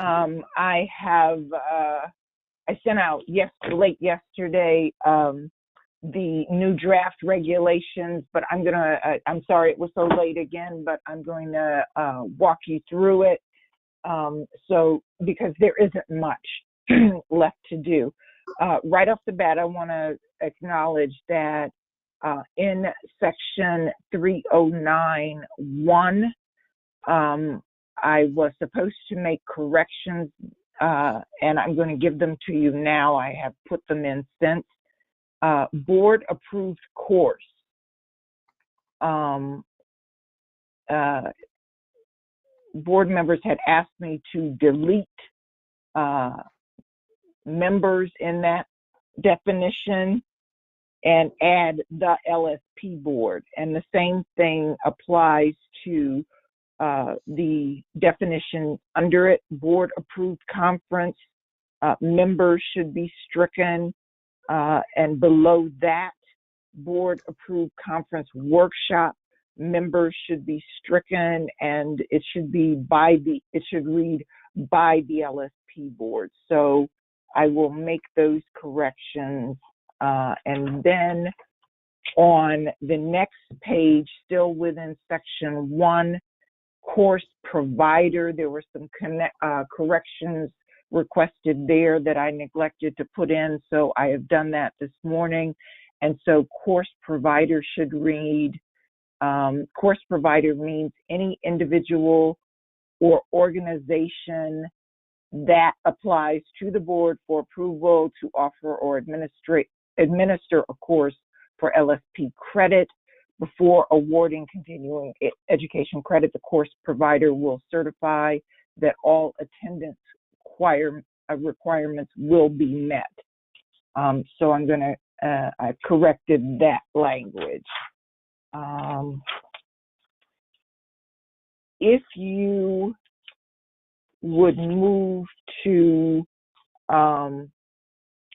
I have, I sent out late yesterday the new draft regulations, but I'm sorry it was so late again, but I'm going to walk you through it. So, because there isn't much left to do. Right off the bat, I want to acknowledge that in section 309(1), I was supposed to make corrections, and I'm going to give them to you now. I have put them in since. Board approved course. Board members had asked me to delete members in that definition and add the LSP board. And the same thing applies to the definition under it. Board approved conference, members should be stricken. And below that, board approved conference workshop, members should be stricken, and it should read by the LSP board. So I will make those corrections. And then on the next page, still within section 1, course provider, there were some corrections requested there that I neglected to put in, so I have done that this morning. And so course provider should read, course provider means any individual or organization that applies to the board for approval to offer or administer a course for LSP credit. Before awarding continuing education credit, the course provider will certify that all attendance requirements will be met. So I'm going to, I've corrected that language. If you would move to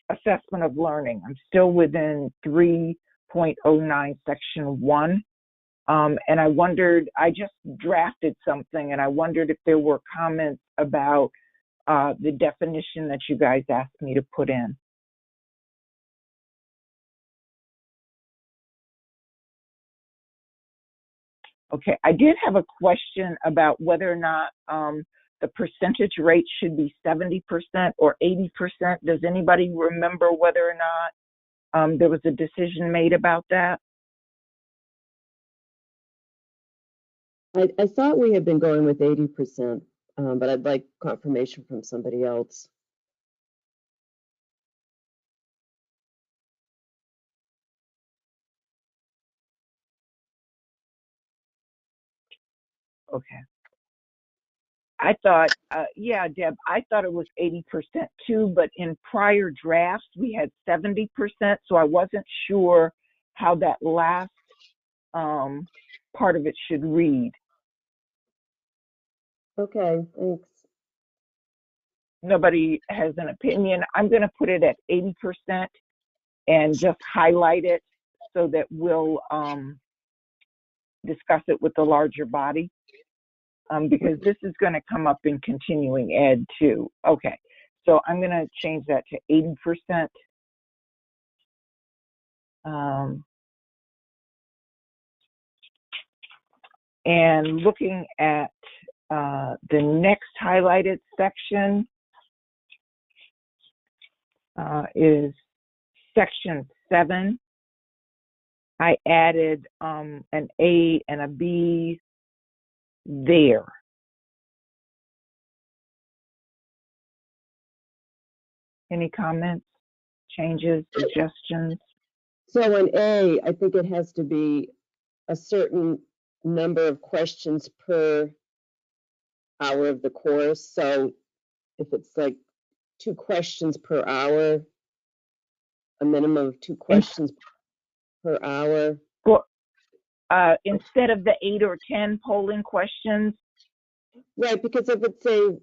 assessment of learning, I'm still within 3.09 section 1. And I wondered, I just drafted something and I wondered if there were comments about the definition that you guys asked me to put in. Okay, I did have a question about whether or not the percentage rate should be 70% or 80%. Does anybody remember whether or not there was a decision made about that? I thought we had been going with 80%, but I'd like confirmation from somebody else. Okay. I thought, yeah, Deb, I thought it was 80% too, but in prior drafts, we had 70%, so I wasn't sure how that last part of it should read. Okay, thanks. Nobody has an opinion. I'm going to put it at 80% and just highlight it so that we'll discuss it with the larger body. Because this is going to come up in continuing ed too. Okay, so I'm going to change that to 80%. And looking at the next highlighted section is section 7. I added an A and a B there. Any comments, changes, suggestions? So in A, I think it has to be a certain number of questions per hour of the course. So if it's like 2 questions per hour, a minimum of 2 questions per hour. Well, instead of the 8 or 10 polling questions. Right, because if it's a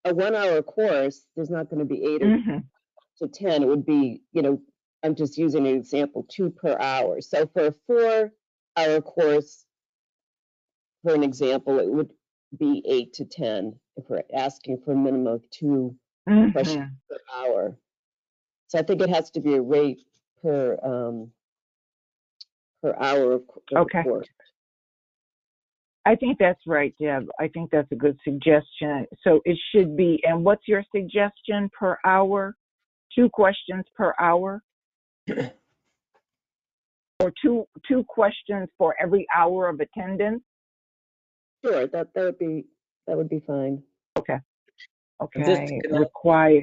1-hour course, there's not going to be 8 to 10. It would be, you know, I'm just using an example, 2 per hour. So for a 4-hour course, for an example, it would be 8 to 10 if we're asking for a minimum of 2 questions Mhm. per hour. So I think it has to be a rate per hour of the Okay. course. I think that's right, Deb. I think that's a good suggestion. So it should be, and what's your suggestion per hour? 2 questions per hour? Or two questions for every hour of attendance? Sure, that would be fine. Okay. And just Okay. Require.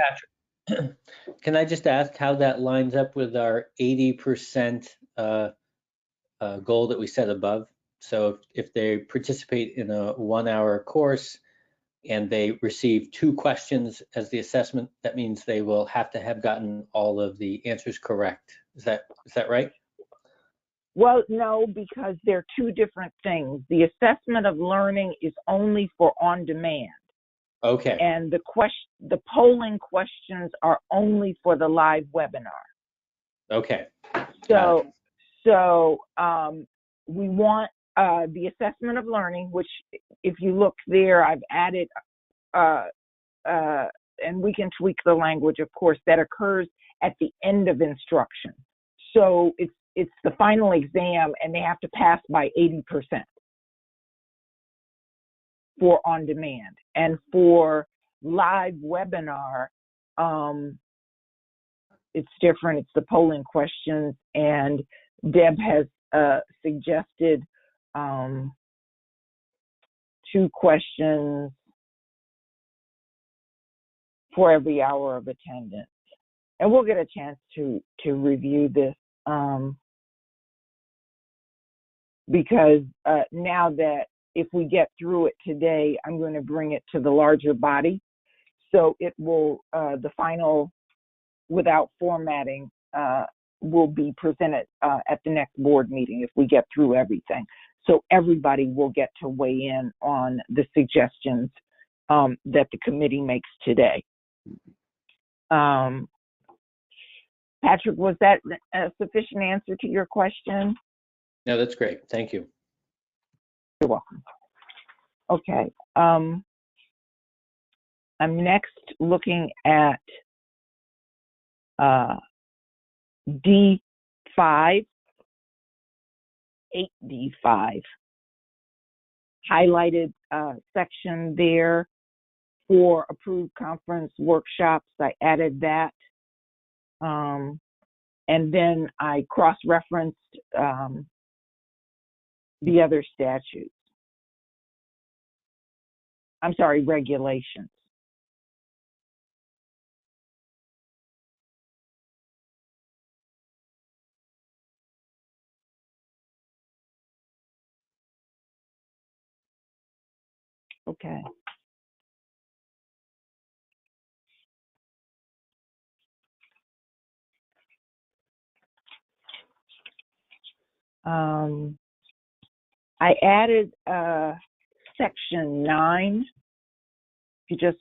Patrick, can I just ask how that lines up with our 80% goal that we set above? So if they participate in a 1-hour course and they receive 2 questions as the assessment, that means they will have to have gotten all of the answers correct. Is that right? Well, no, because they're 2 different things. The assessment of learning is only for on demand, Okay. and the polling questions are only for the live webinar. Okay. So we want the assessment of learning, which if you look there, I've added, and we can tweak the language, of course, that occurs at the end of instruction. So it's the final exam, and they have to pass by 80% for on demand. And for live webinar, it's different. It's the polling questions, and Deb has suggested 2 questions for every hour of attendance. And we'll get a chance to review this because now that if we get through it today, I'm going to bring it to the larger body. So it will, the final, without formatting, will be presented at the next board meeting if we get through everything. So everybody will get to weigh in on the suggestions that the committee makes today. Patrick, was that a sufficient answer to your question? No, that's great. Thank you. You're welcome. Okay. I'm next looking at D5, 8D5, highlighted section there for approved conference workshops. I added that. And then I cross-referenced the other statutes. I'm sorry, regulations. Okay. I added section 9. If you just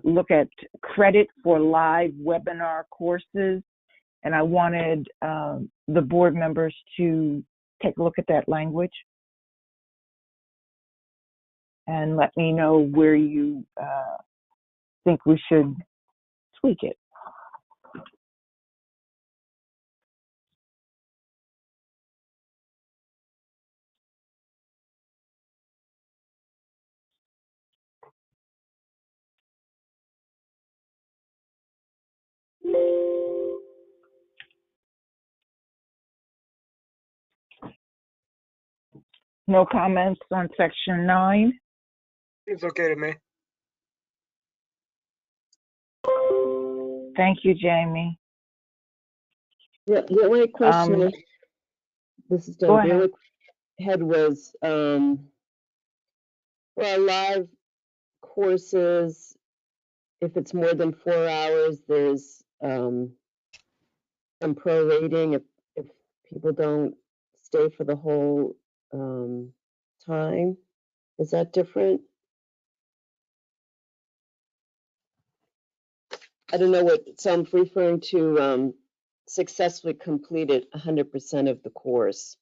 look at credit for live webinar courses, and I wanted the board members to take a look at that language and let me know where you think we should tweak it. No comments on section 9? It's okay to me. Thank you, Jamie. Yeah, the only question, this is Go Deb, the ahead. only head was for our live courses, if it's more than 4 hours, there's some prorating if people don't stay for the whole time. Is that different? I don't know what, so I'm referring to successfully completed 100% of the course.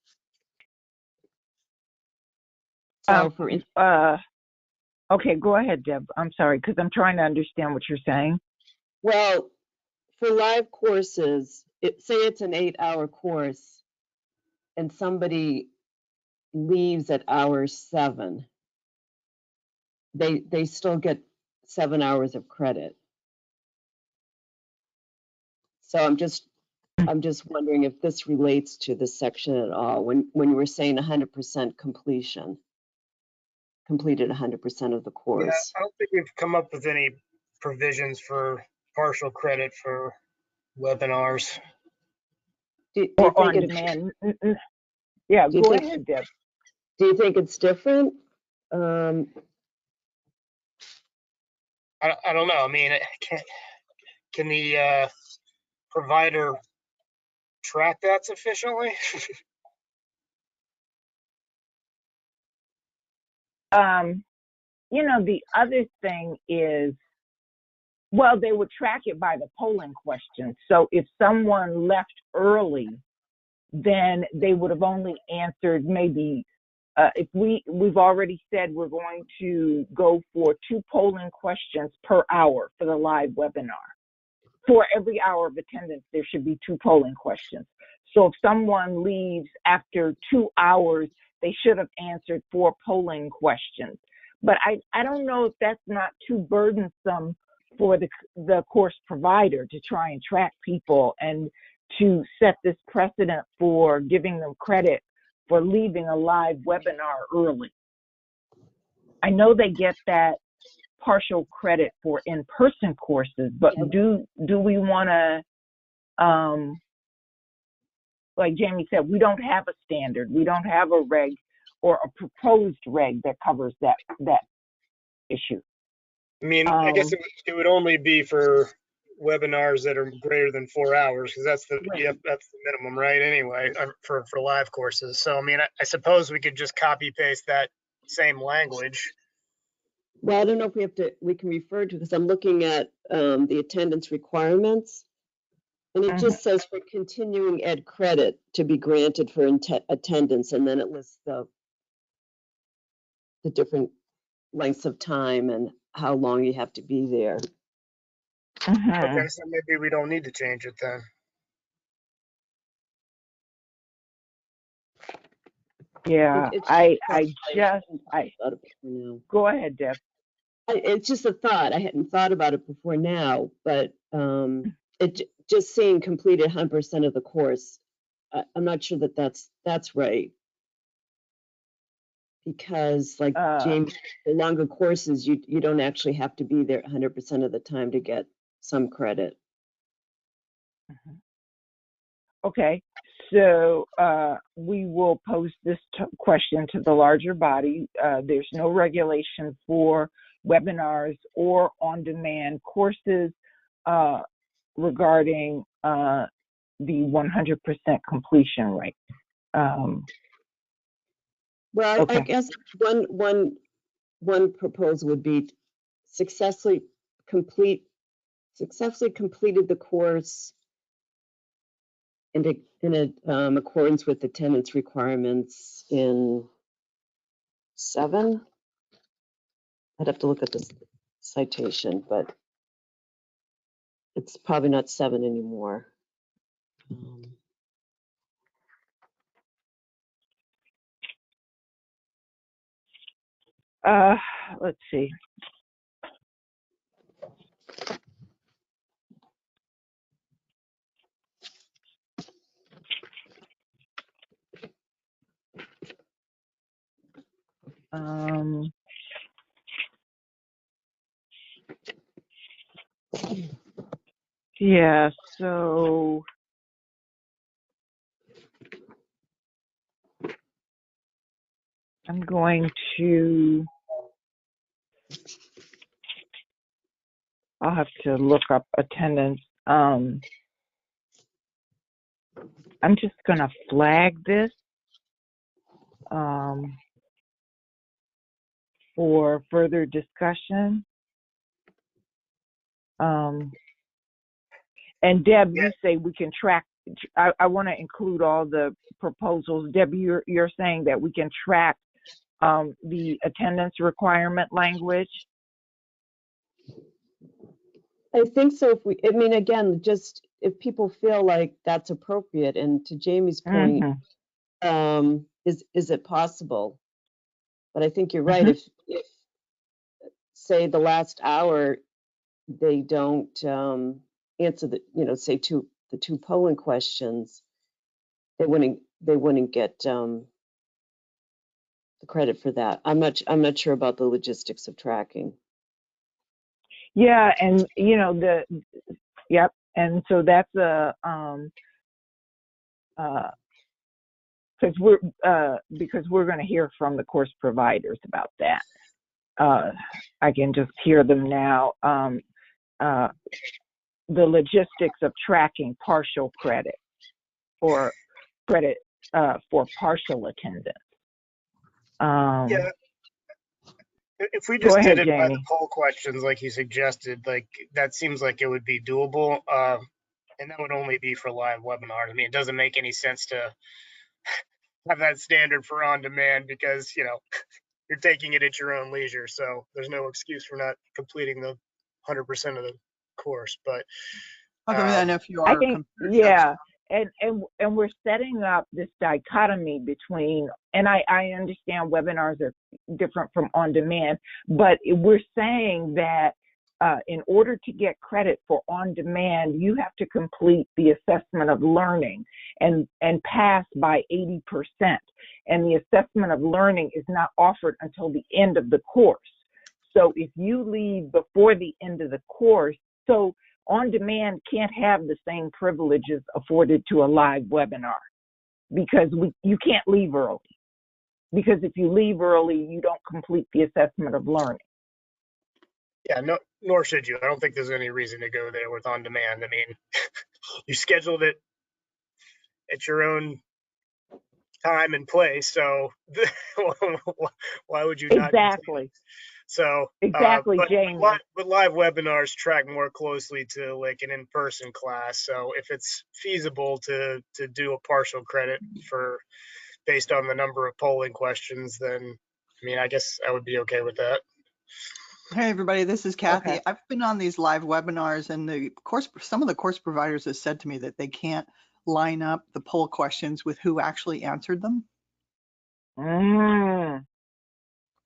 So for Okay, go ahead, Deb. I'm sorry, because I'm trying to understand what you're saying. Well, for live courses, say it's an 8-hour course and somebody leaves at hour 7, they still get 7 hours of credit. So I'm just wondering if this relates to this section at all, when we're saying 100% completion, completed 100% of the Yeah, course. I don't think we've come up with any provisions for partial credit for webinars. Do you Or think on it's, demand. Yeah, do you go think, ahead, Deb. do you think it's different? I don't know. I mean, can the provider track that sufficiently? The other thing is, well, they would track it by the polling question. So if someone left early, then they would have only answered maybe, if we've already said we're going to go for 2 polling questions per hour for the live webinar. For every hour of attendance, there should be 2 polling questions. So if someone leaves after 2 hours, they should have answered 4 polling questions. But I don't know if that's not too burdensome for the course provider to try and track people and to set this precedent for giving them credit for leaving a live webinar early. I know they get that partial credit for in-person courses, but do we want to, like Jamie said, we don't have a standard, we don't have a reg or a proposed reg that covers that issue. I mean, I guess it would only be for webinars that are greater than 4 hours, because that's the minimum, right? Anyway, for live courses. So I mean, I suppose we could just copy paste that same language. Well, I don't know if we can refer to, because I'm looking at the attendance requirements. And it just says for continuing ed credit to be granted for attendance, and then it lists the different lengths of time and how long you have to be there. Okay, so maybe we don't need to change it then. Yeah, go ahead, Deb. It's just a thought. I hadn't thought about it before now, but just saying completed 100% of the course, I'm not sure that that's right. Because like James, the longer courses, you don't actually have to be there 100% of the time to get some credit. Okay, so we will pose this question to the larger body. There's no regulation for webinars or on-demand courses regarding the 100% completion rate. Well, okay. I guess one proposal would be successfully completed the course in accordance with attendance requirements in 7. I'd have to look at this citation, but it's probably not 7 anymore. Let's see. Yeah, so I'm going to, I'll have to look up attendance. I'm just going to flag this for further discussion. And Deb, you say we can track, I want to include all the proposals. Deb, you're saying that we can track the attendance requirement language? I think so. If we, I mean, again, just if people feel like that's appropriate, and to Jamie's point, is it possible? But I think you're right. If say the last hour they don't answer the, say the two polling questions, they wouldn't get the credit for that. I'm not sure about the logistics of tracking. Yeah, and yep, and so that's because we're going to hear from the course providers about that. I can just hear them now. The logistics of tracking partial credit or credit for partial attendance. Yeah. If we just ahead, did it by the Jamie. poll questions, like you suggested, like that seems like it would be doable. And that would only be for live webinars. I mean, it doesn't make any sense to have that standard for on demand because, you're taking it at your own leisure. So there's no excuse for not completing the 100% of the course. But other than if you I are, think, yeah. And we're setting up this dichotomy between, and I understand webinars are different from on demand, but we're saying that in order to get credit for on demand, you have to complete the assessment of learning and pass by 80%. And the assessment of learning is not offered until the end of the course. So if you leave before the end of the course, so on demand can't have the same privileges afforded to a live webinar because you can't leave early. Because if you leave early, you don't complete the assessment of learning. Yeah, no, nor should you. I don't think there's any reason to go there with on demand. I mean, you scheduled it at your own time and place, so why would you not? Exactly. So exactly, but Jamie. But live webinars track more closely to like an in-person class. So if it's feasible to do a partial credit for based on the number of polling questions, then I mean I guess I would be okay with that. Hey everybody, this is Kathy. Okay. I've been on these live webinars, and some of the course providers have said to me that they can't line up the poll questions with who actually answered them.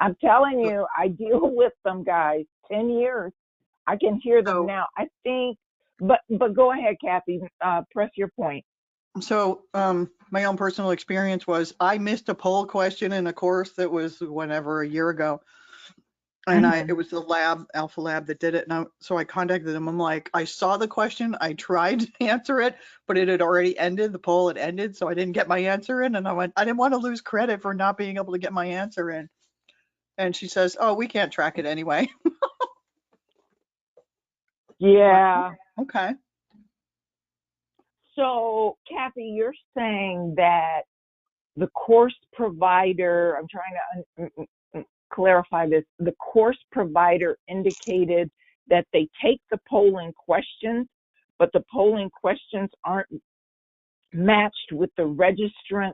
I'm telling you, I deal with them, guys. 10 years. I can hear them now. I think, but go ahead, Kathy. Press your point. So my own personal experience was I missed a poll question in a course that was whenever a year ago. And it was the Alpha Lab that did it. And so I contacted them. I'm like, I saw the question. I tried to answer it, but it had already ended. The poll had ended. So I didn't get my answer in. And I went, I didn't want to lose credit for not being able to get my answer in. And she says, oh, we can't track it anyway. Yeah. Okay. So, Kathy, you're saying that the course provider, I'm trying to clarify this, the course provider indicated that they take the polling questions, but the polling questions aren't matched with the registrant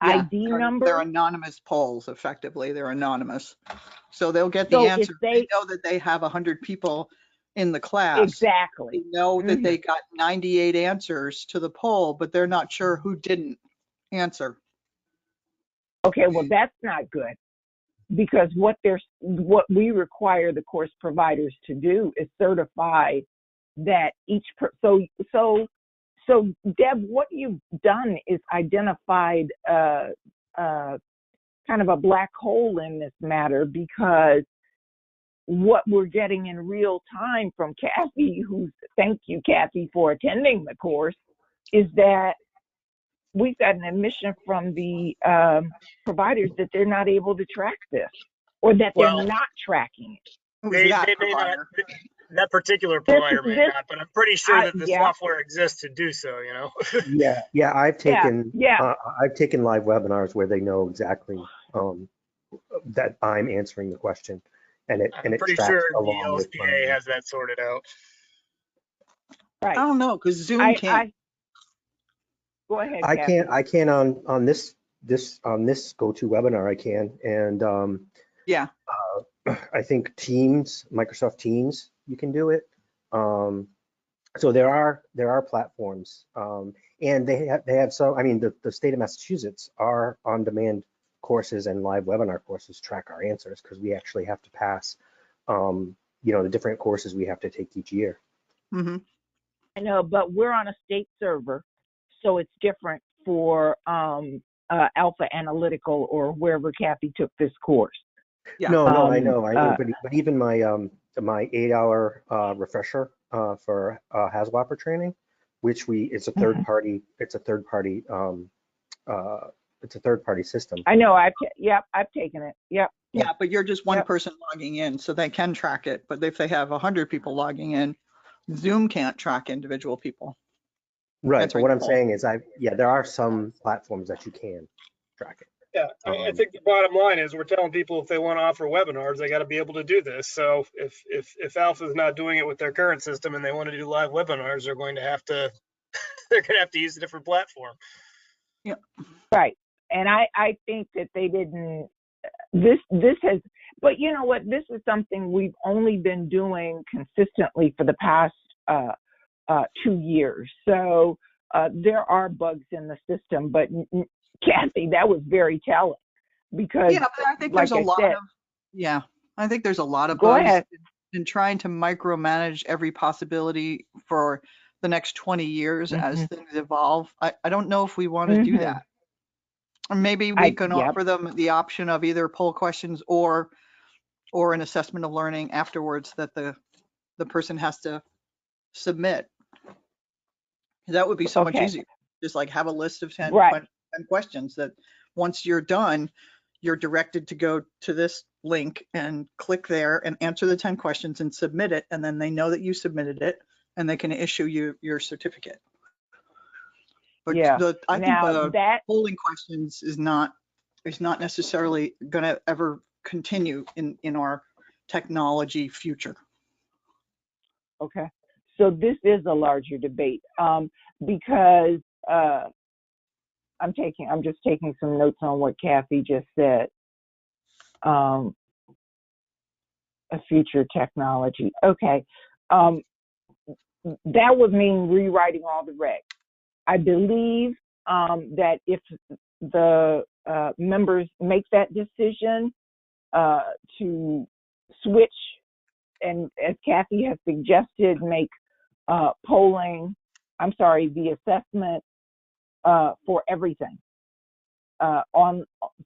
ID number? They're anonymous polls, effectively. They're anonymous. So they'll get the answer. They know that they have 100 people in the class. Exactly. They know that they got 98 answers to the poll, but they're not sure who didn't answer. Okay, well, that's not good. Because what we require the course providers to do is certify that each so Deb, what you've done is identified kind of a black hole in this matter, because what we're getting in real time from Kathy, thank you, Kathy, for attending the course, is that we've got an admission from the providers that they're not able to track this, or that they're not tracking it. They may not, that particular provider may not, but I'm pretty sure that the software exists to do so, Yeah, I've taken live webinars where they know exactly that I'm answering the question, and it I'm pretty sure the LSPA has that sorted out. Right. I don't know, because Zoom can't. Go ahead, Kathy. I can't on this this on this GoToWebinar I can, and Yeah. I think Teams, Microsoft Teams, you can do it. So there are platforms, and they have some. I mean, the state of Massachusetts, our on-demand courses and live webinar courses track our answers because we actually have to pass, the different courses we have to take each year. Mm-hmm. I know, but we're on a state server, so it's different for Alpha Analytical or wherever Kathy took this course. Yeah. No, I know, but even my 8-hour refresher for HasWhopper training, which it's a third party, it's a third party system. I know. I've taken it. Yep. Yeah, but you're just one person logging in, so they can track it. But if they have 100 people logging in, Zoom can't track individual people. Right. But what I'm saying is, there are some platforms that you can track it. Yeah, I think the bottom line is we're telling people if they want to offer webinars, they got to be able to do this. So if Alpha is not doing it with their current system and they want to do live webinars, they're going to have to use a different platform. Yeah. Right. And I think that they didn't. This has, but you know what? This is something we've only been doing consistently for the past 2 years. So there are bugs in the system, but Kathy, that was very telling because but I think there's I think there's a lot of Go bugs ahead. in trying to micromanage every possibility for the next 20 years as things evolve. I don't know if we want to do that. Or maybe we can offer them the option of either poll questions or an assessment of learning afterwards that the person has to submit. That would be so much easier. Just like have a list of 10 questions that once you're done, you're directed to go to this link and click there and answer the 10 questions and submit it. And then they know that you submitted it and they can issue you your certificate. But I think the polling questions is not necessarily going to ever continue in our technology future. Okay. So this is a larger debate because I'm just taking some notes on what Kathy just said. A future technology. Okay. That would mean rewriting all the regs. I believe that if the members make that decision to switch, and as Kathy has suggested, make the assessment for everything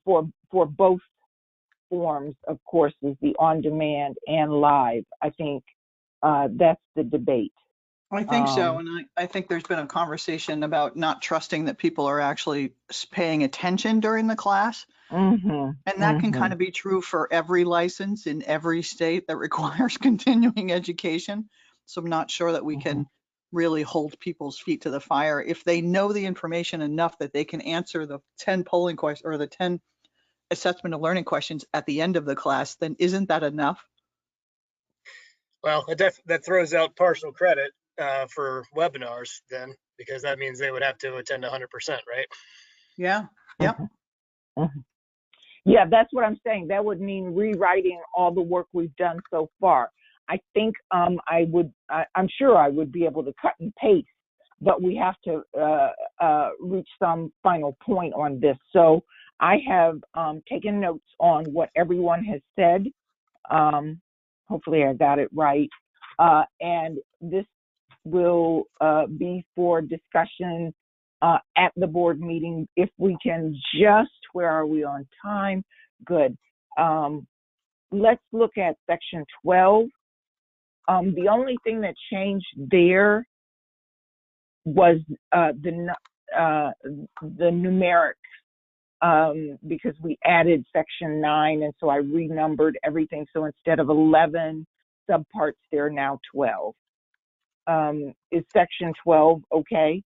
for both forms of courses, the on-demand and live. I think that's the debate. I think so, and I think there's been a conversation about not trusting that people are actually paying attention during the class. And that can kind of be true for every license in every state that requires continuing education. So I'm not sure that we can really hold people's feet to the fire. If they know the information enough that they can answer the 10 polling questions or the 10 assessment of learning questions at the end of the class, then isn't that enough? Well, that throws out partial credit for webinars then, because that means they would have to attend 100%, right? Yeah. Yep. Yeah, that's what I'm saying. That would mean rewriting all the work we've done so far. I think I'm sure I would be able to cut and paste, but we have to reach some final point on this. So I have taken notes on what everyone has said. Hopefully I got it right. And this will be for discussion at the board meeting. If we can where are we on time? Good. Let's look at section 12. The only thing that changed there was the numeric, because we added section 9, and so I renumbered everything. So instead of 11 subparts, there are now 12. Is section 12 okay?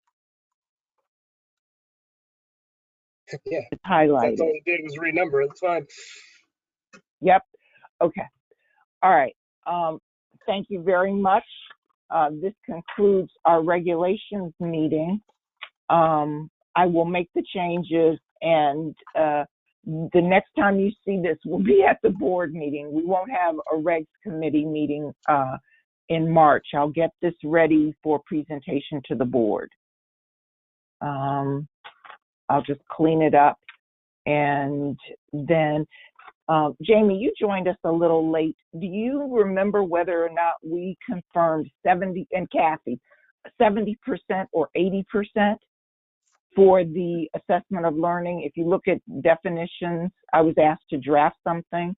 Yeah. It's highlighted. That's all it did was renumber. It's fine. Yep. Okay. All right. Thank you very much. This concludes our regulations meeting. I will make the changes And the next time you see this will be at the board meeting. We won't have a regs committee meeting in March. I'll get this ready for presentation to the board. I'll just clean it up. And then, Jamie, you joined us a little late. Do you remember whether or not we confirmed 70, and Kathy, 70% or 80% for the assessment of learning? If you look at definitions, I was asked to draft something,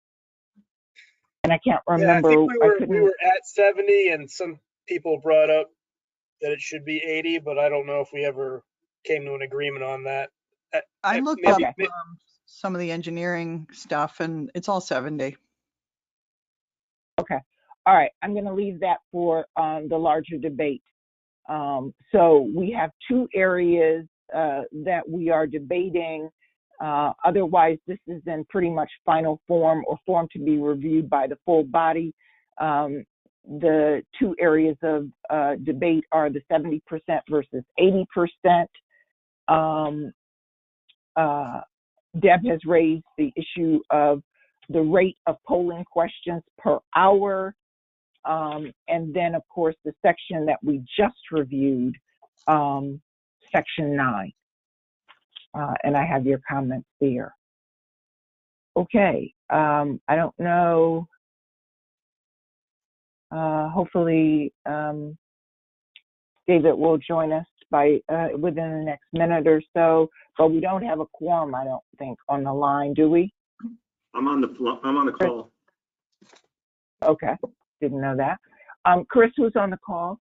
and I can't remember. Yeah, I think we were at 70, and some people brought up that it should be 80, but I don't know if we ever came to an agreement on that. I looked maybe, up some of the engineering stuff, and it's all 70. Okay. All right. I'm going to leave that for the larger debate. So we have two areas that we are debating. Otherwise, this is in pretty much final form or form to be reviewed by the full body. The two areas of debate are the 70% versus 80%. Deb has raised the issue of the rate of polling questions per hour. And then, of course, the section that we just reviewed, section 9. And I have your comments there. Okay, I don't know. Hopefully, David will join us by within the next minute or so, but we don't have a quorum, I don't think, on the line, do we? I'm on the call. Okay, didn't know that. Chris, who's on the call?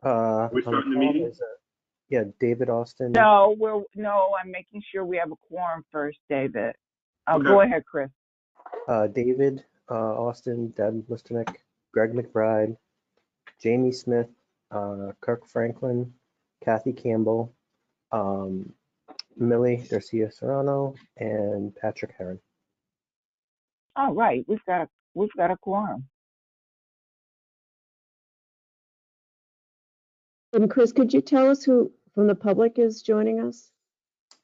We starting the meeting? Yeah, David Austin. No, I'm making sure we have a quorum first, David. Okay. Go ahead, Chris. David Austin, Deb Listenek, Greg McBride, Jamie Smith, Kirk Franklin, Kathy Campbell, Millie Garcia Serrano, and Patrick Heron. All right, we've got a quorum. And Chris, could you tell us who from the public is joining us,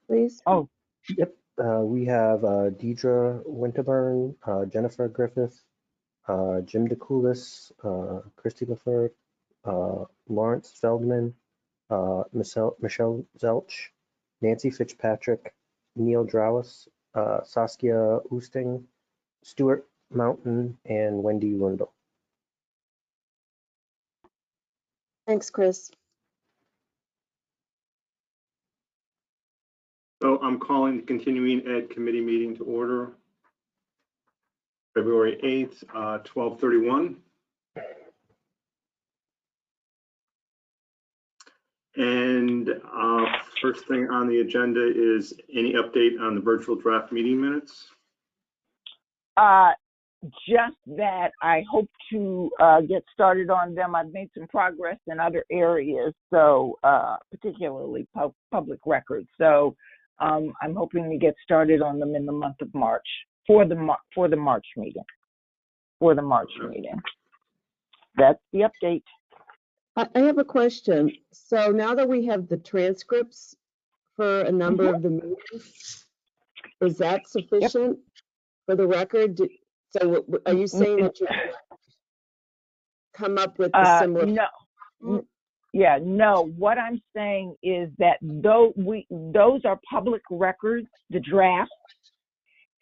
please? Oh, Yep. We have Deidre Winterburn, Jennifer Griffith, Jim DeCoulis, Christy Lefert, Lawrence Feldman, Michelle Zelch, Nancy Fitzpatrick, Neil Drowis, Saskia Oosting, Stuart Mountain, and Wendy Rundle. Thanks, Chris. So I'm calling the continuing ed committee meeting to order. February 8th, 12:31. And first thing on the agenda is any update on the virtual draft meeting minutes? just that I hope to get started on them. I've made some progress in other areas, so particularly public records. So I'm hoping to get started on them in the month of March for the March meeting. That's the update. I have a question. So now that we have the transcripts for a number of the meetings, is that sufficient for the record? So are you saying that you come up with a similar? No. Yeah, no. What I'm saying is that those are public records, the drafts,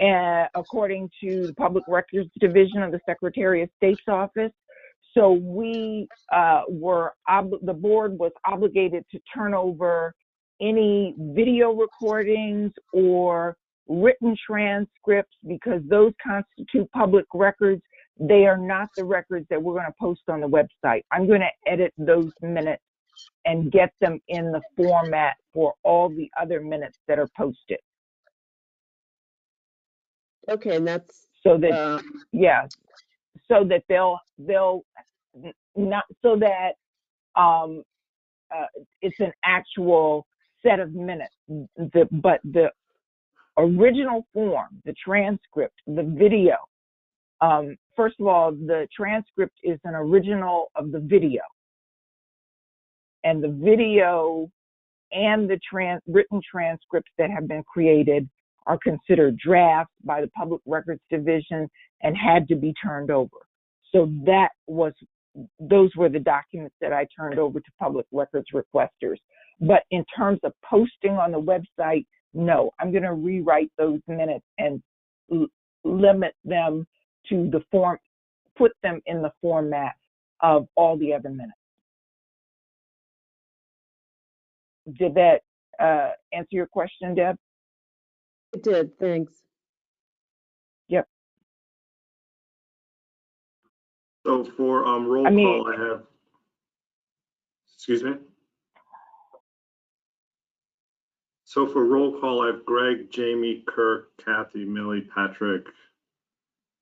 according to the Public Records Division of the Secretary of State's office. So the board was obligated to turn over any video recordings or written transcripts because those constitute public records. They are not the records that we're going to post on the website. I'm going to edit those minutes and get them in the format for all the other minutes that are posted. Okay, and that's so that so that they'll not so that it's an actual set of minutes. But the original form, the transcript, the video. First of all, the transcript is an original of the video, and the video and the written transcripts that have been created are considered drafts by the Public Records Division and had to be turned over. So those were the documents that I turned over to public records requesters. But in terms of posting on the website, no, I'm going to rewrite those minutes and limit them to the form, put them in the format of all the other minutes. Did that answer your question, Deb? It did, thanks. Yep. So for roll call, I have, excuse me? So for roll call, I have Greg, Jamie, Kirk, Kathy, Millie, Patrick,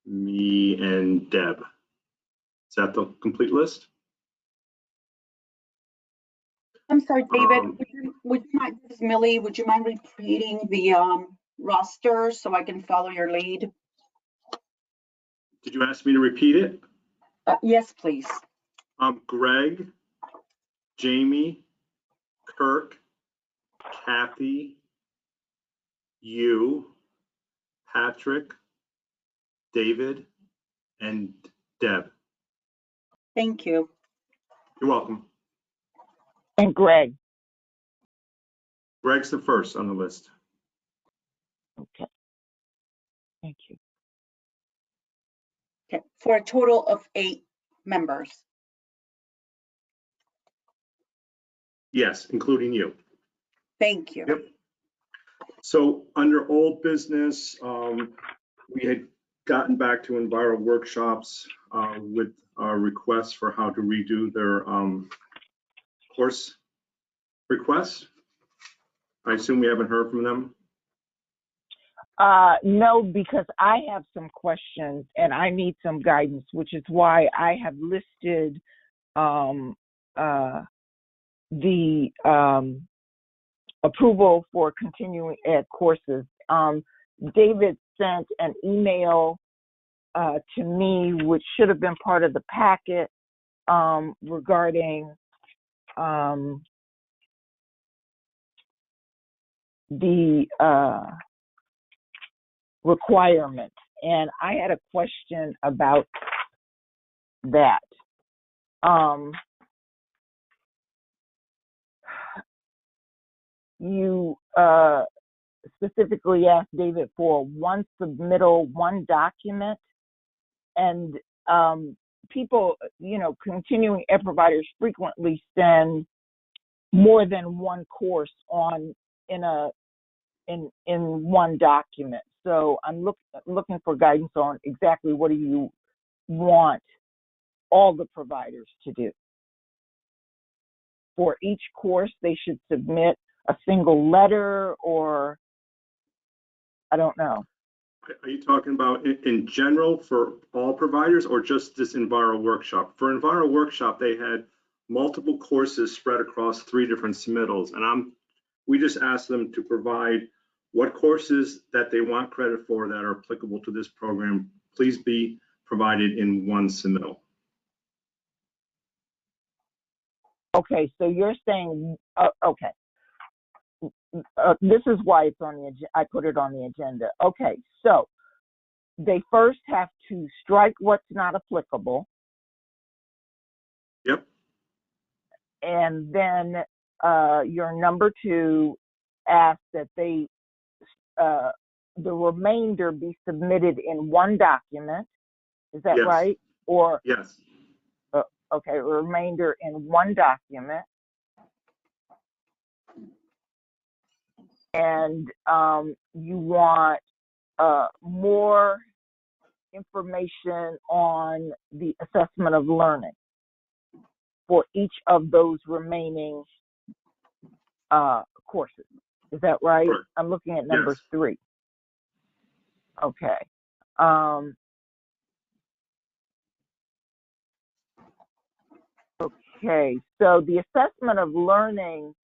me, and Deb. Is that the complete list? I'm sorry, David, would you mind, this is Millie, would you mind repeating the roster so I can follow your lead? Did you ask me to repeat it? Yes, please. Greg, Jamie, Kirk, Kathy, you, Patrick, David, and Deb. Thank you. You're welcome. And Greg. Greg's the first on the list. Okay. Thank you. Okay, for a total of 8 members. Yes, including you. Thank you. Yep. So under old business, we had gotten back to Enviro workshops with our requests for how to redo their course requests. I assume we haven't heard from them. No, because I have some questions and I need some guidance, which is why I have listed the approval for continuing ed courses. David sent an email to me, which should have been part of the packet, regarding the requirements. And I had a question about that. You specifically asked David for one submittal, one document, and people, continuing ed providers frequently send more than one course in one document. So I'm looking for guidance on exactly what do you want all the providers to do. For each course, they should submit a single letter, or I don't know. Are you talking about in general for all providers or just this Enviro workshop? For Enviro workshop, they had multiple courses spread across 3 different submittals, and we just asked them to provide what courses that they want credit for that are applicable to this program. Please be provided in one submittal. Okay, so you're saying, okay. This is why it's on the agenda. I put it on the agenda. Okay, so they first have to strike what's not applicable. Yep. And then your number 2 asks that the remainder be submitted in one document. Is that Yes. right? Or yes. Okay, remainder in one document. And you want more information on the assessment of learning for each of those remaining courses. Is that right? Correct. I'm looking at number Yes. 3. Okay. Okay, so the assessment of learning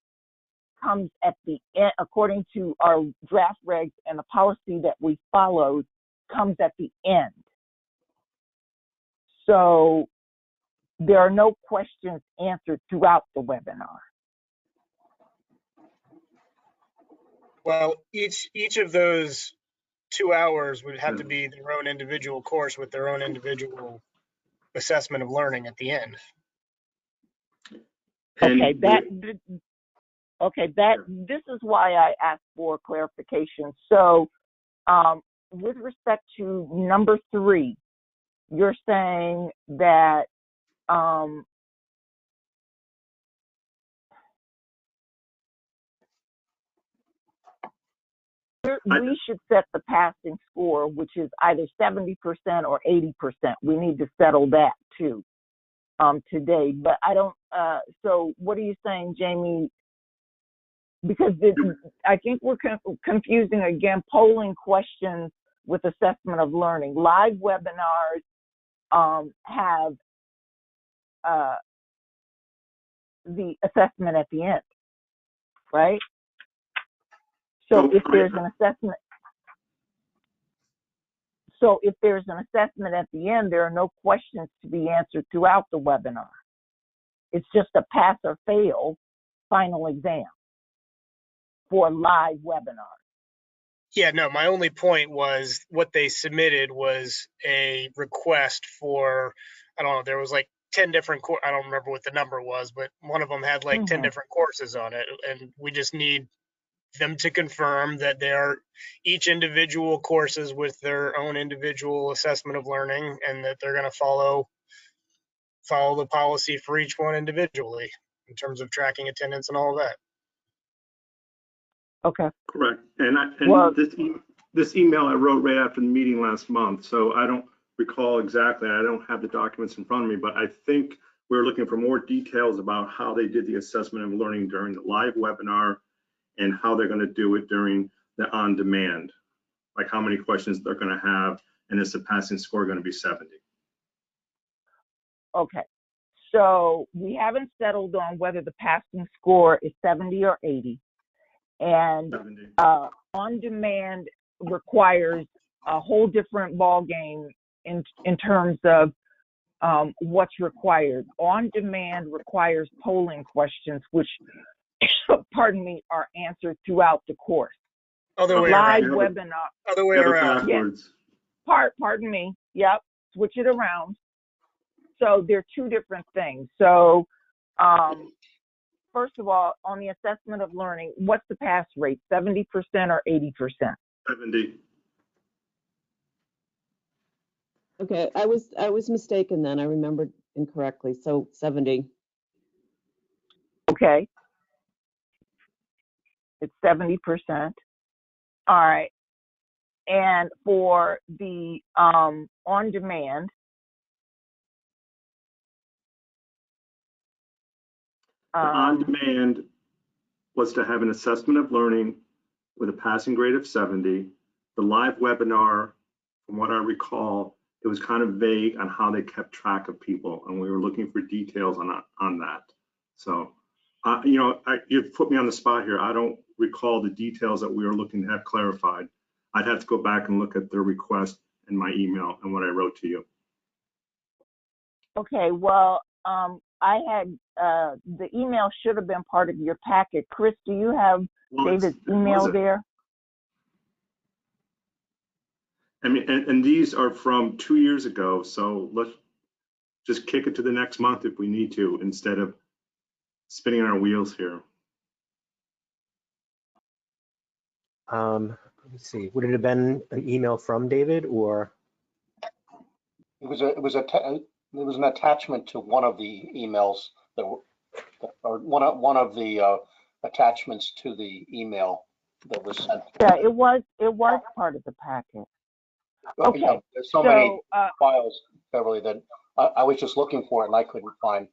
comes at the end, according to our draft regs and the policy that we followed, comes at the end. So there are no questions answered throughout the webinar. Well, each of those 2 hours would have to be their own individual course with their own individual assessment of learning at the end. Okay, And this is why I asked for clarification. So, with respect to number 3, you're saying that we should set the passing score, which is either 70% or 80%. We need to settle that too today. But I don't. So, what are you saying, Jamie? Because I think we're confusing again polling questions with assessment of learning. Live webinars have the assessment at the end, right? So if there's an assessment, at the end, there are no questions to be answered throughout the webinar. It's just a pass or fail final exam for live webinars. Yeah, no, my only point was what they submitted was a request for, I don't know, there was like 10 different, I don't remember what the number was, but one of them had like 10 different courses on it. And we just need them to confirm that they are each individual courses with their own individual assessment of learning, and that they're going to follow the policy for each one individually in terms of tracking attendance and all of that. Okay. correct. And Well, this email I wrote right after the meeting last month, so I don't recall exactly. I don't have the documents in front of me, but I think we were looking for more details about how they did the assessment of learning during the live webinar and how they're going to do it during the on-demand, like how many questions they're going to have, and is the passing score going to be 70? okay. So we haven't settled on whether the passing score is 70 or 80. And 70. On demand requires a whole different ballgame in terms of what's required. On demand requires polling questions, which, pardon me, are answered throughout the course. Other way Live around. webinar. Other way around. Backwards. Pardon me. Yep. Switch it around. So they're two different things. So, first of all, on the assessment of learning, what's the pass rate? 70% or 80%? 70. Okay, I was mistaken then. I remembered incorrectly. So 70. Okay. It's 70%. All right. And for the on demand, The on-demand was to have an assessment of learning with a passing grade of 70. The live webinar, from what I recall, it was kind of vague on how they kept track of people, and we were looking for details on that. So, you've put me on the spot here. I don't recall the details that we were looking to have clarified. I'd have to go back and look at their request in my email and what I wrote to you. okay, well, I had the email should have been part of your packet. Chris, do you have David's email there? I mean, and these are from 2 years ago, so let's just kick it to the next month if we need to, instead of spinning our wheels here. Let me see. Would it have been an email from David, or? It was an attachment to one of the emails or one of the attachments to the email that was sent. Yeah, it was part of the packet. Okay. Yeah, there's so many files, Beverly, that I was just looking for it and I couldn't find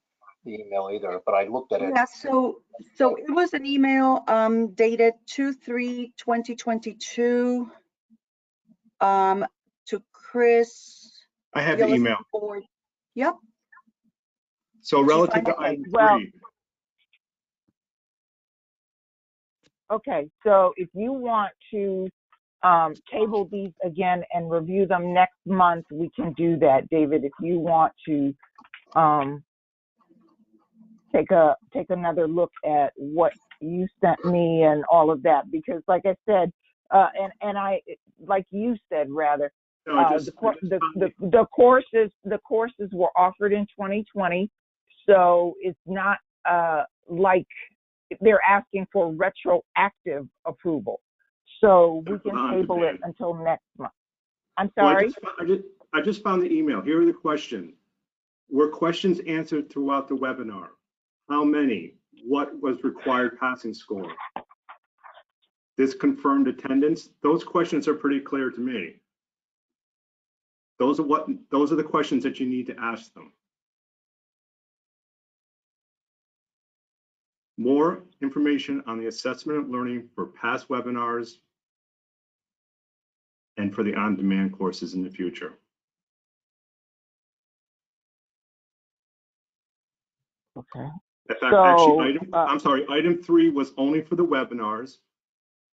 the email either, but I looked at it. Yeah, so it was an email dated 2/3/2022 to Chris. I have the email. Board. Yep. So relative to item 3. Okay, so if you want to table these again and review them next month, we can do that, David. If you want to take another look at what you sent me and all of that, because like I said, and I, like you said, rather, No, I just the courses were offered in 2020, so it's not like they're asking for retroactive approval. So we can table it until next month. I'm sorry. Well, I just found the email. Here are the questions. Were questions answered throughout the webinar? How many? What was required passing score? This confirmed attendance? Those questions are pretty clear to me. Those are the questions that you need to ask them. More information on the assessment of learning for past webinars and for the on-demand courses in the future. Okay. In fact, actually, I'm sorry, item 3 was only for the webinars.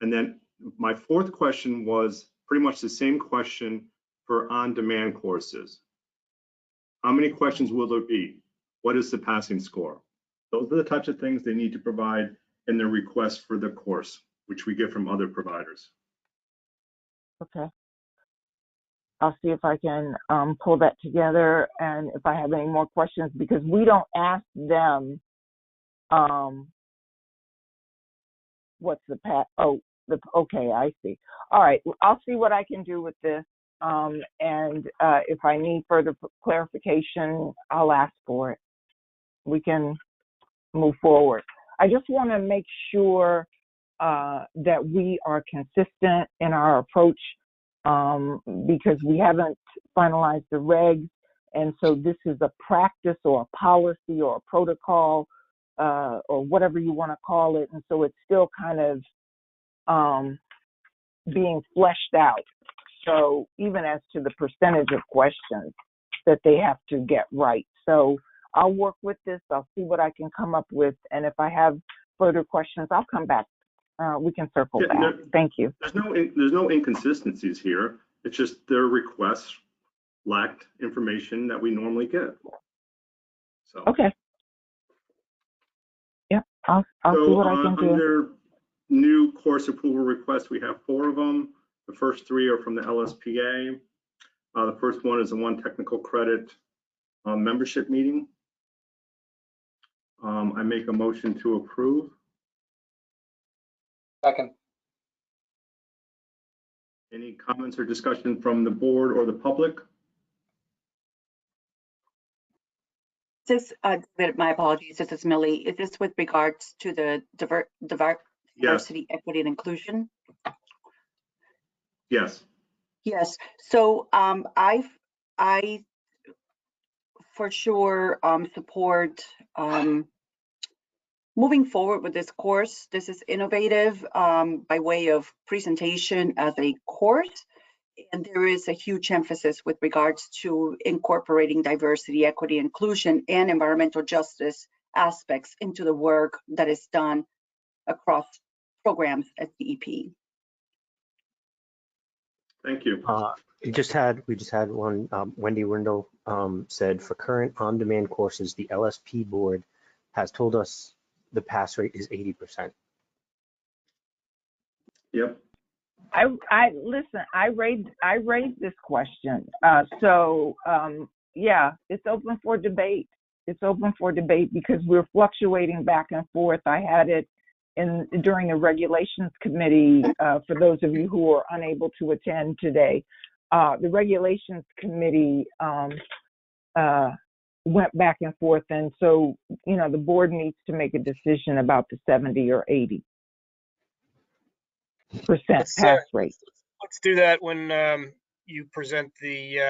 And then my 4th question was pretty much the same question for on-demand courses. How many questions will there be? What is the passing score? Those are the types of things they need to provide in their request for the course, which we get from other providers. Okay. I'll see if I can pull that together, and if I have any more questions, because we don't ask them what's the okay, I see. All right, I'll see what I can do with this, and if I need further clarification, I'll ask for it. We can move forward. I just want to make sure that we are consistent in our approach, because we haven't finalized the regs, and so this is a practice or a policy or a protocol, or whatever you want to call it, and so it's still kind of being fleshed out. So even as to the percentage of questions that they have to get right. So I'll work with this. I'll see what I can come up with, and if I have further questions, I'll come back. We can circle back. Thank you. There's no inconsistencies here. It's just their requests lacked information that we normally get. So okay. Yeah, I'll see what I can do. Under new course approval requests, we have 4 of them. The first 3 are from the LSPA. The first one is a 1 technical credit membership meeting. I make a motion to approve. Second. Any comments or discussion from the board or the public? This, my apologies, this is Millie. Is this with regards to the diversity, equity, and inclusion? Yes. Yes. So I for sure support moving forward with this course. This is innovative by way of presentation as a course. And there is a huge emphasis with regards to incorporating diversity, equity, inclusion, and environmental justice aspects into the work that is done across programs at DEP. Thank you. We just had one. Wendy Windle said for current on-demand courses, the LSP board has told us the pass rate is 80%. Yep. I listen. I raised this question. Yeah, it's open for debate. It's open for debate because we're fluctuating back and forth. I had it during the regulations committee. For those of you who are unable to attend today, the regulations committee went back and forth, and so the board needs to make a decision about the 70 or 80% pass rate. Let's do that when you present the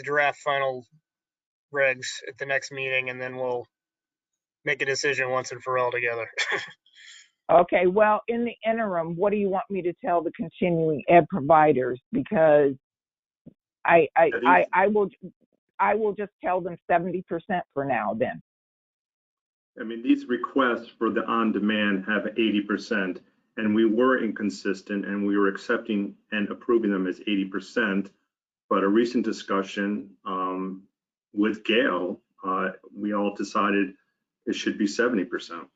draft final regs at the next meeting, and then we'll make a decision once and for all together. Okay, well, in the interim, what do you want me to tell the continuing ed providers? Because I will just tell them 70% for now then. I mean, these requests for the on-demand have 80%, and we were inconsistent, and we were accepting and approving them as 80%. But a recent discussion with Gail, we all decided it should be 70%.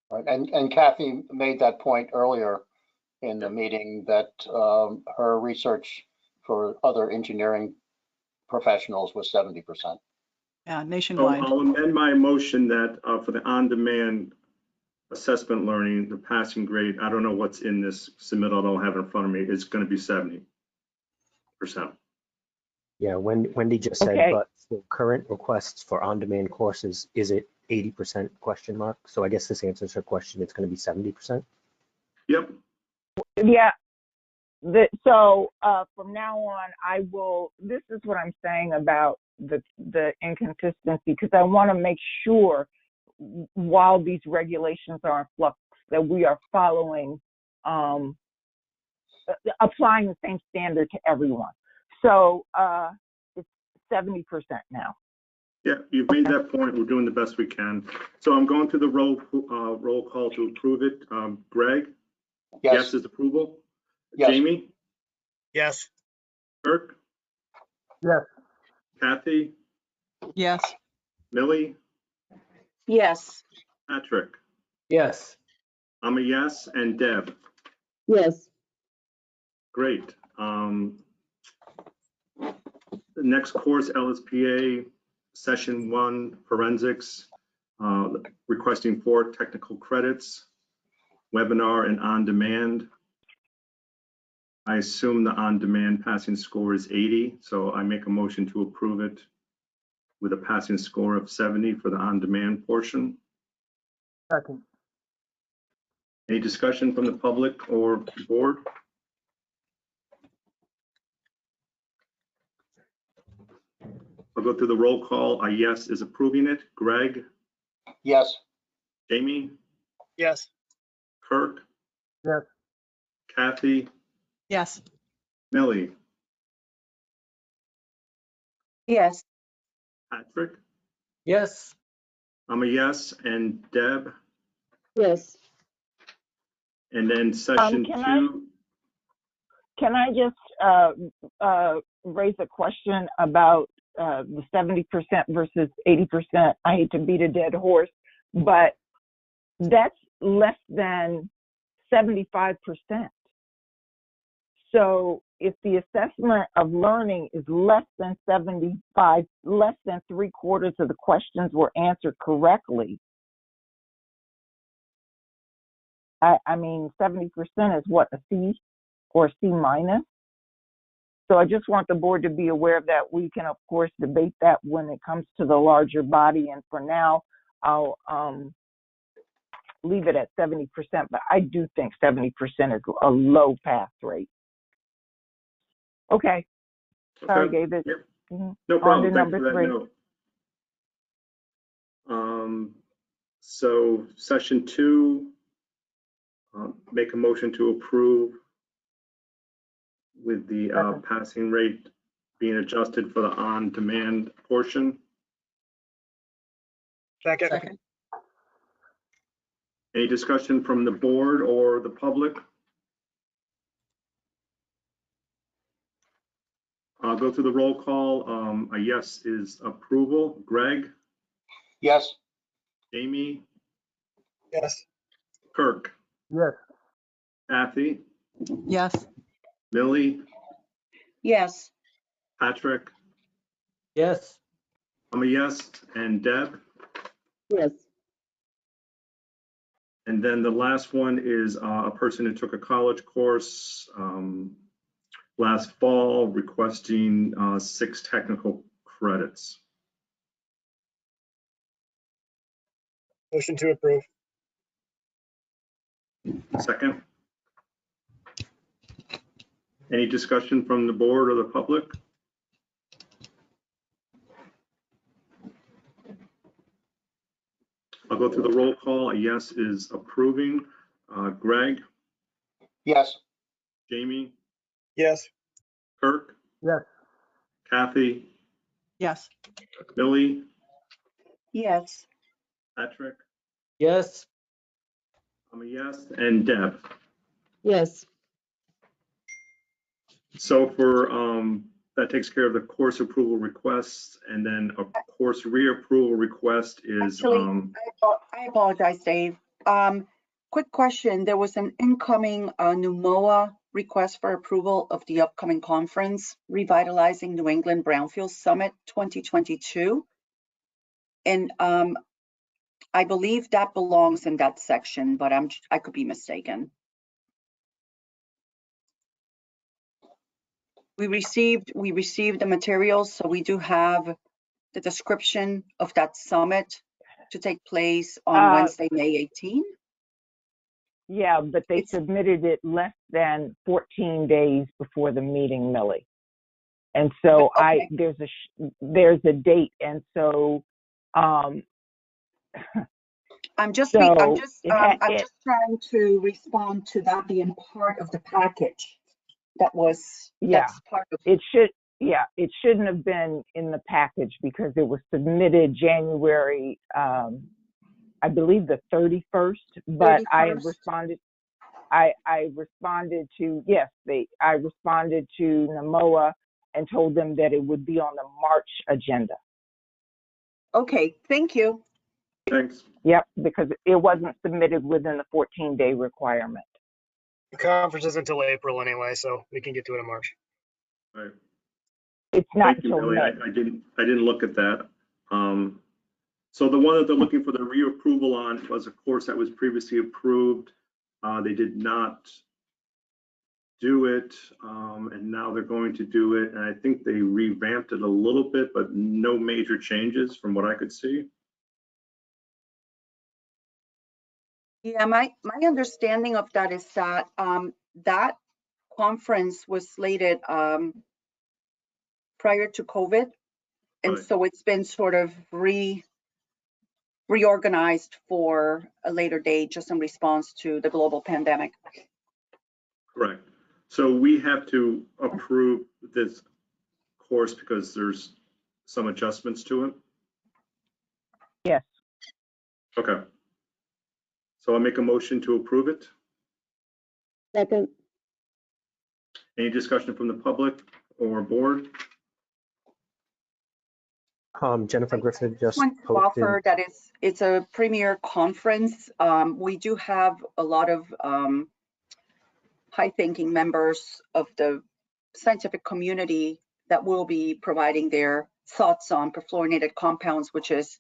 Right. And Kathy made that point earlier in the meeting that her research for other engineering professionals was 70%. Yeah, So nationwide. I'll amend my motion that for the on-demand assessment learning, the passing grade, I don't know what's in this submittal, I don't have it in front of me, it's going to be 70%. Yeah, Wendy just said, Okay. but for current requests for on-demand courses, is it 80% question mark? So I guess this answers her question. It's going to be 70%. Yep. Yeah. So from now on, I will. This is what I'm saying about the inconsistency, because I want to make sure, while these regulations are in flux, that we are following, applying the same standard to everyone. So it's 70% now. Yeah, you've made that point. We're doing the best we can. So I'm going through the roll call to approve it. Greg? Yes is approval? Yes. Jamie? Yes. Kirk? Yes. Kathy? Yes. Millie? Yes. Patrick? Yes. I'm a yes. And Deb? Yes. Great. The next course, LSPA, Session 1, Forensics, requesting 4 technical credits, webinar and on-demand. I assume the on-demand passing score is 80, so I make a motion to approve it with a passing score of 70 for the on-demand portion. Second. Any discussion from the public or board? I'll go through the roll call. A yes is approving it. Greg? Yes. Jamie? Yes. Kirk? Yes. Kathy? Yes. Millie? Yes. Patrick? Yes. I'm a yes. And Deb? Yes. And then session Can 2. Can I just raise a question about the 70% versus 80%? I hate to beat a dead horse, but that's less than 75%. So if the assessment of learning is less than 75, less than 3/4 of the questions were answered correctly, I mean, 70% is what, a C or a C minus? So I just want the board to be aware of that. We can, of course, debate that when it comes to the larger body. And for now, I'll leave it at 70%, but I do think 70% is a low pass rate. Okay. Sorry, Okay. David. Yep. Mhm. No On problem. to Thanks number for that 3. note. So session 2, make a motion to approve with the passing rate being adjusted for the on-demand portion. Second. Second. Any discussion from the board or the public? I'll go through the roll call. A yes is approval. Greg? Yes. Jamie? Yes. Kirk? Yes. Kathy? Yes. Millie? Yes. Patrick? Yes. I'm a yes. And Deb? Yes. And then the last one is a person who took a college course last fall requesting 6 technical credits. Motion to approve. Second. Any discussion from the board or the public? I'll go through the roll call. A yes is approving. Greg? Yes. Jamie? Yes. Kirk? Yes. Kathy? Yes. Millie? Yes. Patrick? Yes. I'm a yes. And Deb? Yes. So for that takes care of the course approval requests, and then a course reapproval request is, Actually, I apologize, Dave. Quick question. There was an incoming NUMOA request for approval of the upcoming conference, Revitalizing New England Brownfield Summit 2022. And I believe that belongs in that section, but I could be mistaken. We received the materials, so we do have the description of that summit to take place on Wednesday, May 18. Yeah, but they submitted it less than 14 days before the meeting, Millie. And so Okay. there's a date, and so I'm just So trying to respond to that being part of the package. That's part of. it shouldn't have been in the package because it was submitted January, I believe the 31st, but 31st? I responded to NAMOA and told them that it would be on the March agenda. Okay, thank you. thanks. Yep, because it wasn't submitted within the 14-day requirement. The conference is until April anyway, so we can get to it in March. All right. It's not Thank you, until Millie. May. I didn't look at that. So the one that they're looking for the reapproval on was a course that was previously approved. They did not do it, and now they're going to do it. And I think they revamped it a little bit, but no major changes from what I could see. Yeah, my understanding of that is that that conference was slated prior to COVID, and Right. so it's been sort of reorganized for a later date, just in response to the global pandemic. Correct. So we have to approve this course because there's some adjustments to it. Yes. Okay. So I'll make a motion to approve it. Second. Any discussion from the public or board? Jennifer Griffin just I want to posted. offer that it's a premier conference. We do have a lot of high-thinking members of the scientific community that will be providing their thoughts on perfluorinated compounds, which is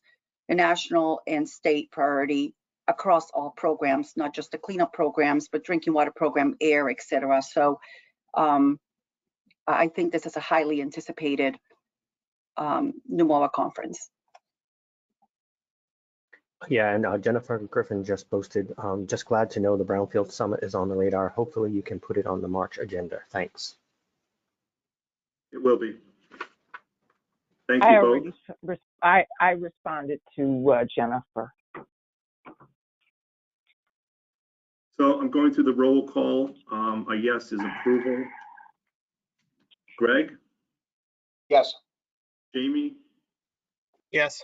a national and state priority across all programs, not just the cleanup programs, but drinking water program, air, et cetera. So I think this is a highly anticipated NUMOA conference. Yeah, and Jennifer Griffin just posted, just glad to know the Brownfield Summit is on the radar. Hopefully you can put it on the March agenda. Thanks. It will be. Thank you both. I responded to Jennifer. So I'm going through the roll call. A yes is approval. Greg? Yes. Jamie? Yes.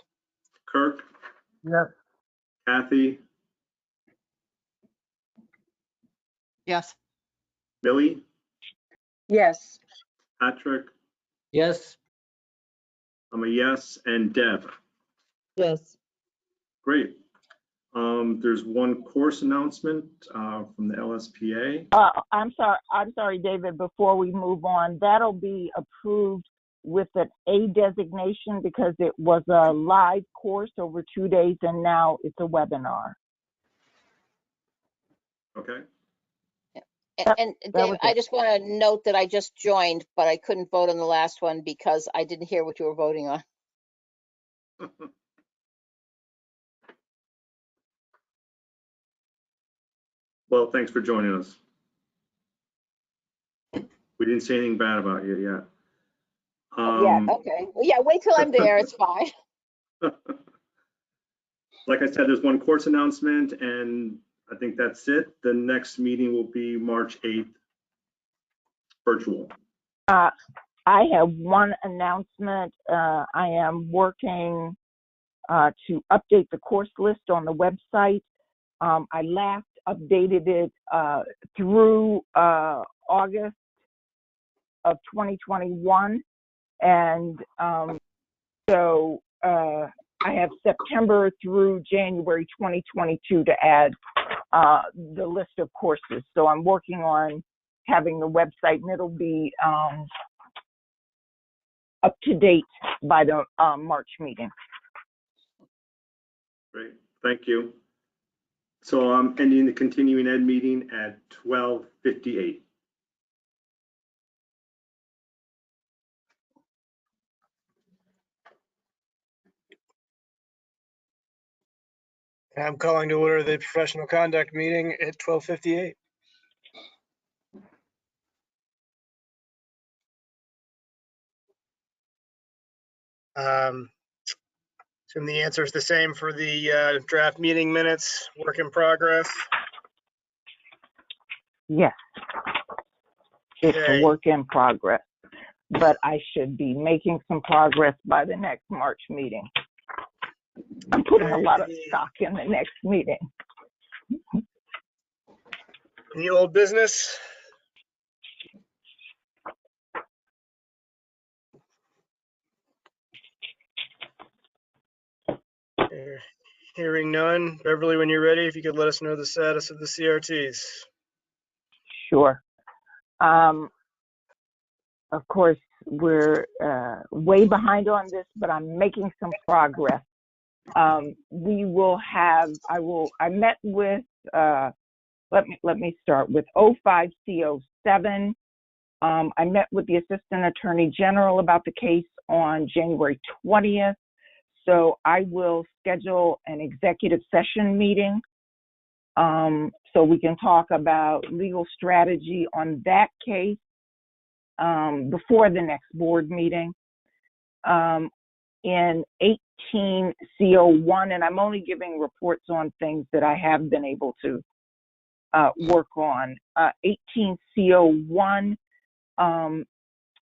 Kirk? Yes. Kathy? Yes. Millie? Yes. Patrick? Yes. I'm a yes. And Deb? Yes. Great. There's one course announcement from the LSPA. I'm sorry, David, before we move on, that'll be approved with an A designation because it was a live course over 2 days and now it's a webinar. Okay. And Dave, I just want to note that I just joined, but I couldn't vote on the last one because I didn't hear what you were voting on. Well, thanks for joining us. We didn't say anything bad about you yet. Yeah, okay. Well, yeah, wait till I'm there. It's fine. Like I said, there's one course announcement, and I think that's it. The next meeting will be March 8th, virtual. I have one announcement. I am working to update the course list on the website. I last updated it through August of 2021. And so I have September through January 2022 to add the list of courses. So I'm working on having the website, and it'll be up to date by the March meeting. Great, thank you. So I'm ending the continuing ed meeting at 12:58. I'm calling to order the professional conduct meeting at 12:58. Assume the answer is the same for the draft meeting minutes, work in progress. Yes, it's Okay. a work in progress, but I should be making some progress by the next March meeting. I'm putting a lot of stock in the next meeting. Any old business? Hearing none. Beverly, when you're ready, if you could let us know the status of the CRTs. Sure. Of course, we're way behind on this, but I'm making some progress. We will have, I met with, let me start with 05C07. I met with the Assistant Attorney General about the case on January 20th. So I will schedule an executive session meeting so we can talk about legal strategy on that case before the next board meeting. In 18C01, and I'm only giving reports on things that I have been able to work on. 18C01,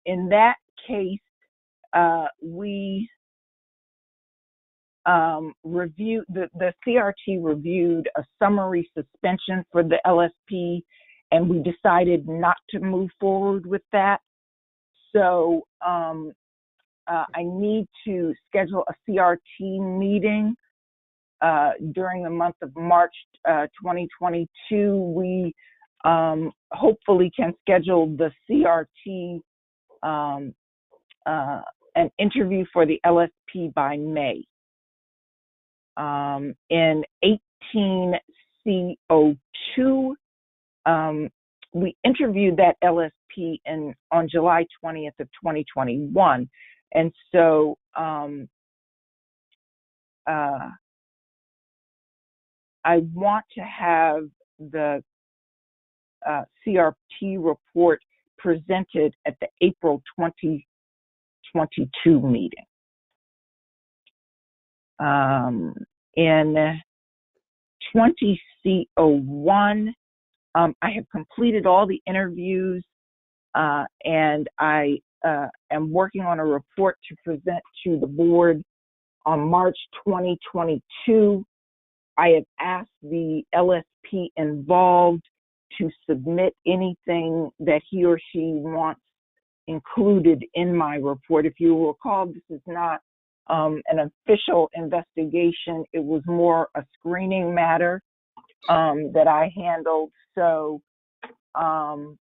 in that case, we reviewed, the CRT reviewed a summary suspension for the LSP, and we decided not to move forward with that. So I need to schedule a CRT meeting during the month of March 2022. We hopefully can schedule the CRT, an interview for the LSP by May. In 18C02, we interviewed that LSP on July 20th of 2021. And so I want to have the CRT report presented at the April 2022 meeting. In 20C01, I have completed all the interviews and I am working on a report to present to the board on March 2022. I have asked the LSP involved to submit anything that he or she wants included in my report. If you recall, this is not an official investigation. It was more a screening matter that I handled. So I'll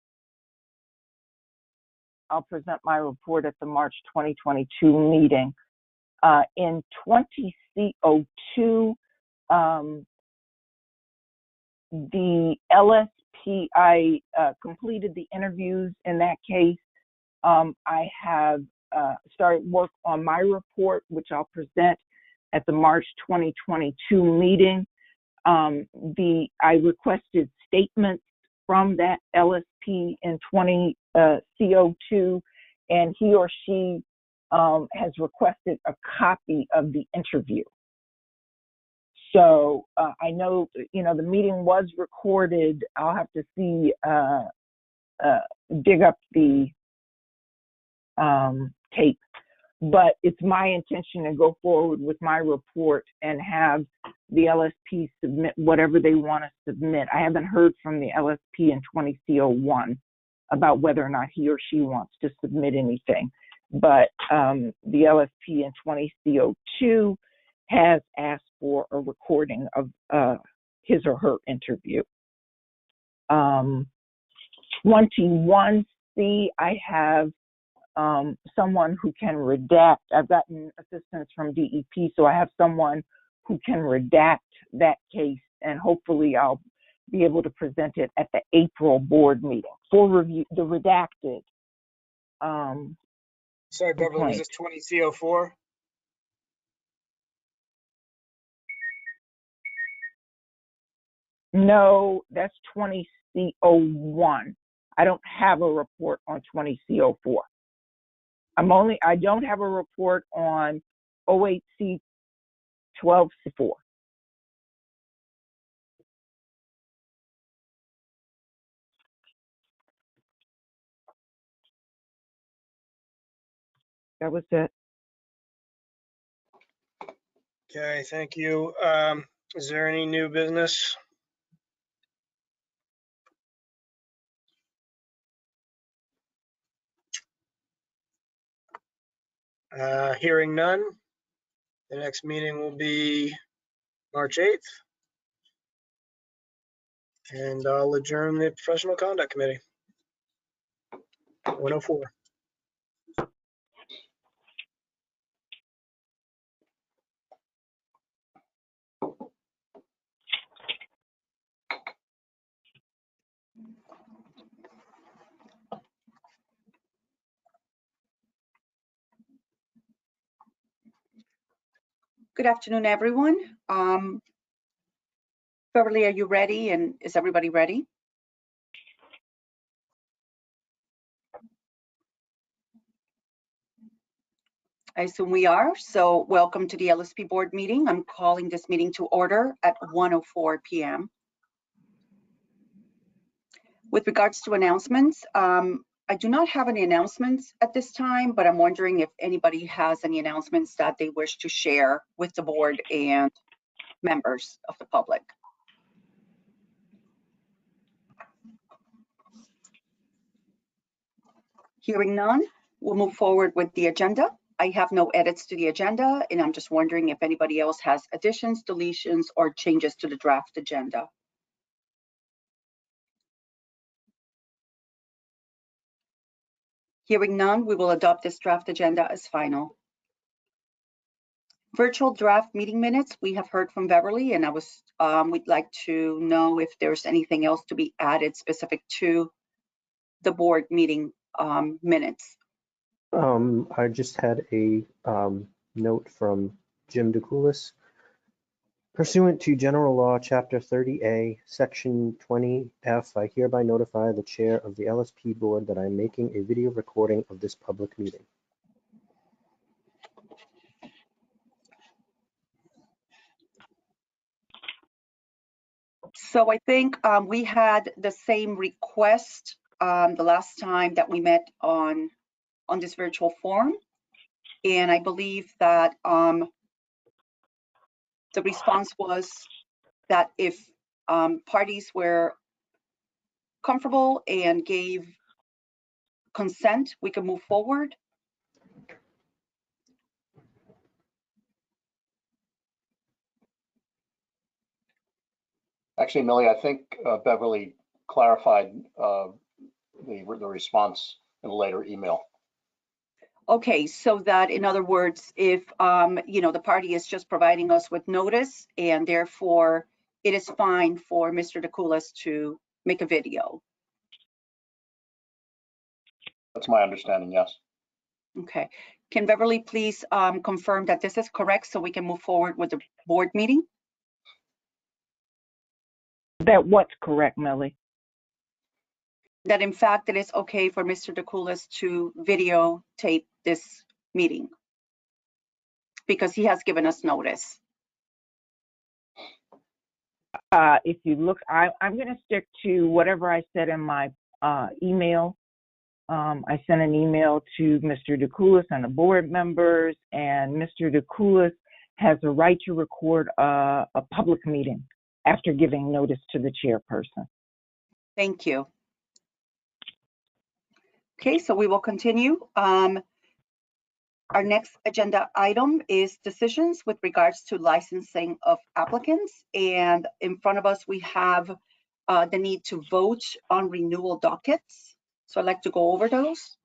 present my report at the March 2022 meeting. In 20C02, the LSP, I completed the interviews in that case. I have started work on my report, which I'll present at the March 2022 meeting. I requested statements from that LSP in 20C02, and he or she has requested a copy of the interview. So I know, the meeting was recorded. I'll have to see, dig up the tape. But it's my intention to go forward with my report and have the LSP submit whatever they want to submit. I haven't heard from the LSP in 20C01 about whether or not he or she wants to submit anything. but the LSP in 20CO2 has asked for a recording of his or her interview. 21C, I have someone who can redact. I've gotten assistance from DEP, so I have someone who can redact that case, and hopefully I'll be able to present it at the April board meeting for review, the redacted. Sorry, Beverly, was this 20 CO4? No, that's 20 CO1. I don't have a report on 20 CO4. I don't have a report on 08C 12C4. That was it. Okay, thank you. Is there any new business? Hearing none. The next meeting will be March 8th. And I'll adjourn the Professional Conduct Committee. 104. Good afternoon, everyone. Beverly, are you ready? And is everybody ready? I assume we are. So welcome to the LSP board meeting. I'm calling this meeting to order at 1:04 p.m. With regards to announcements, I do not have any announcements at this time, but I'm wondering if anybody has any announcements that they wish to share with the board and members of the public. Hearing none, we'll move forward with the agenda. I have no edits to the agenda, and I'm just wondering if anybody else has additions, deletions, or changes to the draft agenda. Hearing none, we will adopt this draft agenda as final. Virtual draft meeting minutes, we have heard from Beverly, and we'd like to know if there's anything else to be added specific to the board meeting minutes. I just had a note from Jim DeCoulis. Pursuant to General Law, Chapter 30A, Section 20F, I hereby notify the chair of the LSP board that I am making a video recording of this public meeting. So I think we had the same request the last time that we met on this virtual forum. And I believe that the response was that if parties were comfortable and gave consent, we could move forward. Actually, Millie, I think Beverly clarified the response in a later email. Okay, so that in other words, if the party is just providing us with notice and therefore it is fine for Mr. DeCoulis to make a video. That's my understanding, yes. Okay, can Beverly please confirm that this is correct so we can move forward with the board meeting? That what's correct, Millie? That in fact it is okay for Mr. DeCoulis to videotape this meeting because he has given us notice. If you look, I'm going to stick to whatever I said in my email. I sent an email to Mr. DeCoulis and the board members, and Mr. DeCoulis has a right to record a public meeting after giving notice to the chairperson. Thank you. Okay, so we will continue. Our next agenda item is decisions with regards to licensing of applicants. And in front of us, we have the need to vote on renewal dockets. So I'd like to go over those.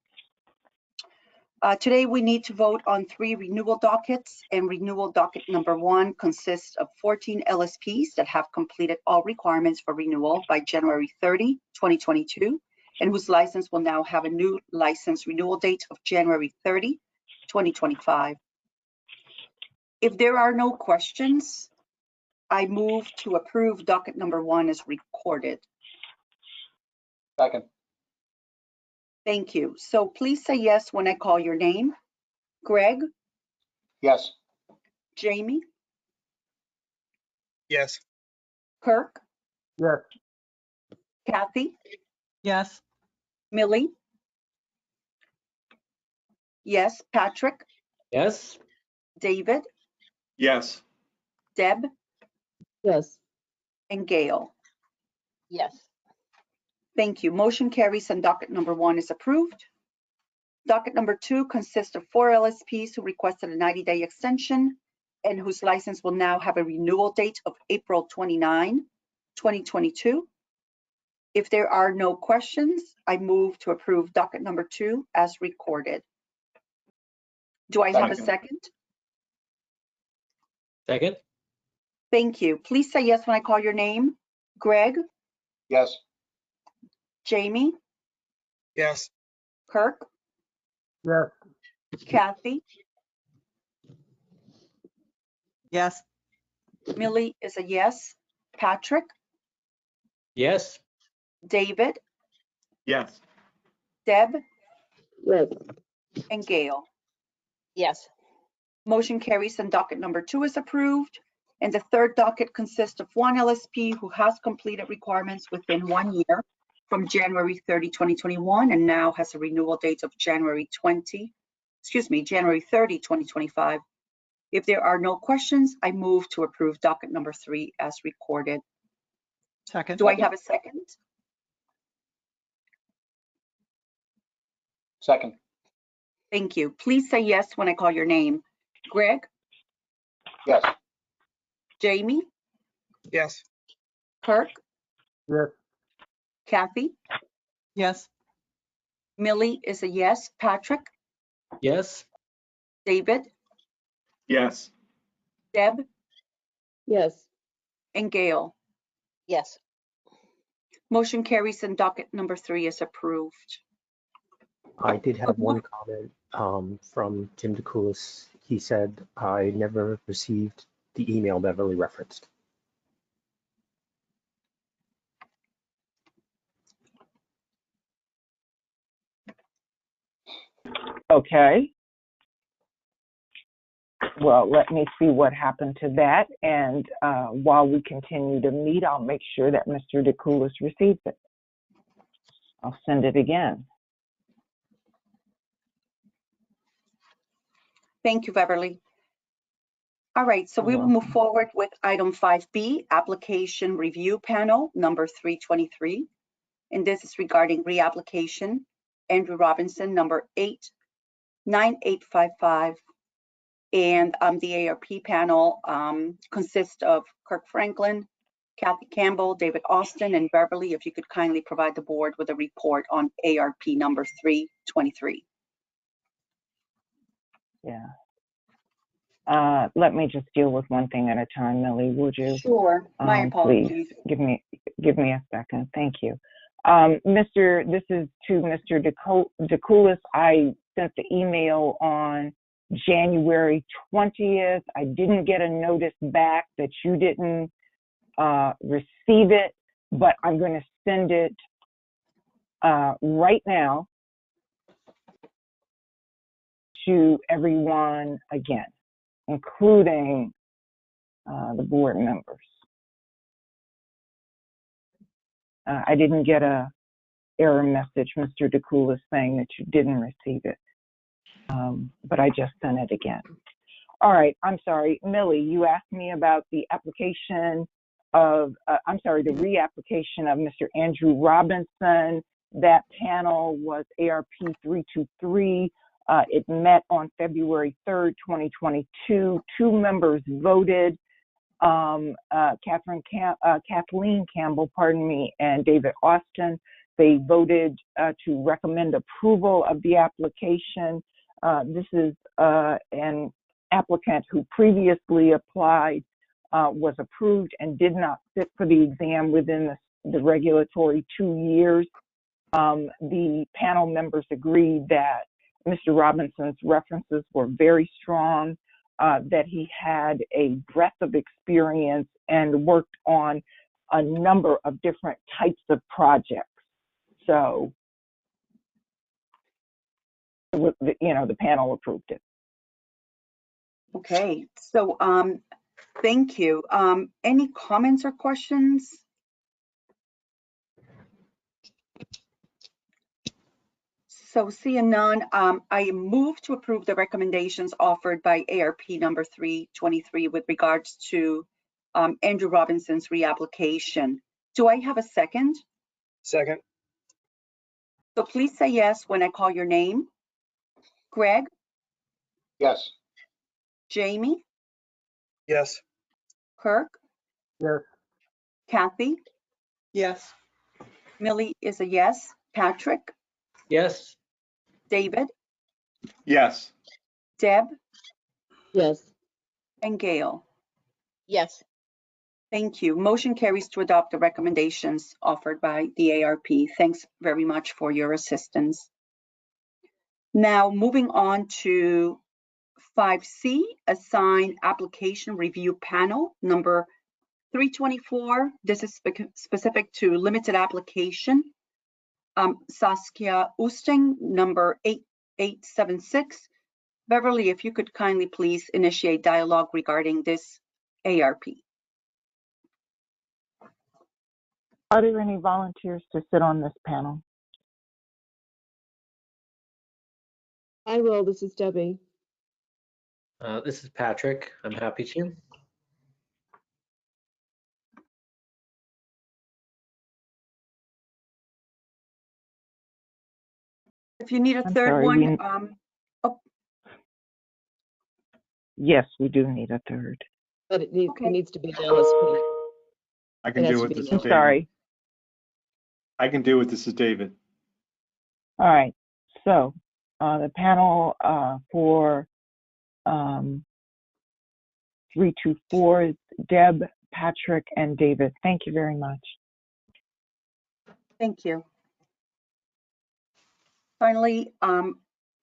Today, we need to vote on 3 renewal dockets, and renewal docket number 1 consists of 14 LSPs that have completed all requirements for renewal by January 30, 2022, and whose license will now have a new license renewal date of January 30, 2025. If there are no questions, I move to approve docket number 1 as recorded. Second. Thank you. So please say yes when I call your name. Greg, Yes. Jamie, Yes. Kirk, Yes. Kathy, Yes. Millie, yes, Patrick, Yes. David, Yes. Deb, Yes. and Gail. Yes. Thank you. Motion carries and docket number 1 is approved. Docket number 2 consists of 4 LSPs who requested a 90-day extension and whose license will now have a renewal date of April 29, 2022. If there are no questions, I move to approve docket number 2 as recorded. Do I have a second? Second. Thank you. Please say yes when I call your name. Greg, Yes. Jamie, Yes. Kirk, Yes. Kathy, Yes. Millie is a yes, Patrick, Yes. David, Yes. Deb, Yes. and Gail. Yes. Motion carries and docket number 2 is approved. And the third docket consists of 1 LSP who has completed requirements within 1 year from January 30, 2021, and now has a renewal date of January 30, 2025. If there are no questions, I move to approve docket number 3 as recorded. Second. Do I have a second? Second. Thank you. Please say yes when I call your name. Greg, Yes. Jamie, Yes. Kirk, Yes. Kathy, Yes. Millie is a yes, Patrick, Yes. David, Yes. Deb, Yes. and Gail. Yes. Motion carries and docket number 3 is approved. I did have one comment from Tim DeCoulis. He said, I never received the email Beverly referenced. Okay. Well, let me see what happened to that. And while we continue to meet, I'll make sure that Mr. DeCoulis receives it. I'll send it again. Thank you, Beverly. All right, so we will move forward with item 5B, application review panel number 323. And this is regarding reapplication, Andrew Robinson, number 89855. And the ARP panel consists of Kirk Franklin, Kathy Campbell, David Austin, and Beverly. If you could kindly provide the board with a report on ARP number 323. Yeah. Let me just deal with one thing at a time, Millie, would you? Sure. My apologies. Please give me a second. Thank you. This is to Mr. DeCoulis. I sent the email on January 20th. I didn't get a notice back that you didn't receive it, but I'm going to send it right now to everyone again, including the board members. I didn't get a error message, Mr. DeCoulis, saying that you didn't receive it, but I just sent it again. All right, I'm sorry, Millie, you asked me about the application of, the reapplication of Mr. Andrew Robinson. That panel was ARP 323. It met on February 3rd, 2022. 2 members voted, Kathleen Campbell, and David Austin. They voted to recommend approval of the application. This is an applicant who previously applied, was approved, and did not sit for the exam within the regulatory 2 years. The panel members agreed that Mr. Robinson's references were very strong, that he had a breadth of experience and worked on a number of different types of projects. So, the panel approved it. Okay, so thank you. Any comments or questions? So seeing none, I move to approve the recommendations offered by ARP number 323 with regards to Andrew Robinson's reapplication. Do I have a second? Second. So please say yes when I call your name. Greg? Yes. Jamie? Yes. Kirk? Yes. Kathy? Yes. Millie is a yes. Patrick? Yes. David? Yes. Deb? Yes. And Gail? Yes. Thank you. Motion carries to adopt the recommendations offered by the ARP. Thanks very much for your assistance. Now, moving on to 5C, assign application review panel number 324. This is specific to limited application. Saskia Oosting, number 8876. Beverly, if you could kindly please initiate dialogue regarding this ARP. Are there any volunteers to sit on this panel? I will. This is Debbie. This is Patrick. I'm happy to. If you need a I'm third sorry, one, yes, we do need a third. But it Okay. needs to be an LSP. I can It has do to it. be This an is I'm David. sorry. I can do it. This is David. All right. So the panel for 324 is Deb, Patrick, and David. Thank you very much. Thank you. Finally,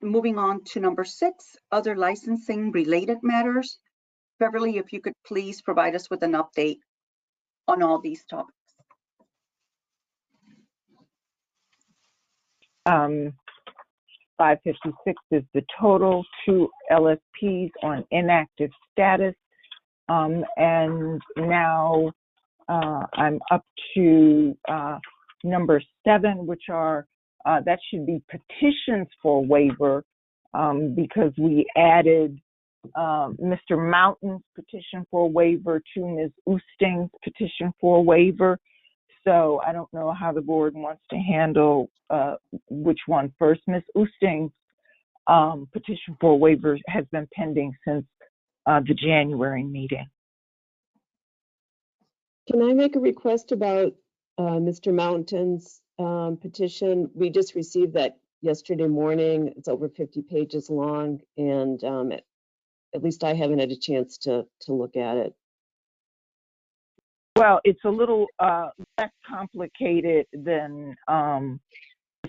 moving on to number 6, other licensing related matters. Beverly, if you could please provide us with an update on all these topics. 556 is the total, 2 LSPs on inactive status. And now I'm up to number 7, which are, that should be petitions for waiver, because we added Mr. Mountain's petition for waiver to Ms. Oosting's petition for waiver. So I don't know how the board wants to handle which one first. Ms. Oosting's petition for waiver has been pending since the January meeting. Can I make a request about Mr. Mountain's petition? We just received that yesterday morning. It's over 50 pages long, and at least I haven't had a chance to look at it. Well, it's a little less complicated than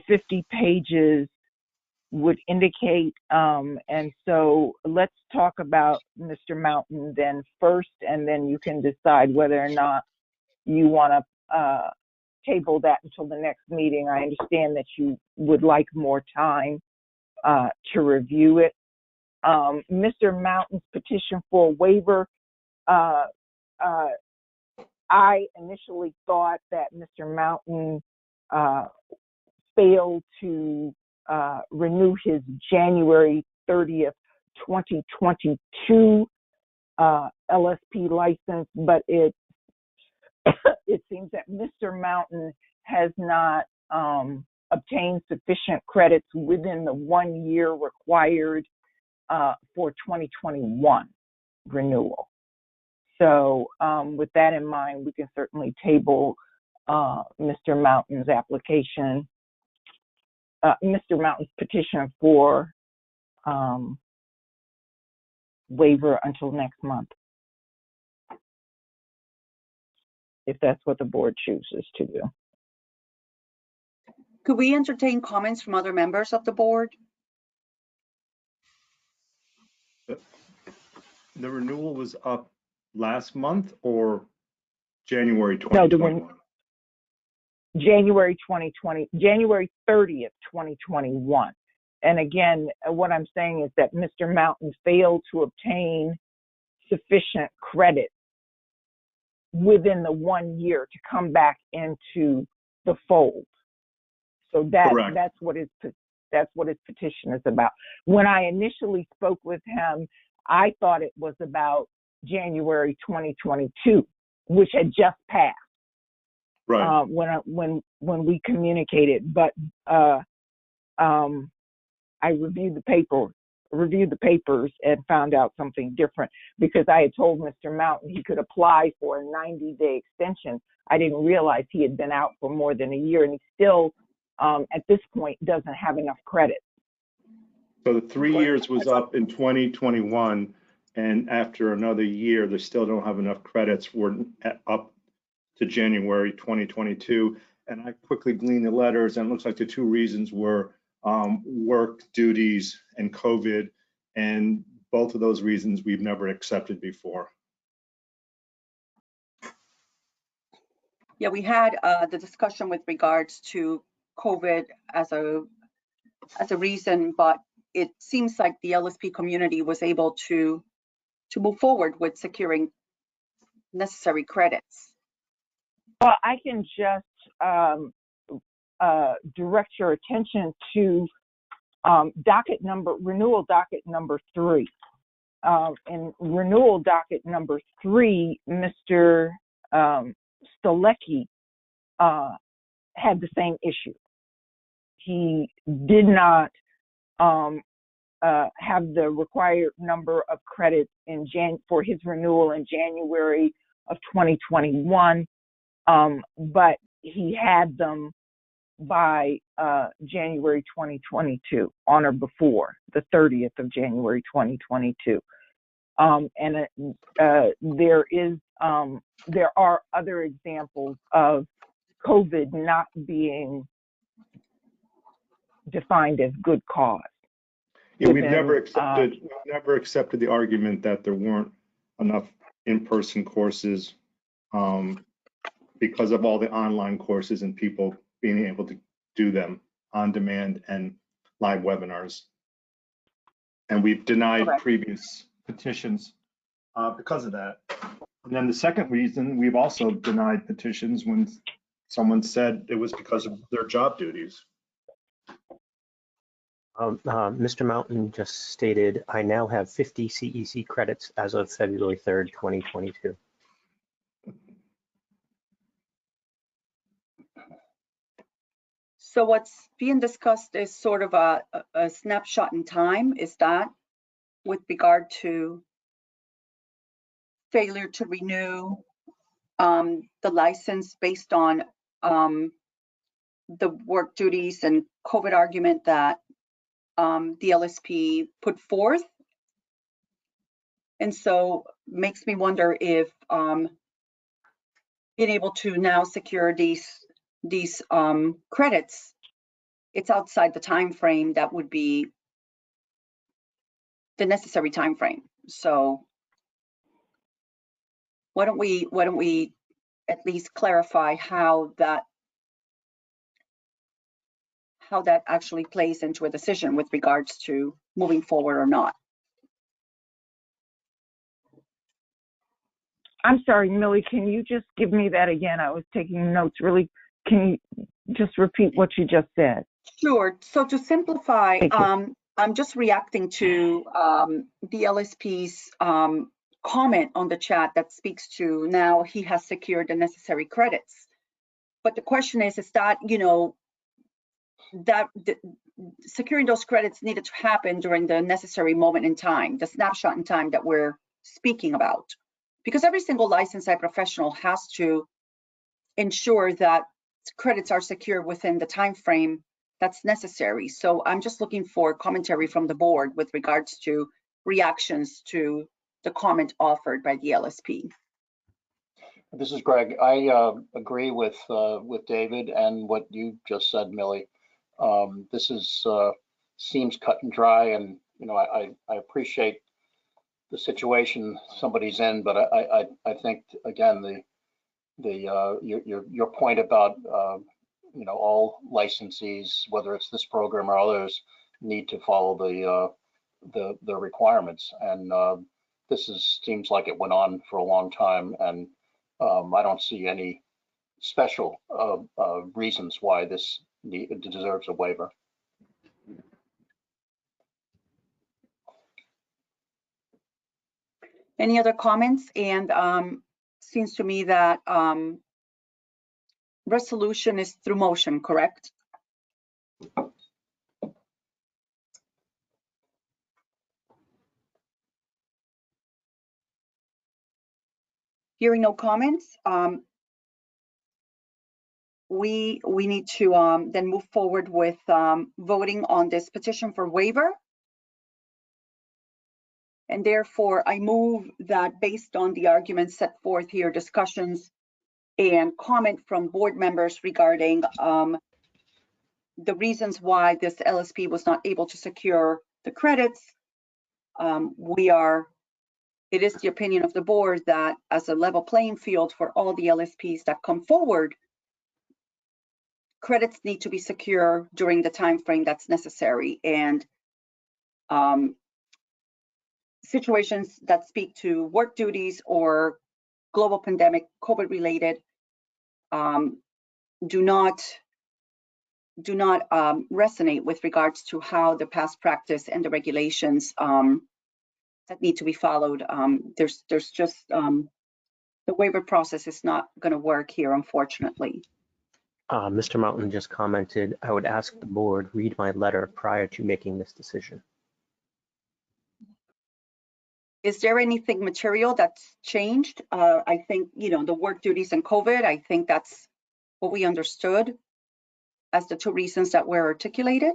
50 pages would indicate. And so let's talk about Mr. Mountain then first, and then you can decide whether or not you want to table that until the next meeting. I understand that you would like more time to review it. Mr. Mountain's petition for waiver, I initially thought that Mr. Mountain failed to renew his January 30th, 2022 LSP license, but it it seems that Mr. Mountain has not obtain sufficient credits within the 1 year required for 2021 renewal. So with that in mind, we can certainly table Mr. Mountain's application, Mr. Mountain's petition for waiver until next month, if that's what the board chooses to do. Could we entertain comments from other members of the board? The renewal was up last month or January No, 2021? January 2020, January 30th, 2021. And again, what I'm saying is that Mr. Mountain failed to obtain sufficient credit within the 1 year to come back into the fold. So that's what his petition is about. When I initially spoke with him, I thought it was about January 2022, which had just passed. Right. When we communicated, but I reviewed the papers and found out something different, because I had told Mr. Mountain he could apply for a 90-day extension. I didn't realize he had been out for more than a year, and he still, at this point, doesn't have enough credit. So the 3 years was up in 2021, and after another year, they still don't have enough credits. We're up to January 2022. And I quickly gleaned the letters, and it looks like the two reasons were work duties and COVID. And both of those reasons we've never accepted before. Yeah, we had the discussion with regards to COVID as a reason, but it seems like the LSP community was able to move forward with securing necessary credits. Well, I can just direct your attention to renewal docket number 3. In renewal docket number 3, Mr. Stolecki had the same issue. He did not have the required number of credits for his renewal in January of 2021, but he had them by January 2022, on or before the 30th of January 2022. There are other examples of COVID not being defined as good cause. Yeah, we've never accepted the argument that there weren't enough in-person courses because of all the online courses and people being able to do them on demand and live webinars. And we've denied previous petitions because of that. And then the second reason, we've also denied petitions when someone said it was because of their job duties. Mr. Mountain just stated, I now have 50 CEC credits as of February 3rd, 2022. So what's being discussed is sort of a snapshot in time. Is that with regard to failure to renew the license based on the work duties and COVID argument that the LSP put forth? And so makes me wonder if being able to now secure these credits, it's outside the time frame that would be the necessary time frame. So why don't we at least clarify how that actually plays into a decision with regards to moving forward or not? I'm sorry, Millie, can you just give me that again? I was taking notes. Really, can you just repeat what you just said? Sure. So to simplify, I'm just reacting to the LSP's comment on the chat that speaks to now he has secured the necessary credits. But the question is that, securing those credits needed to happen during the necessary moment in time, the snapshot in time that we're speaking about. Because every single licensed professional has to ensure that credits are secure within the time frame that's necessary. So I'm just looking for commentary from the board with regards to reactions to the comment offered by the LSP. This is Greg. I agree with David and what you just said, Millie. This is seems cut and dry, and I appreciate the situation somebody's in, but I think again your point about all licensees, whether it's this program or others, need to follow the requirements, and this seems like it went on for a long time, and I don't see any special reasons why this deserves a waiver. Any other comments? And seems to me that resolution is through motion, correct? Hearing no comments, we need to then move forward with voting on this petition for waiver. And therefore, I move that based on the arguments set forth here, discussions and comment from board members regarding the reasons why this LSP was not able to secure the credits, it is the opinion of the board that as a level playing field for all the LSPs that come forward, credits need to be secure during the time frame that's necessary, and situations that speak to work duties or global pandemic COVID related do not resonate with regards to how the past practice and the regulations that need to be followed. There's just the waiver process is not going to work here, unfortunately. Mr. Mountain just commented, I would ask the board read my letter prior to making this decision. Is there anything material that's changed? I think, the work duties and COVID, I think that's what we understood as the two reasons that were articulated.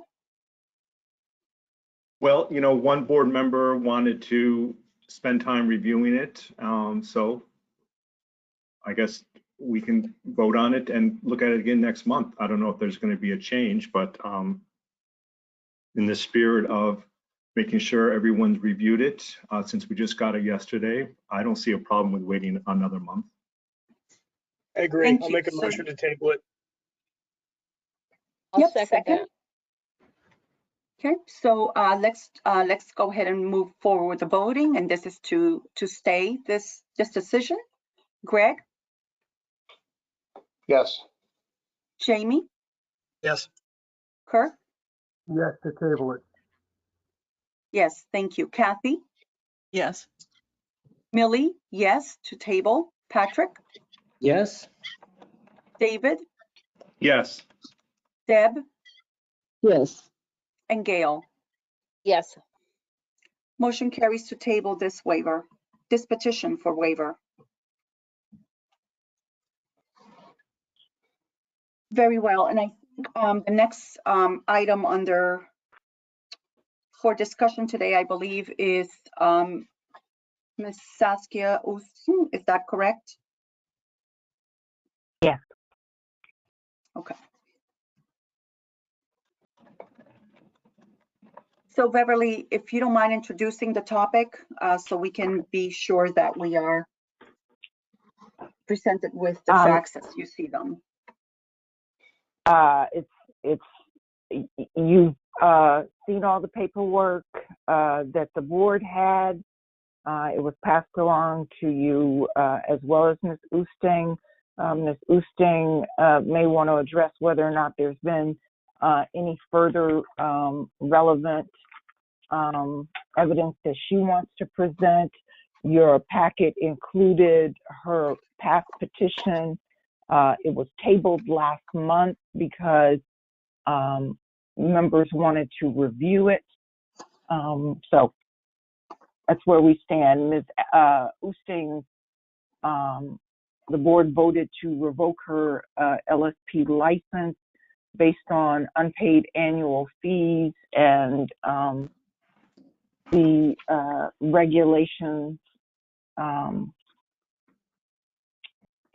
Well, one board member wanted to spend time reviewing it. So I guess we can vote on it and look at it again next month. I don't know if there's going to be a change, but in the spirit of making sure everyone's reviewed it, since we just got it yesterday, I don't see a problem with waiting another month. I agree. Thank I'll you. make a motion to table it. I'll Yep, second that. Okay, so let's go ahead and move forward with the voting, and this is to stay this decision. Greg? Yes. Jamie? Yes. Kirk? Yes, to table it. Yes, thank you. Kathy? Yes. Millie? Yes, to table. Patrick? Yes. David? Yes. Deb? Yes. And Gail? Yes. Motion carries to table this petition for waiver. Very well, and I think the next item for discussion today, I believe, is Ms. Saskia Oosting. Is that correct? Yes. Okay. So Beverly, if you don't mind introducing the topic, so we can be sure that we are presented with the facts as you see them. You've seen all the paperwork that the board had. It was passed along to you as well as Ms. Oosting. Ms. Oosting may want to address whether or not there's been any further relevant evidence that she wants to present. Your packet included her past petition. It was tabled last month because members wanted to review it. So that's where we stand. Ms. Oosting, the board voted to revoke her LSP license based on unpaid annual fees and the regulations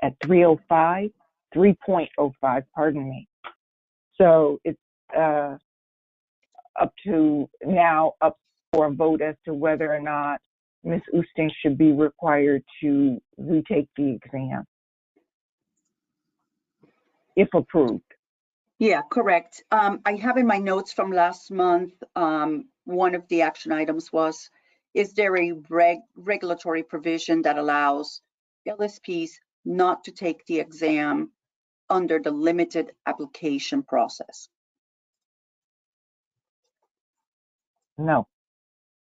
at 3.05, pardon me. So it's up for a vote as to whether or not Ms. Oosting should be required to retake the exam, if approved. Yeah, correct. I have in my notes from last month, one of the action items was, is there a regulatory provision that allows LSPs not to take the exam under the limited application process? No.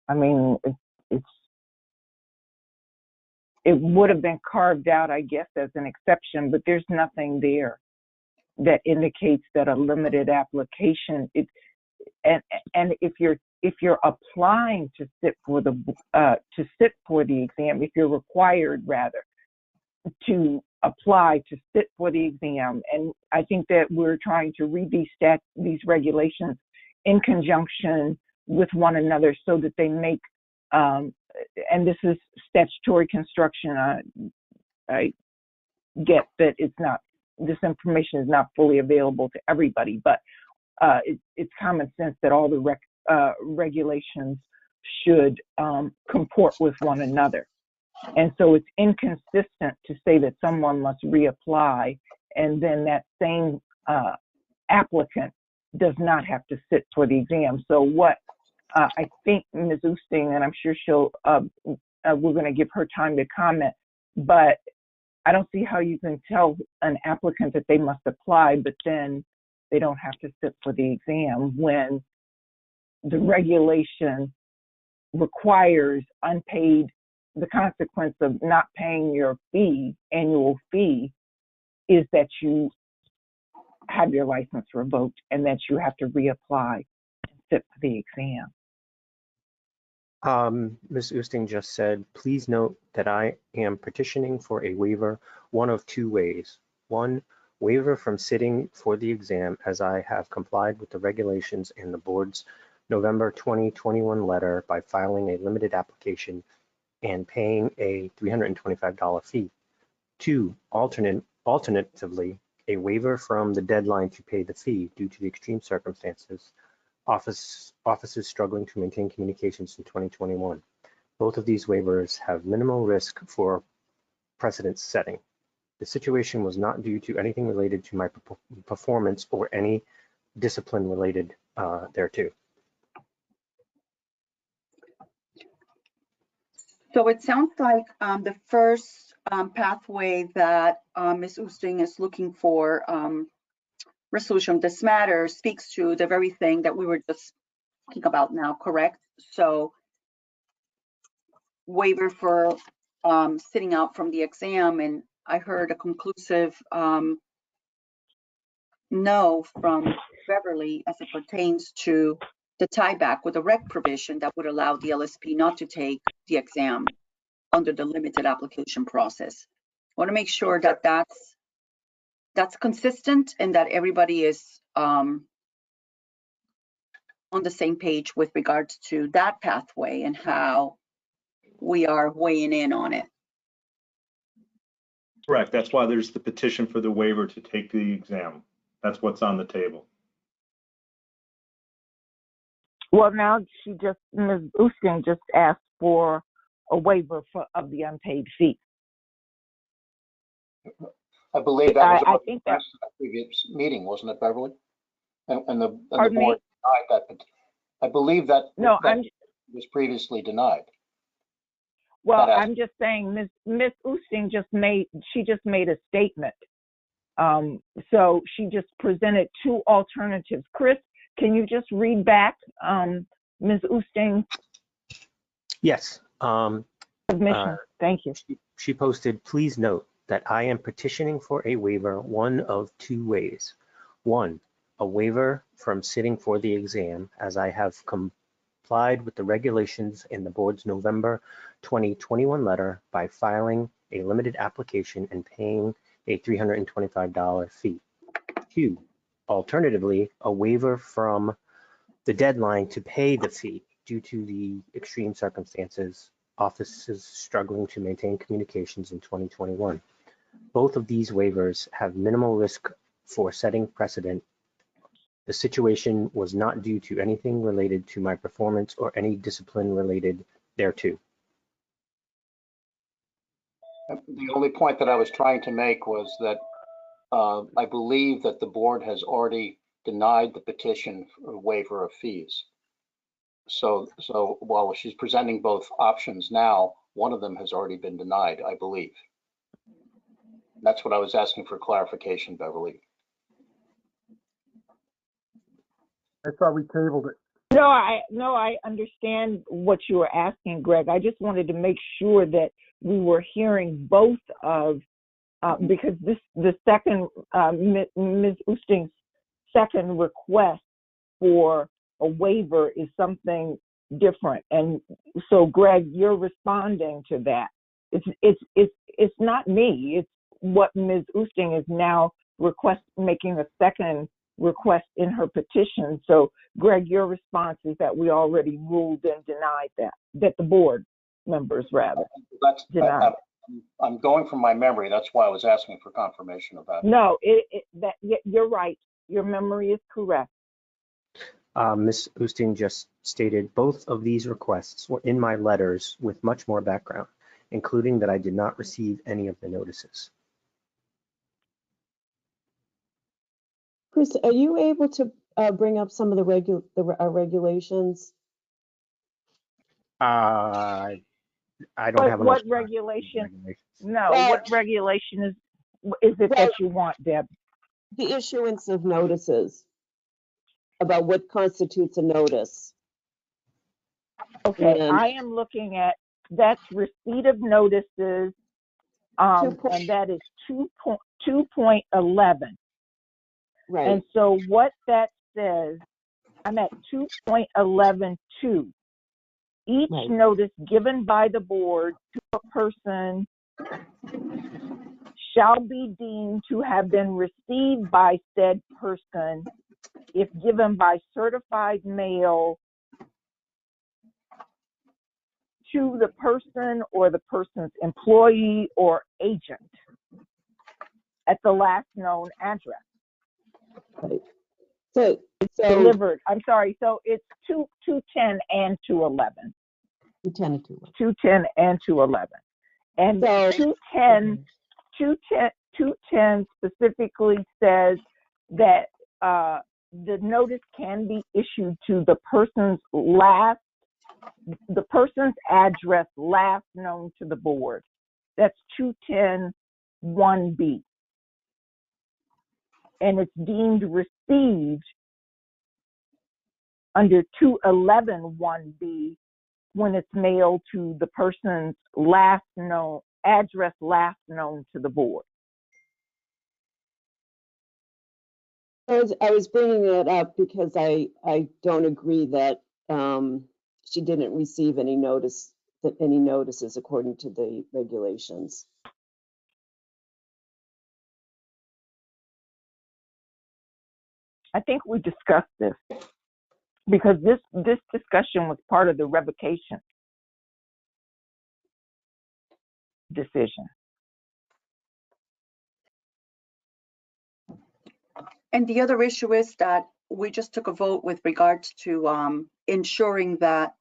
I mean, it would have been carved out, I guess, as an exception, but there's nothing there that indicates that a limited application, and if you're applying to sit for the exam, if you're required rather to apply to sit for the exam, and I think that we're trying to read these regulations in conjunction with one another so that they make and this is statutory construction. I get that this information is not fully available to everybody, but it's common sense that all the regulations should comport with one another. And so it's inconsistent to say that someone must reapply and then that same applicant does not have to sit for the exam. So what I think Ms. Oosting, and I'm sure we're going to give her time to comment, but I don't see how you can tell an applicant that they must apply, but then they don't have to sit for the exam when the regulation requires unpaid, the consequence of not paying your annual fee is that you have your license revoked and that you have to reapply and sit for the exam. Ms. Oosting just said, please note that I am petitioning for a waiver one of two ways. One, waiver from sitting for the exam as I have complied with the regulations in the board's November 2021 letter by filing a limited application and paying a $325 fee. Two, alternatively, a waiver from the deadline to pay the fee due to the extreme circumstances offices struggling to maintain communications in 2021. Both of these waivers have minimal risk for precedent setting. The situation was not due to anything related to my performance or any discipline related thereto. So it sounds like the first pathway that Ms. Oosting is looking for resolution of this matter speaks to the very thing that we were just talking about now, correct? So waiver for sitting out from the exam, and I heard a conclusive no from Beverly as it pertains to the tieback with a rec provision that would allow the LSP not to take the exam under the limited application process. I want to make sure that that's consistent and that everybody is on the same page with regards to that pathway and how we are weighing in on it. Correct. That's why there's the petition for the waiver to take the exam. That's what's on the table. Well, now Ms. Oosting just asked for a waiver of the unpaid fee. I believe that was I think that the previous meeting, wasn't it, Beverly? And the Pardon board me? denied that. I believe that No, that was previously denied. Well, I'm just saying Ms. Oosting just made a statement. So she just presented two alternatives. Chris, can you just read back Ms. Oosting's Yes. submission? Thank you. She posted, please note that I am petitioning for a waiver one of two ways. One, a waiver from sitting for the exam as I have complied with the regulations in the board's November 2021 letter by filing a limited application and paying a $325 fee. 2, alternatively, a waiver from the deadline to pay the fee due to the extreme circumstances, offices struggling to maintain communications in 2021. Both of these waivers have minimal risk for setting precedent. The situation was not due to anything related to my performance or any discipline related thereto. The only point that I was trying to make was that I believe that the board has already denied the petition for waiver of fees. So while she's presenting both options now, one of them has already been denied, I believe. That's what I was asking for clarification, Beverly. I thought we tabled it. No, I understand what you were asking, Greg. I just wanted to make sure that we were hearing both of, because the second, Ms. Oosting's second request for a waiver is something different. And so, Greg, you're responding to that. It's not me. It's what Ms. Oosting is now making a second request in her petition. So, Greg, your response is that we already ruled and denied that the board members rather denied. I'm going from my memory. That's why I was asking for confirmation of that. No, you're right. Your memory is correct. Ms. Oosting just stated both of these requests were in my letters with much more background, including that I did not receive any of the notices. Chris, are you able to bring up some of the regulations? I don't have What enough regulation? regulations. No, Well, what regulation is it that you want, Deb? The issuance of notices, about what constitutes a notice. Okay, And I am looking at, that's receipt of notices, and that is 2.11. right. And so what that says, I'm at 2.11.2. Each Right. notice given by the board to a person shall be deemed to have been received by said person if given by certified mail to the person or the person's employee or agent at the last known address. Right. So Delivered. I'm sorry. So it's 210 and 211. 210 and 211. And So, 210 specifically says that the notice can be issued to the person's address last known to the board. That's 210(1)B. And it's deemed received under 211(1)B when it's mailed to the person's address last known to the board. I was bringing that up because I don't agree that she didn't receive any notices according to the regulations. I think we discussed this because this discussion was part of the revocation decision. And the other issue is that we just took a vote with regards to ensuring that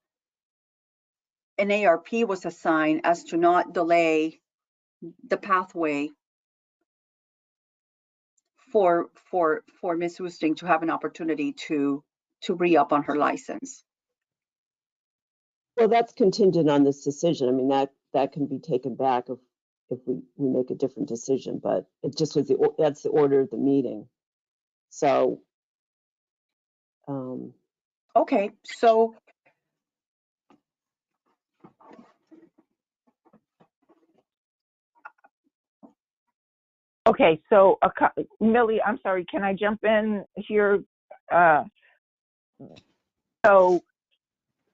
an ARP was assigned as to not delay the pathway for Ms. Oosting to have an opportunity to re-up on her license. Well, that's contingent on this decision. I mean, that can be taken back if we make a different decision, but it just was that's the order of the meeting. So, Okay, so Okay, so Millie, I'm sorry, can I jump in here? So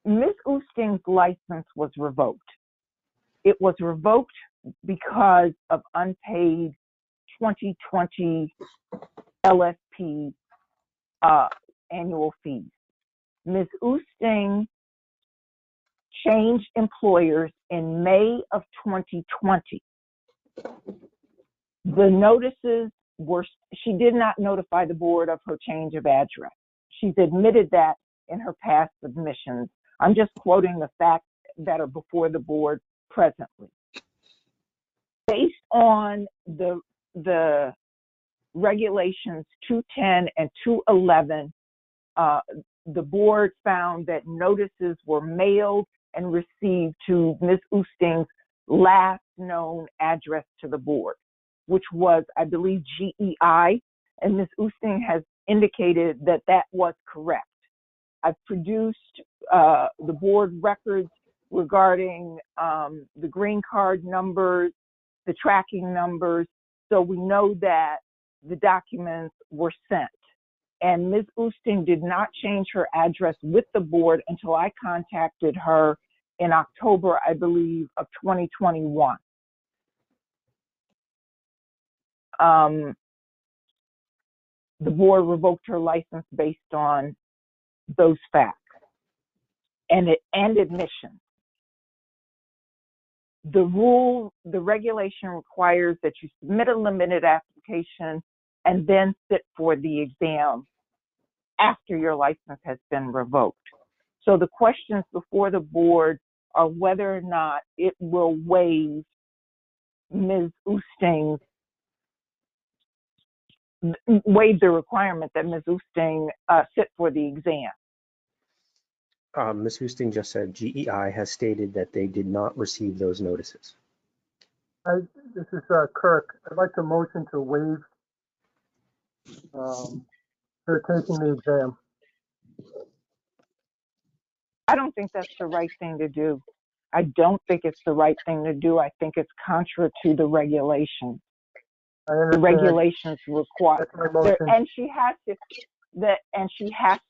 Ms. Oosting's license was revoked. It was revoked because of unpaid 2020 LSP annual fees. Ms. Oosting changed employers in May of 2020. The notices were, she did not notify the board of her change of address. She's admitted that in her past submissions. I'm just quoting the facts that are before the board presently. Based on the regulations 210 and 211, the board found that notices were mailed and received to Ms. Oosting's last known address to the board, which was, I believe, GEI, and Ms. Oosting has indicated that that was correct. I've produced the board records regarding the green card numbers, the tracking numbers, so we know that the documents were sent. And Ms. Oosting did not change her address with the board until I contacted her in October, I believe, of 2021. The board revoked her license based on those facts and admission. The regulation requires that you submit a limited application and then sit for the exam after your license has been revoked. So the questions before the board are whether or not it will waive Ms. Oosting's, waive the requirement that Ms. Oosting sit for the exam. Ms. Houston just said GEI has stated that they did not receive those notices. This is Kirk. I'd like to motion to waive her taking the exam. I don't think that's the right thing to do. I don't think it's the right thing to do. I think it's contrary to the regulations. The regulations require, and she has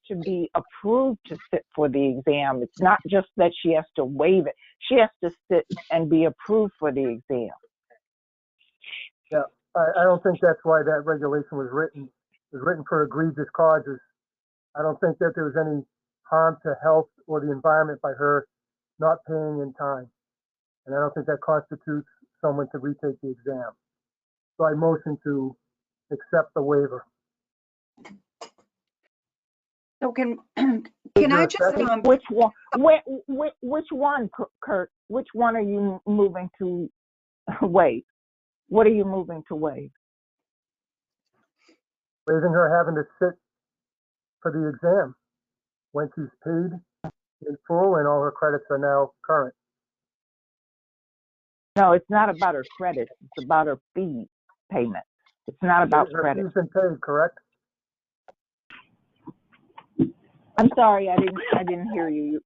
to be approved to sit for the exam. It's not just that she has to waive it. She has to sit and be approved for the exam. Yeah, I don't think that's why that regulation was written. It was written for egregious causes. I don't think that there was any harm to health or the environment by her not paying in time. And I don't think that constitutes someone to retake the exam. So I motion to accept the waiver. So can I just which one? Which one, Kurt? Which one are you moving to waive? What are you moving to waive? Waiving her having to sit for the exam when she's paid in full and all her credits are now current. No, it's not about her credits. It's about her fee payment. It's not about credit. Her fee's been paid, correct? I'm sorry, I didn't hear you.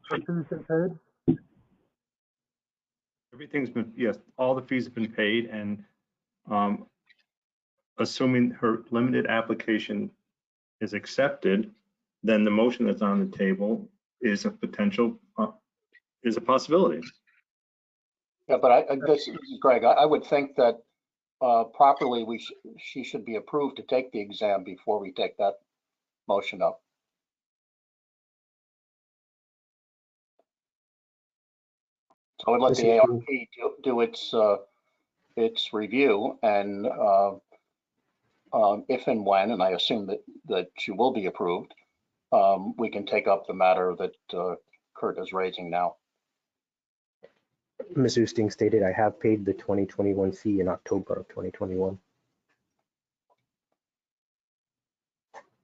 Her fees been paid? Everything's been, yes, all the fees have been paid, and assuming her limited application is accepted, then the motion that's on the table is a potential, is a possibility. Yeah, but this is Greg. I would think that properly she should be approved to take the exam before we take that motion up. So I would let the ARP do its review, and if and when, and I assume that she will be approved, we can take up the matter that Kurt is raising now. Ms. Oosting stated, I have paid the 2021 fee in October of 2021.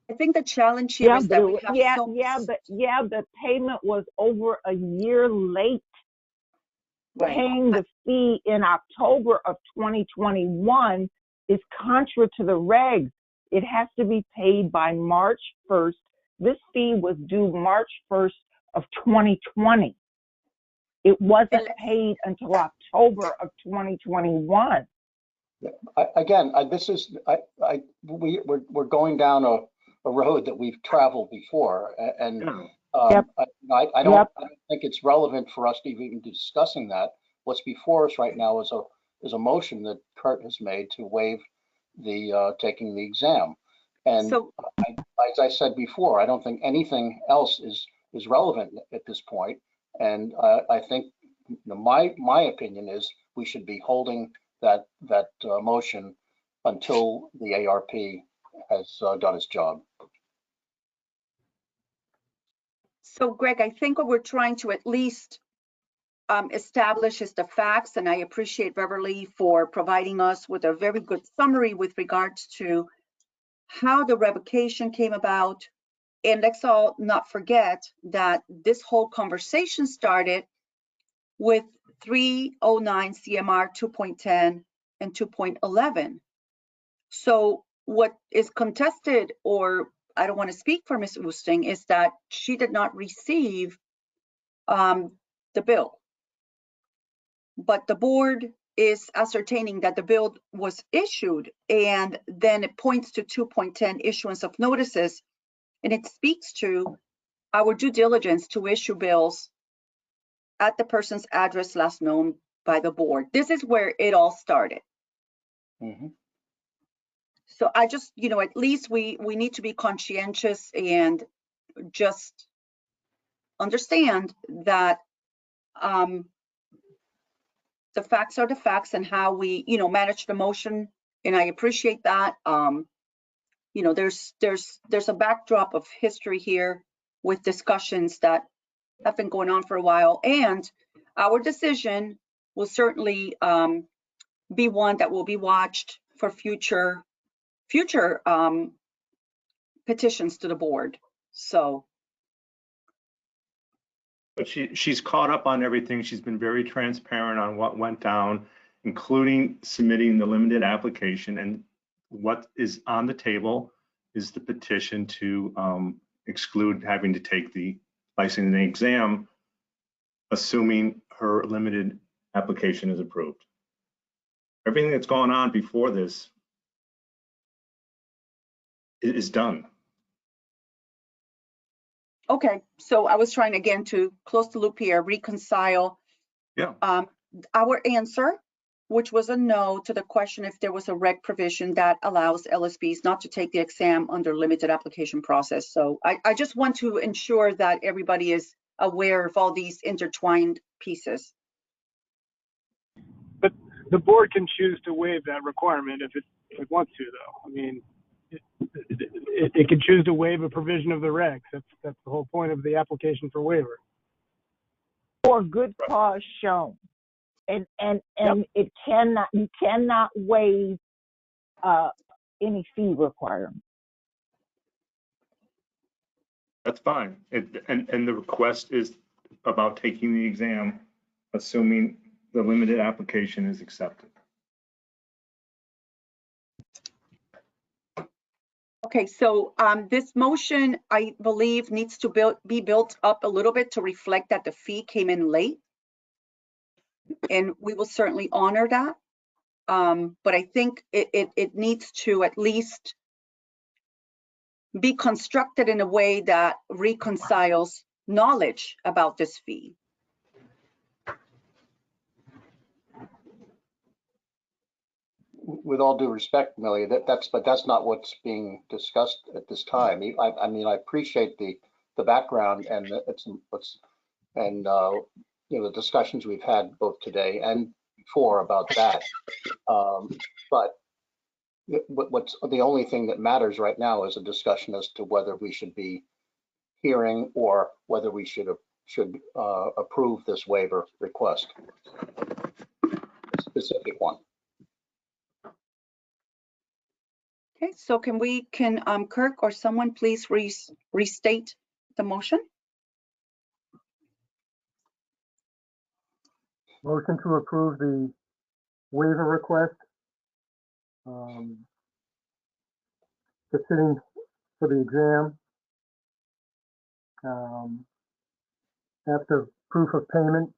I think the challenge here is that we have the payment was over a year late. Right. Paying the fee in October of 2021 is contra to the regs. It has to be paid by March 1st. This fee was due March 1st of 2020. It wasn't paid until October of 2021. We're going down a road that we've traveled before, and Yep. I don't think it's relevant for us to even be discussing that. What's before us right now is a motion that Kurt has made to waive the taking the exam. And So, as I said before, I don't think anything else is relevant at this point. And I think my opinion is we should be holding that motion until the ARP has done its job. so Greg, I think what we're trying to at least establish is the facts, and I appreciate Beverly for providing us with a very good summary with regards to how the revocation came about. And let's all not forget that this whole conversation started with 309 CMR 2.10 and 2.11. So what is contested, or I don't want to speak for Ms. Oosting, is that she did not receive the bill. But the board is ascertaining that the bill was issued, and then it points to 2.10 issuance of notices, and it speaks to our due diligence to issue bills at the person's address last known by the board. This is where it all started. Mm-hmm. So I just, at least we need to be conscientious and just understand that the facts are the facts, and how we, manage the motion. And I appreciate that. There's a backdrop of history here with discussions that have been going on for a while, and our decision will certainly be one that will be watched for future petitions to the board. So. But she's caught up on everything. She's been very transparent on what went down, including submitting the limited application. And what is on the table is the petition to exclude having to take the licensing exam, assuming her limited application is approved. Everything that's gone on before this is done. Okay, so I was trying again to close the loop here, reconcile. Yeah. Our answer, which was a no to the question if there was a reg provision that allows LSPs not to take the exam under limited application process. So I just want to ensure that everybody is aware of all these intertwined pieces. But the board can choose to waive that requirement if it wants to, though. I mean, it can choose to waive a provision of the regs. That's the whole point of the application for waiver. Or good cause shown. And it cannot, you cannot waive any fee requirement. That's fine. And the request is about taking the exam, assuming the limited application is accepted. Okay, so this motion, I believe, needs to be built up a little bit to reflect that the fee came in late. And we will certainly honor that. But I think it needs to at least be constructed in a way that reconciles knowledge about this fee. With all due respect, Millie, but that's not what's being discussed at this time. I mean, I appreciate the background and the discussions we've had both today and before about that. But what's the only thing that matters right now is a discussion as to whether we should be hearing or whether we should approve this waiver request, a specific one. Okay, so can Kirk or someone please restate the motion? Motion to approve the waiver request. The sitting for the exam. After proof of payment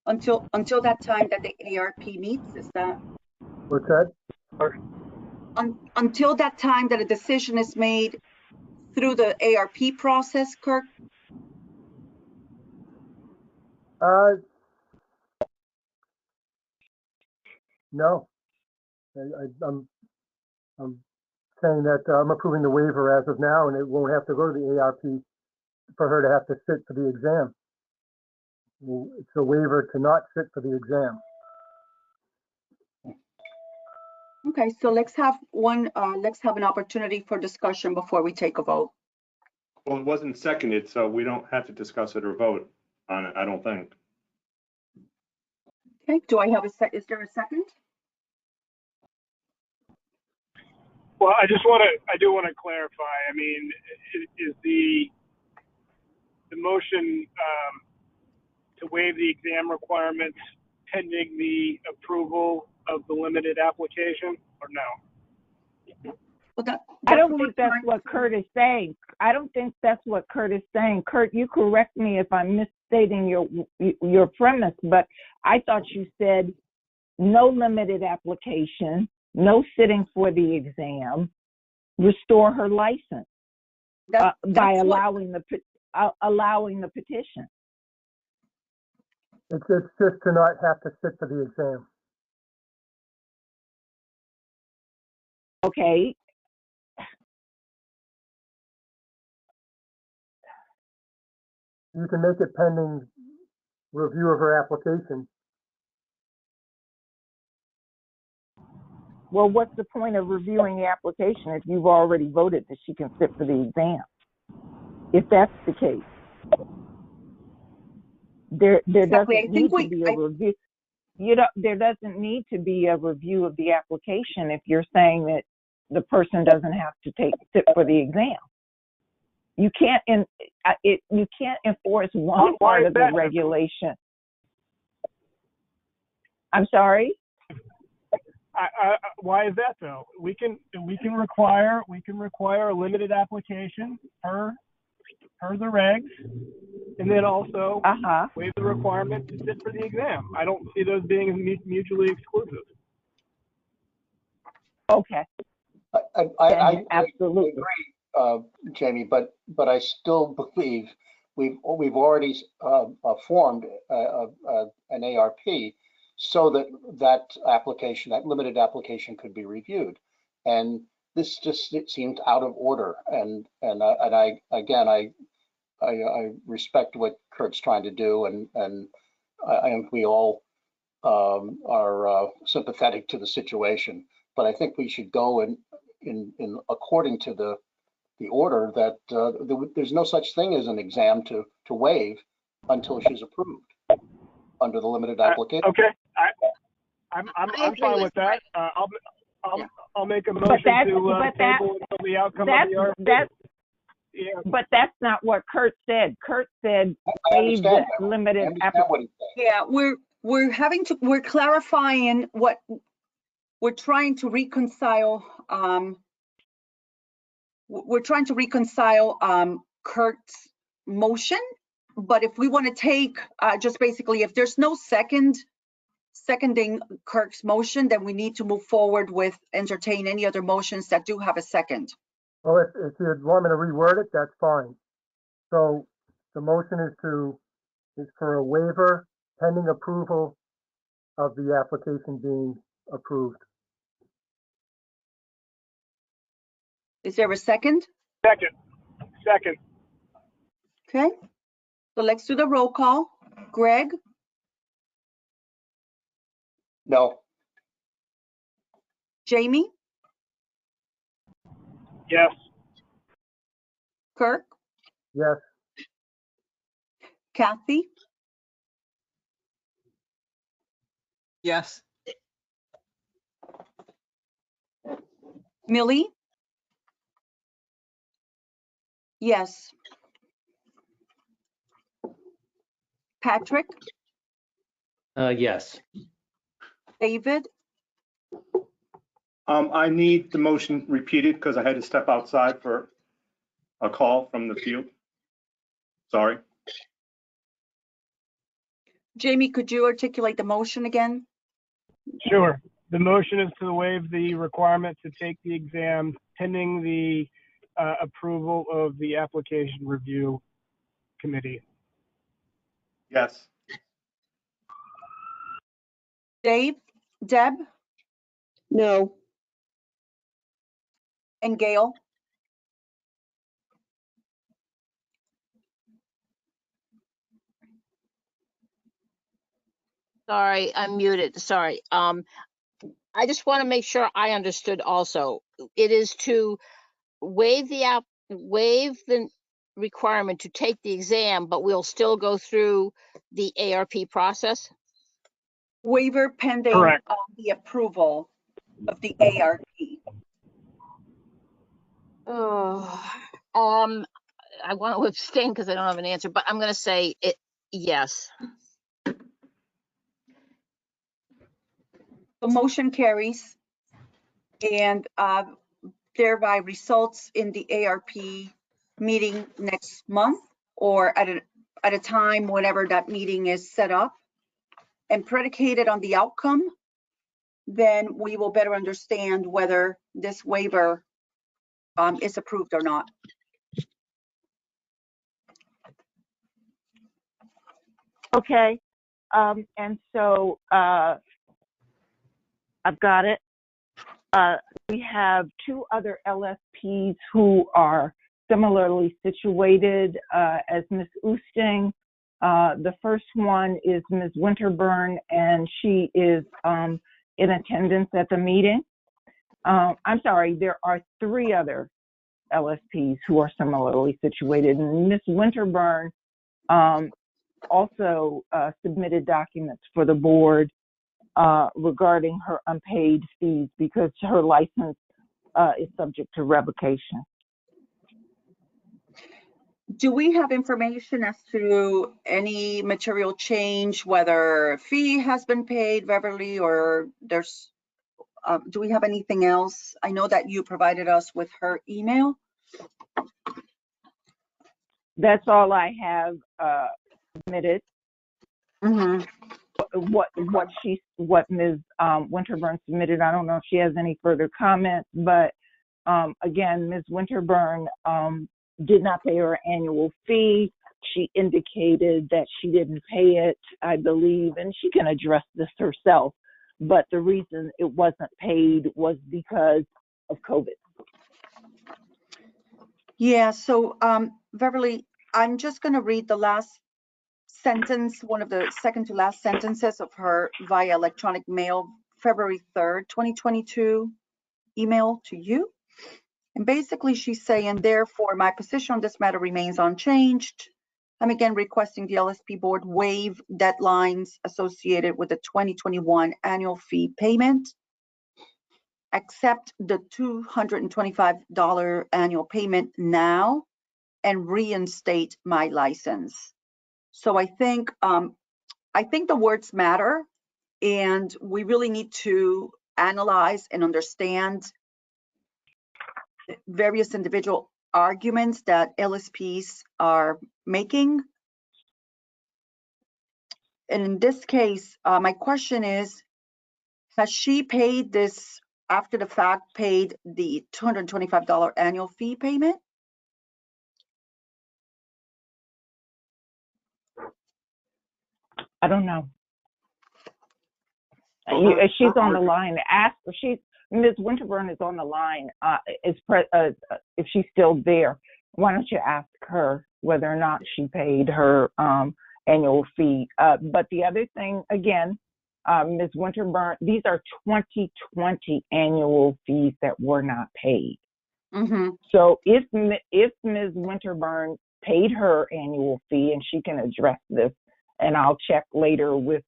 Until that time that the ARP meets, is that? What's that? Until that time that a decision is made through the ARP process, Kirk? No. I'm saying that I'm approving the waiver as of now, and it won't have to go to the ARP for her to have to sit for the exam. It's a waiver to not sit for the exam. Okay, so let's have an opportunity for discussion before we take a vote. Well, it wasn't seconded, so we don't have to discuss it or vote on it, I don't think. Okay, do I have is there a second? Well, I do want to clarify. I mean, is the motion to waive the exam requirements pending the approval of the limited application, or no? Well, I don't think that's what Kurt is saying. I don't think that's what Kurt is saying. Kurt, you correct me if I'm misstating your premise, but I thought you said no limited application, no sitting for the exam, restore her license by allowing the petition. It's just to not have to sit for the exam. Okay. You can make it pending review of her application. Well, what's the point of reviewing the application if you've already voted that she can sit for the exam? If that's the case, there doesn't need to be a review. There doesn't need to be a review of the application if you're saying that the person doesn't have to sit for the exam. You can't enforce one part of the regulation. I'm sorry. Why is that though? We can require a limited application per the regs, and then also waive the requirement to sit for the exam. I don't see those being mutually exclusive. Okay. I absolutely agree, Jamie, but I still believe we've already formed an ARP so that application, that limited application, could be reviewed, and this just seemed out of order. And I respect what Kurt's trying to do, and I think we all are sympathetic to the situation. But I think we should go in according to the order that there's no such thing as an exam to waive until she's approved under the limited application. Okay, I'm fine with that. I'll make a motion to table until the outcome of the RFP. Yeah. But that's not what Kurt said. Kurt said waive the limited application. Yeah, we're clarifying what we're trying to reconcile. We're trying to reconcile Kurt's motion, but if we want to take just basically, if there's no seconding Kirk's motion, then we need to move forward with entertain any other motions that do have a second. Well, if you want me to reword it, that's fine. So the motion is for a waiver pending approval of the application being approved. Is there a second? Second. Okay, so let's do the roll call. Greg? No. Jamie? Yes. Kirk? Yes. Kathy? Yes. Millie? Yes. Patrick? Yes. David? I need the motion repeated because I had to step outside for a call from the field? Sorry. Jamie, could you articulate the motion again? Sure. The motion is to waive the requirement to take the exam pending the approval of the application review committee. Yes. Dave, Deb, No, and Gail? Sorry, I'm muted. Sorry. I just want to make sure I understood also. It is to waive the requirement to take the exam, but we'll still go through the ARP process? Waiver pending Correct. the approval of the ARP. Oh, I want to abstain because I don't have an answer, but I'm going to say it, yes. The motion carries and thereby results in the ARP meeting next month or at a time whenever that meeting is set up. And predicated on the outcome, then we will better understand whether this waiver is approved or not. Okay, and so I've got it. We have two other LSPs who are similarly situated as Ms. Oosting. The first one is Ms. Winterburn, and she is in attendance at the meeting. I'm sorry, there are three other LSPs who are similarly situated, and Ms. Winterburn also submitted documents for the board regarding her unpaid fees because her license is subject to revocation. Do we have information as to any material change, whether a fee has been paid, Beverly, or there's, do we have anything else? I know that you provided us with her email. That's all I have submitted. Mm-hmm. What Ms. Winterburn submitted. I don't know if she has any further comments, but again, Ms. Winterburn did not pay her annual fee. She indicated that she didn't pay it, I believe, and she can address this herself. But the reason it wasn't paid was because of COVID. Yeah, so Beverly, I'm just going to read the last sentence, one of the second to last sentences of her via electronic mail, February 3rd, 2022 email to you. And basically she's saying, therefore, my position on this matter remains unchanged. I'm again requesting the LSP board waive deadlines associated with the 2021 annual fee payment, accept the $225 annual payment now, and reinstate my license. So I think the words matter, and we really need to analyze and understand various individual arguments that LSPs are making. And in this case, my question is, has she paid this after the fact, paid the $225 annual fee payment? I don't know. She's on the line. Ask her. Ms. Winterburn is on the line. If she's still there, why don't you ask her whether or not she paid her annual fee? But the other thing, again, Ms. Winterburn, these are 2020 annual fees that were not paid. Mm-hmm. So if Ms. Winterburn paid her annual fee, and she can address this, and I'll check later with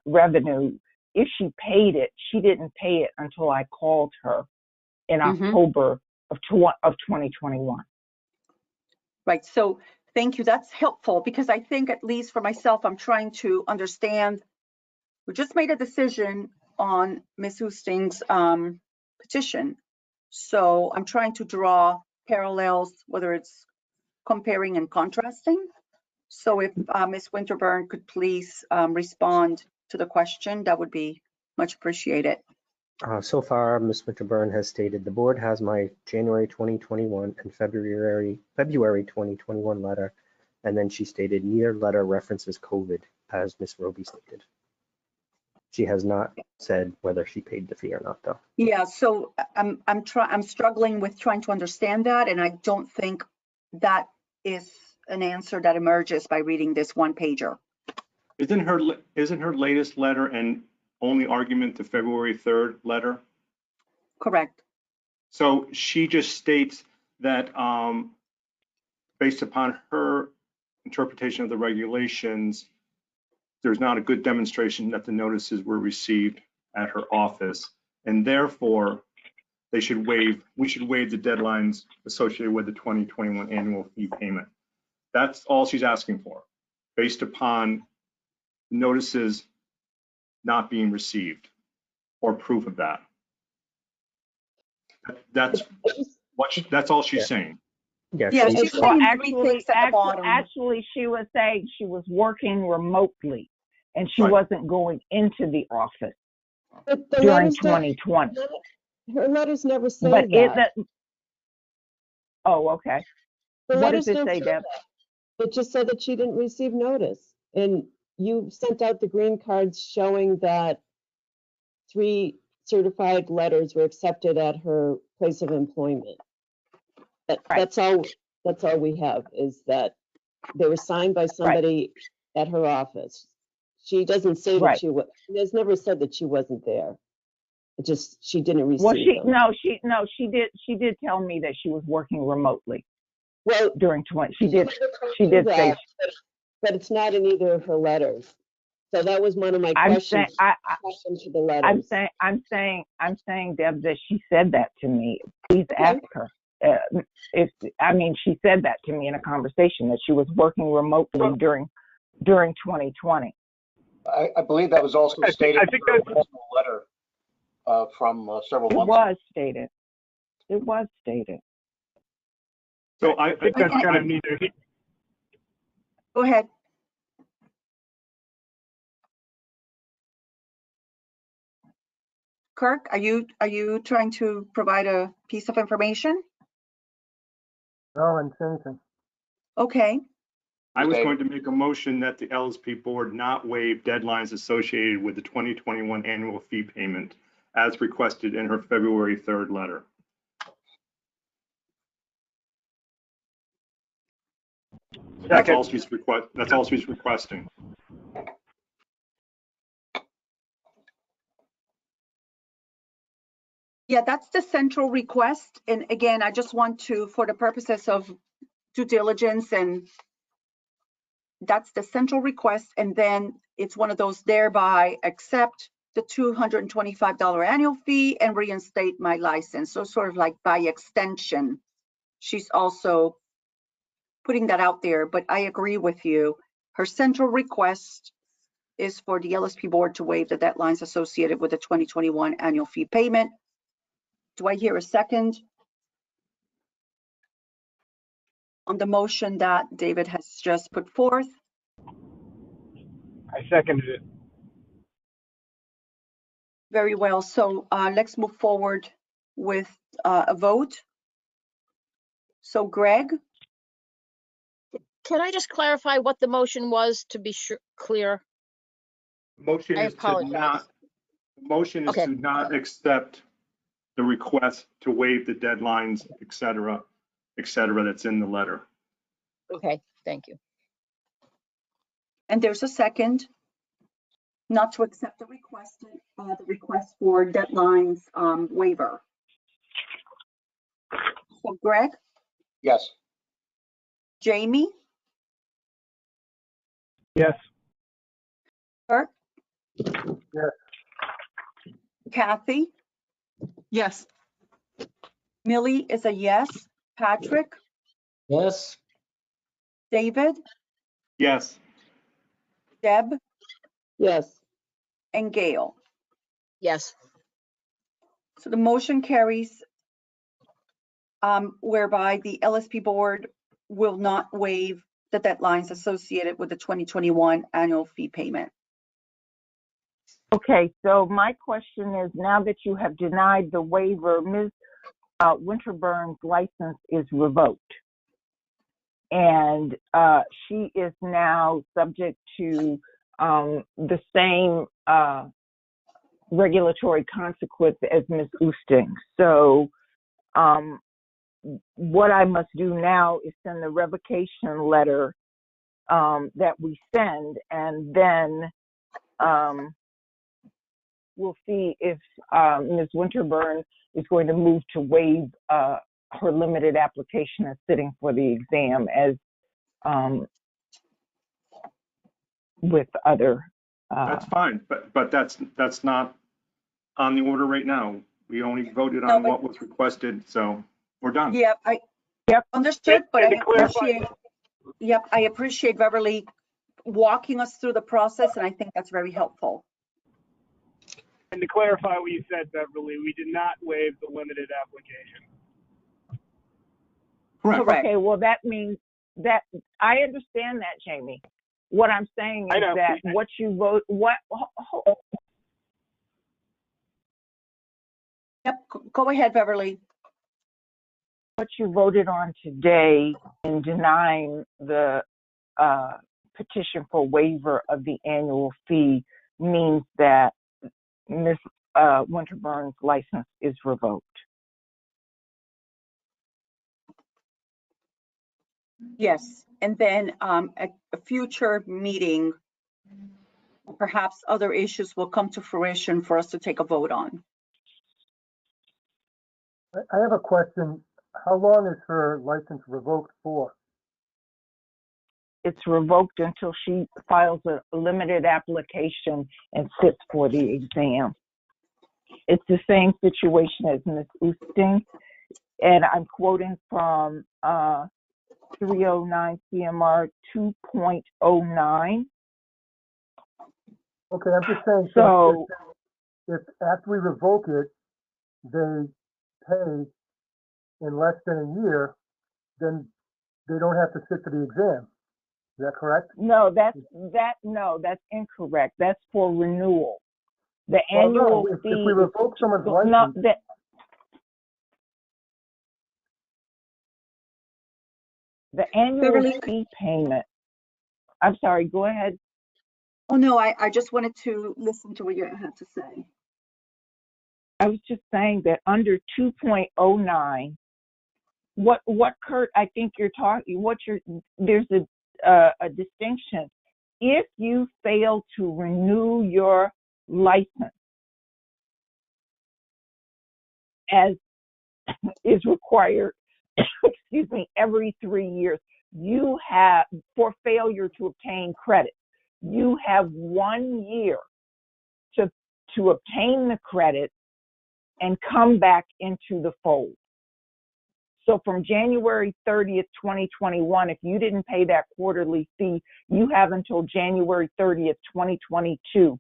revenue. If she paid it, she didn't pay it until I called her in October of 2021. Right. So thank you. That's helpful because I think, at least for myself, I'm trying to understand. We just made a decision on Ms. Oosting's petition. So I'm trying to draw parallels, whether it's comparing and contrasting. So if Ms. Winterburn could please respond to the question, that would be much appreciated. So far, Ms. Winterburn has stated the board has my January 2021 and February 2021 letter, and then she stated neither letter references COVID, as Ms. Roby stated. She has not said whether she paid the fee or not, though. Yeah, so I'm struggling with trying to understand that, and I don't think that is an answer that emerges by reading this one pager. Isn't her latest letter and only argument the February 3rd letter? Correct. So she just states that based upon her interpretation of the regulations, there's not a good demonstration that the notices were received at her office, and therefore we should waive the deadlines associated with the 2021 annual fee payment. That's all she's asking for, based upon notices not being received or proof of that. That's all she's saying. Yeah, she- she's Well, saying three things at the bottom. actually, she was saying she was working remotely and she Right. wasn't going into the office But the during letters don't- 2020. Her letters never say But that. oh, okay. The What does letters it don't say, Deb? that. It just said that she didn't receive notice. And you sent out the green cards showing that 3 certified letters were accepted at her place of employment. That's all we have, is that they were signed by somebody at her office. She doesn't say that she has never said that she wasn't there. It just, she didn't receive them. She did tell me that she was working remotely Well, during 20. She never did say. that, but it's not in either of her letters. So that was one of my I'm questions. saying, To the letters. I'm saying, Deb, that she said that to me. Please ask her. She said that to me in a conversation that she was working remotely during 2020. I believe that was also stated I in think her that's- original letter from several It months was stated. It was stated. So I think that's kind of neither. Go ahead. Kirk, are you trying to provide a piece of information? No, I didn't say anything. Okay. I was going to make a motion that the LSP board not waive deadlines associated with the 2021 annual fee payment as requested in her February 3rd letter. That's all she's requesting. Yeah, that's the central request. And again, I just want to, for the purposes of due diligence, and that's the central request. And then it's one of those thereby accept the $225 annual fee and reinstate my license. So sort of like by extension, she's also putting that out there. But I agree with you. Her central request is for the LSP board to waive the deadlines associated with the 2021 annual fee payment. Do I hear a second on the motion that David has just put forth? I seconded it. Very well. So let's move forward with a vote. So Greg? Can I just clarify what the motion was to be clear? Motion I is to apologize. not accept the request to waive the deadlines, et cetera, that's in the letter. Okay, thank you. And there's a second, not to accept the request for deadlines waiver. So Greg, Yes. Jamie, Yes. Kurt? Yes. Kathy? Yes. Millie is a yes. Patrick? Yes. David? Yes. Deb? Yes. And Gail? Yes. So the motion carries whereby the LSP board will not waive the deadlines associated with the 2021 annual fee payment. Okay, so my question is, now that you have denied the waiver, Ms. Winterburn's license is revoked. And she is now subject to the same regulatory consequence as Ms. Oosting. So what I must do now is send the revocation letter that we send, and then we'll see if Ms. Winterburn is going to move to waive her limited application as sitting for the exam as with other. That's fine, but that's not on the order right now. We only voted on what was requested, so we're done. Yeah, I understood, but I appreciate Beverly walking us through the process, and I think that's very helpful. And to clarify what you said, Beverly, we did not waive the limited application. Correct. Okay, well, that means that I understand that, Jamie. What I'm saying is that what you vote, Yep, go ahead, Beverly. what you voted on today in denying the petition for waiver of the annual fee means that Ms. Winterburn's license is revoked. Yes, and then at a future meeting, perhaps other issues will come to fruition for us to take a vote on. I have a question. How long is her license revoked for? It's revoked until she files a limited application and sits for the exam. It's the same situation as Ms. Oosting, and I'm quoting from 309 CMR 2.09. Okay, I'm just saying, So if after we revoke it, they pay in less than a year, then they don't have to sit for the exam. Is that correct? no, that's incorrect. That's for renewal. The annual if fee. we revoke someone's license, No, the annual Beverly? fee payment. I'm sorry. Go ahead. Oh no, I just wanted to listen to what you had to say. I was just saying that under 2.09, what Kurt, I think you're talking, there's a distinction. If you fail to renew your license as is required, excuse me, every 3 years, you have, for failure to obtain credit, you have 1 year to obtain the credit and come back into the fold. So from January 30th, 2021, if you didn't pay that quarterly fee, you have until January 30th, 2022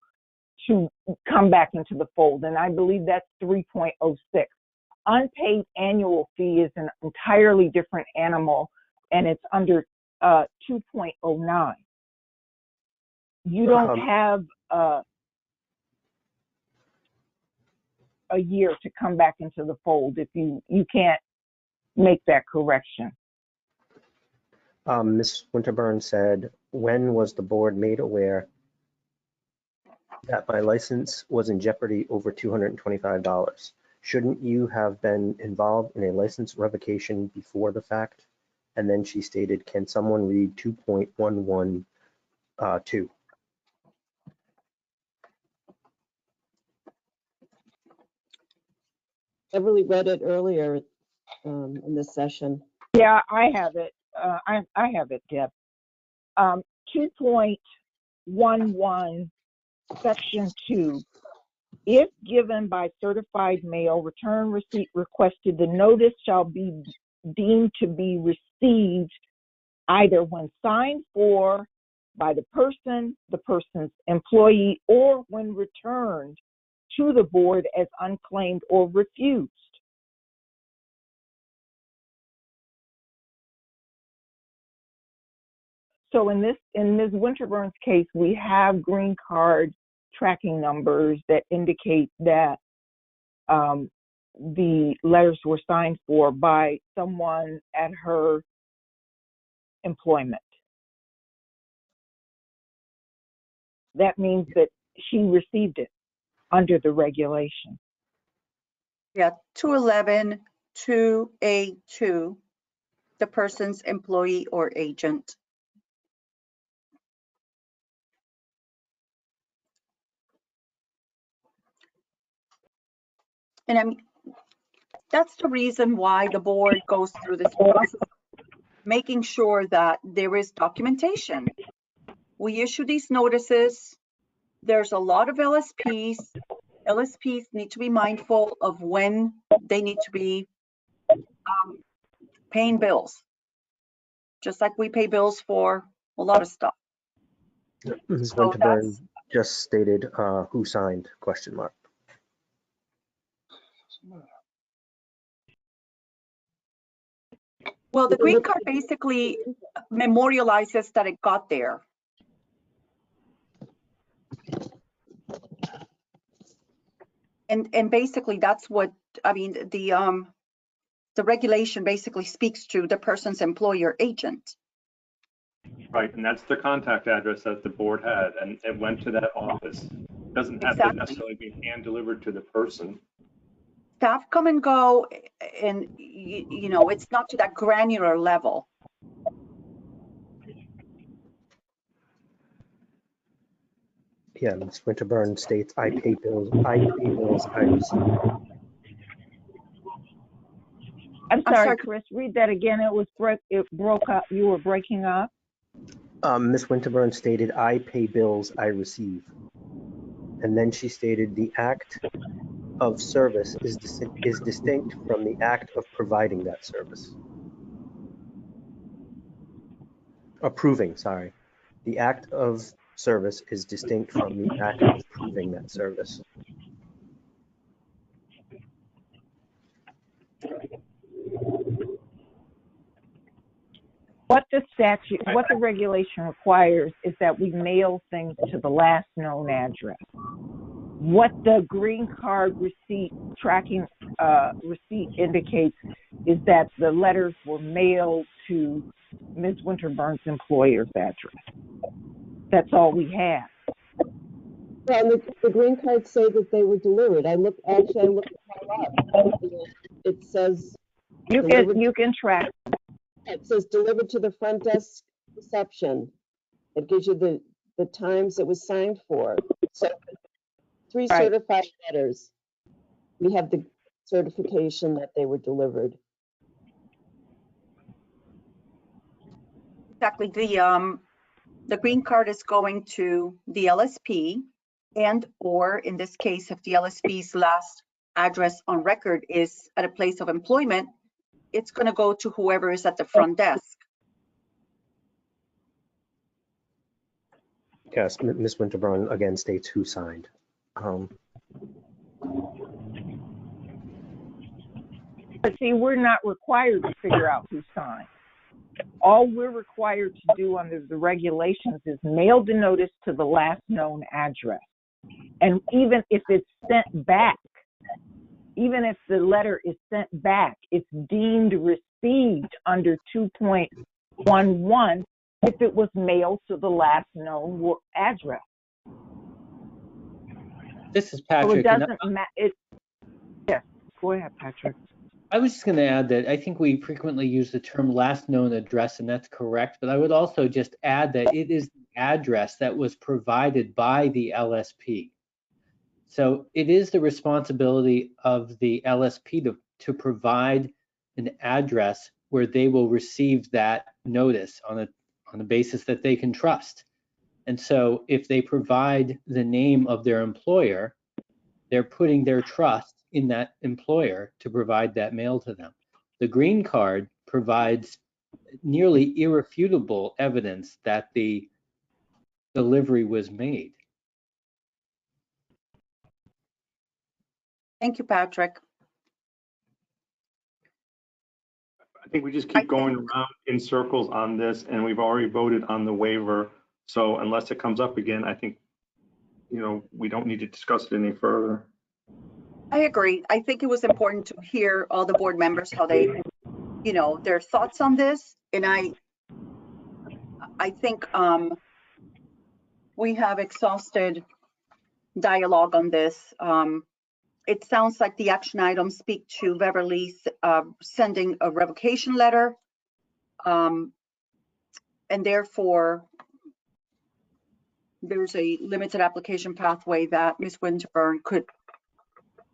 to come back into the fold. And I believe that's 3.06. Unpaid annual fee is an entirely different animal, and it's under 2.09. You don't have a year to come back into the fold if you can't make that correction. Ms. Winterburn said, when was the board made aware that my license was in jeopardy over $225? Shouldn't you have been involved in a license revocation before the fact? And then she stated, can someone read 2.112? Beverly read it earlier in this session. Yeah, I have it. I have it, Deb. 2.11, Section 2. If given by certified mail, return receipt requested, the notice shall be deemed to be received either when signed for by the person's employee, or when returned to the board as unclaimed or refused. So in Ms. Winterburn's case, we have green card tracking numbers that indicate that the letters were signed for by someone at her employment. That means that she received it under the regulation. Yeah, 211, 2A2, the person's employee or agent. And I mean, that's the reason why the board goes through this process, making sure that there is documentation. We issue these notices. There's a lot of LSPs. LSPs need to be mindful of when they need to be paying bills, just like we pay bills for a lot of stuff. Ms. So Winterburn just stated who signed, question mark. Well, the green card basically memorializes that it got there. And basically that's what, I mean, the regulation basically speaks to the person's employer agent. Right, and that's the contact address that the board had, and it went to that office. It doesn't have to Exactly. necessarily be hand delivered to the person. Staff come and go, and you know, it's not to that granular level. Yeah, Ms. Winterburn states, I pay bills, I receive. I'm sorry, Chris, read that again. It broke up. You were breaking up. Ms. Winterburn stated, I pay bills, I receive. And then she stated, the act of service is distinct from the act of providing that service. Approving, sorry. The act of service is distinct from the act of proving that service. What the regulation requires is that we mail things to the last known address. What the green card receipt tracking receipt indicates is that the letters were mailed to Ms. Winterburn's employer's address. That's all we have. Well, the green cards say that they were delivered. I looked it all up. It says you can track. It says delivered to the front desk reception. It gives you the times it was signed for. So 3 Right. certified letters. We have the certification that they were delivered. Exactly. The green card is going to the LSP, and or in this case, if the LSP's last address on record is at a place of employment, it's going to go to whoever is at the front desk. Yes, Ms. Winterburn again states who signed. But see, we're not required to figure out who signed. All we're required to do under the regulations is mail the notice to the last known address. And even if it's sent back, even if the letter is sent back, it's deemed received under 2.11 if it was mailed to the last known address. This is Patrick. So it doesn't matter. Yes, go ahead, Patrick. I was just going to add that I think we frequently use the term last known address, and that's correct. But I would also just add that it is the address that was provided by the LSP. So it is the responsibility of the LSP to provide an address where they will receive that notice on a basis that they can trust. And so if they provide the name of their employer, they're putting their trust in that employer to provide that mail to them. The green card provides nearly irrefutable evidence that the delivery was made. Thank you, Patrick. think we just keep going around in circles on this, and we've already voted on the waiver. So unless it comes up again, I think, we don't need to discuss it any further. I agree. I think it was important to hear all the board members, how they, their thoughts on this. And I think we have exhausted dialogue on this. It sounds like the action items speak to Beverly sending a revocation letter. And therefore, there's a limited application pathway that Ms. Winterburn could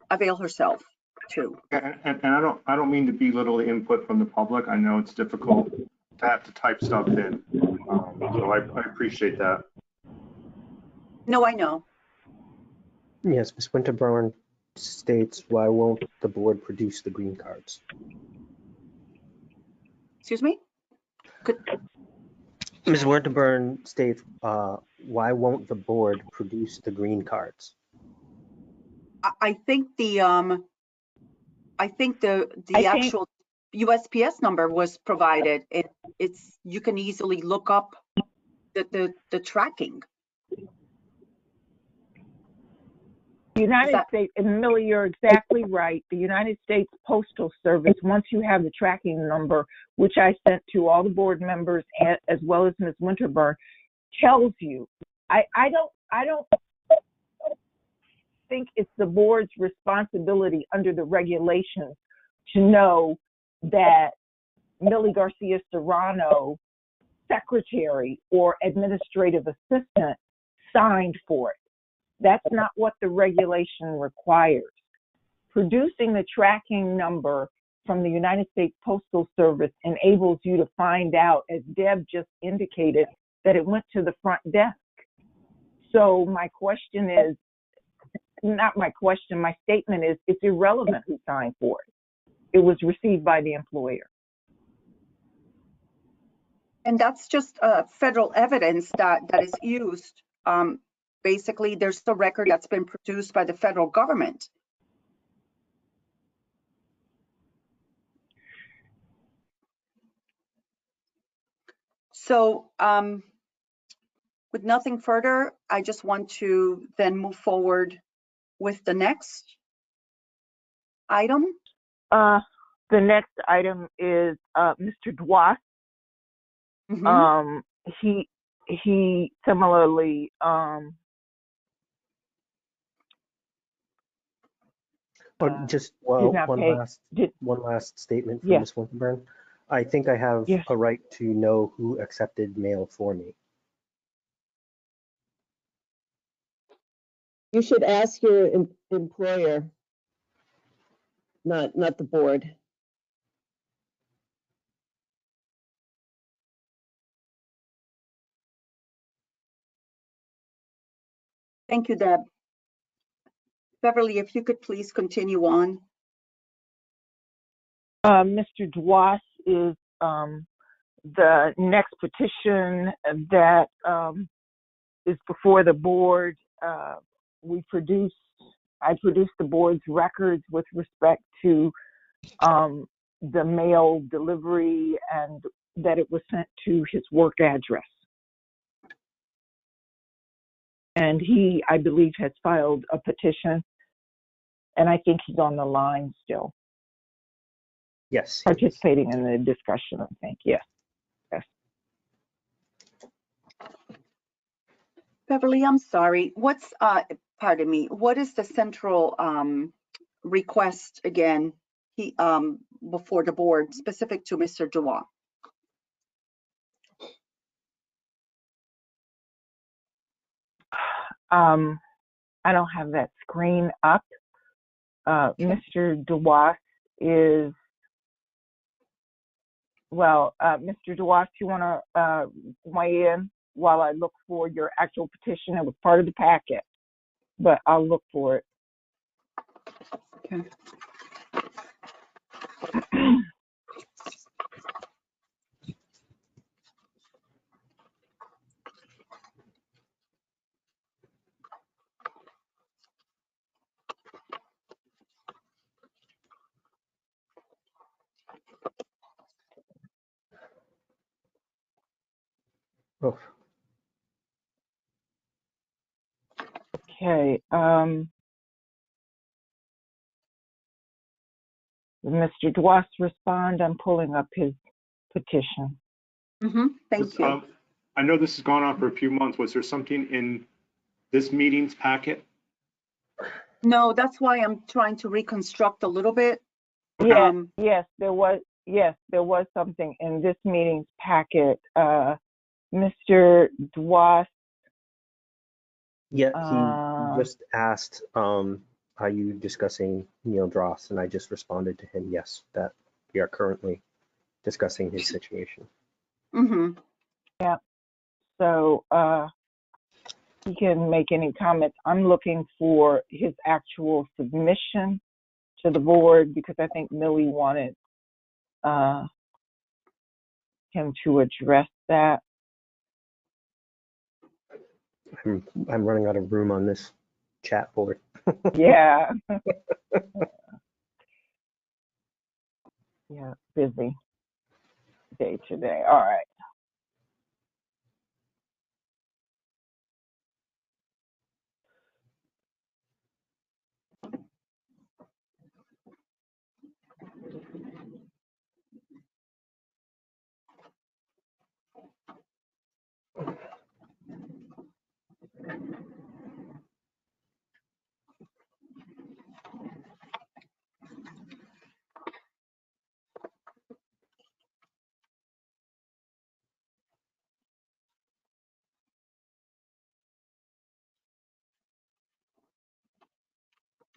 avail herself to. And I don't mean to belittle the input from the public. I know it's difficult to have to type stuff in. So I appreciate that. No, I know. Yes, Ms. Winterburn states, why won't the board produce the green cards? Excuse me? Ms. Winterburn states, why won't the board produce the green cards? I think the actual USPS number was provided. You can easily look up the tracking. The United States, and Millie, you're exactly right. The United States Postal Service, once you have the tracking number, which I sent to all the board members as well as Ms. Winterburn, tells you. I don't think it's the board's responsibility under the regulations to know that Millie Garcia Serrano, secretary or administrative assistant, signed for it. That's not what the regulation requires. Producing the tracking number from the United States Postal Service enables you to find out, as Deb just indicated, that it went to the front desk. So my question is, not my question, my statement is, it's irrelevant who signed for it. It was received by the employer. And that's just federal evidence that is used. Basically, there's the record that's been produced by the federal government. So with nothing further, I just want to then move forward with the next item. The next item is Mr. Dwas. Mm-hmm. He similarly Just one last statement from Yeah. Ms. Winterburn. I think I have Yes. a right to know who accepted mail for me. You should ask your employer, not the board. Thank you, Deb. Beverly, if you could please continue on. Mr. Dwas is the next petition that is before the board. I produced the board's records with respect to the mail delivery and that it was sent to his work address. And he, I believe, has filed a petition, and I think he's on the line still. Yes. Participating in the discussion, I think, yes. Beverly, I'm sorry. Pardon me, what is the central request again before the board specific to Mr. Dua? I don't have that screen up. Mr. Dwas is, Mr. Dwas, you want to weigh in while I look for your actual petition? It was part of the packet, but I'll look for it. Okay. Oh, Okay, did Mr. Dwas respond? I'm pulling up his petition. Thank you. I know this has gone on for a few months. Was there something in this meeting's packet? No, that's why I'm trying to reconstruct a little bit. Yes, yes, there was something in this meeting's packet. Mr. Dwas, yeah, he just asked, are you discussing Neil Dross? And I just responded to him, yes, that we are currently discussing his situation. Mm-hmm. so he can make any comments. I'm looking for his actual submission to the board because I think Millie wanted him to address that. I'm running out of room on this chat board. Yeah. Yeah, busy day today. All right.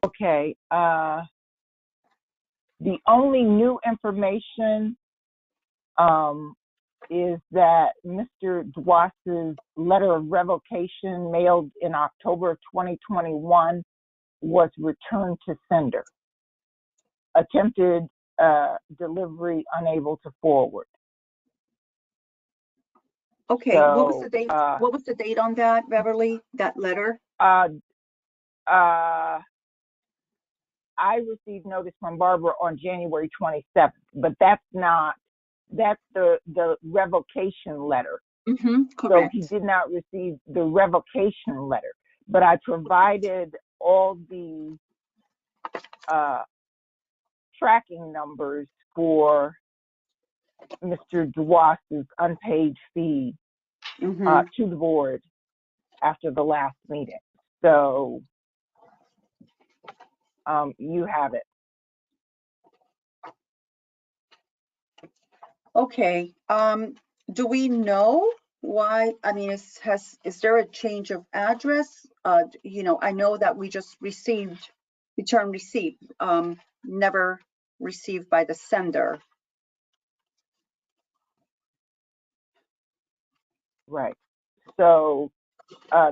Okay. The only new information is that Mr. Dwas's letter of revocation mailed in October of 2021 was returned to sender. Attempted delivery unable to forward. Okay, what was the date? What was the date on that, Beverly? That letter? I received notice from Barbara on January 27th, but that's the revocation letter. Correct. So he did not receive the revocation letter, but I provided all the tracking numbers for Mr. Dwas's unpaid fee to the board after the last meeting. So you have it. Okay. Do we know why? I mean, is there a change of address? You know, I know that we just received return receipt, never received by the sender. Right. So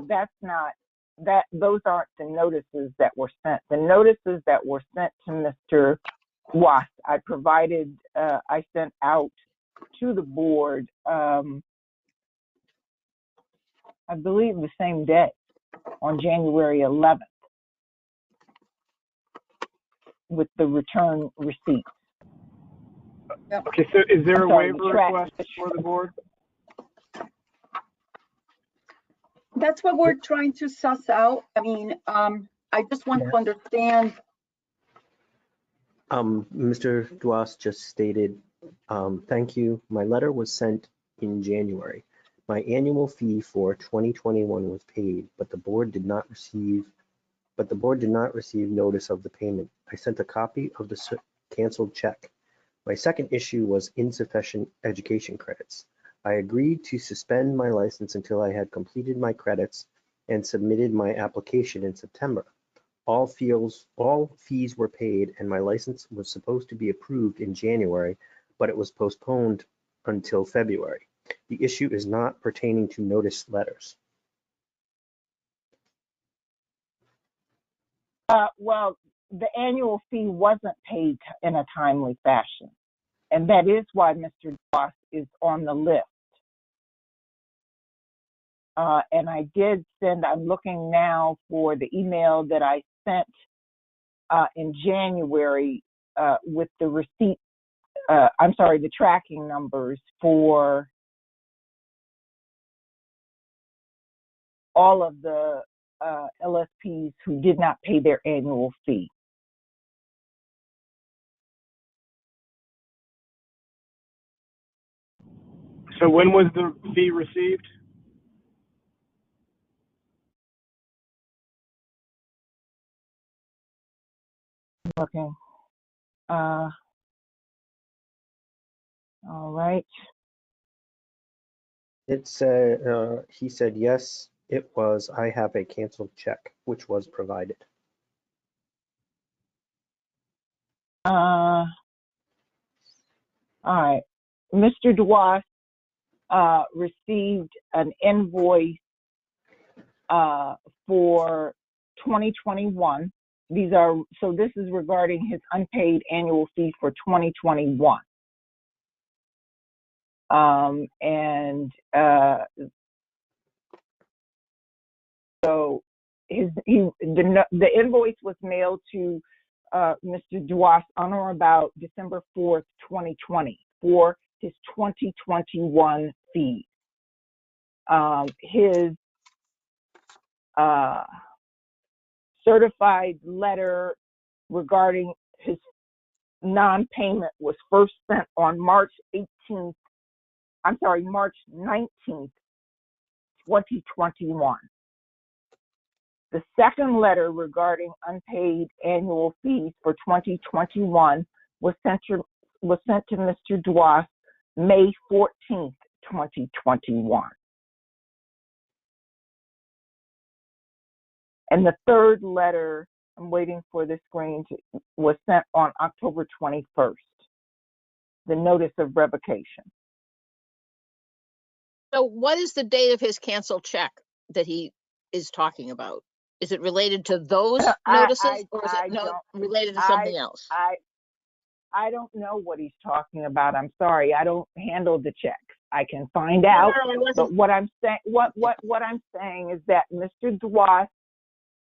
that's not that. Those aren't the notices that were sent. The notices that were sent to Mr. Dwas, I provided. I sent out to the board. I believe the same day, on January 11th, with the return receipt. Yep. Okay, so is there a waiver request for the board? That's what we're trying to suss out. I mean, I just want to understand. Mr. Dwas just stated, thank you. My letter was sent in January. My annual fee for 2021 was paid, but the board did not receive notice of the payment. I sent a copy of the canceled check. My second issue was insufficient education credits. I agreed to suspend my license until I had completed my credits and submitted my application in September. All fees were paid and my license was supposed to be approved in January, but it was postponed until February. The issue is not pertaining to notice letters. Well, the annual fee wasn't paid in a timely fashion, and that is why Mr. Dwas is on the list. And I did send, I'm looking now for the email that I sent in January with the receipt, the tracking numbers for all of the LSPs who did not pay their annual fee. So when was the fee received? Okay. All right. He said, yes, it was, I have a canceled check, which was provided. All right. Mr. Duas received an invoice for 2021. So this is regarding his unpaid annual fee for 2021. So the invoice was mailed to Mr. Duas on or about December 4th, 2020 for his 2021 fee. His certified letter regarding his non-payment was first sent on March 19th, 2021. The second letter regarding unpaid annual fees for 2021 was sent to Mr. Duas May 14th, 2021. And the third letter, I'm waiting for the screen, was sent on October 21st, the notice of revocation. So what is the date of his canceled check that he is talking about? Is it related to those notices or is it related to something else? I don't know what he's talking about. I'm sorry. I don't handle the checks. I can find out. But what I'm saying, what I'm saying is that Mr. Duas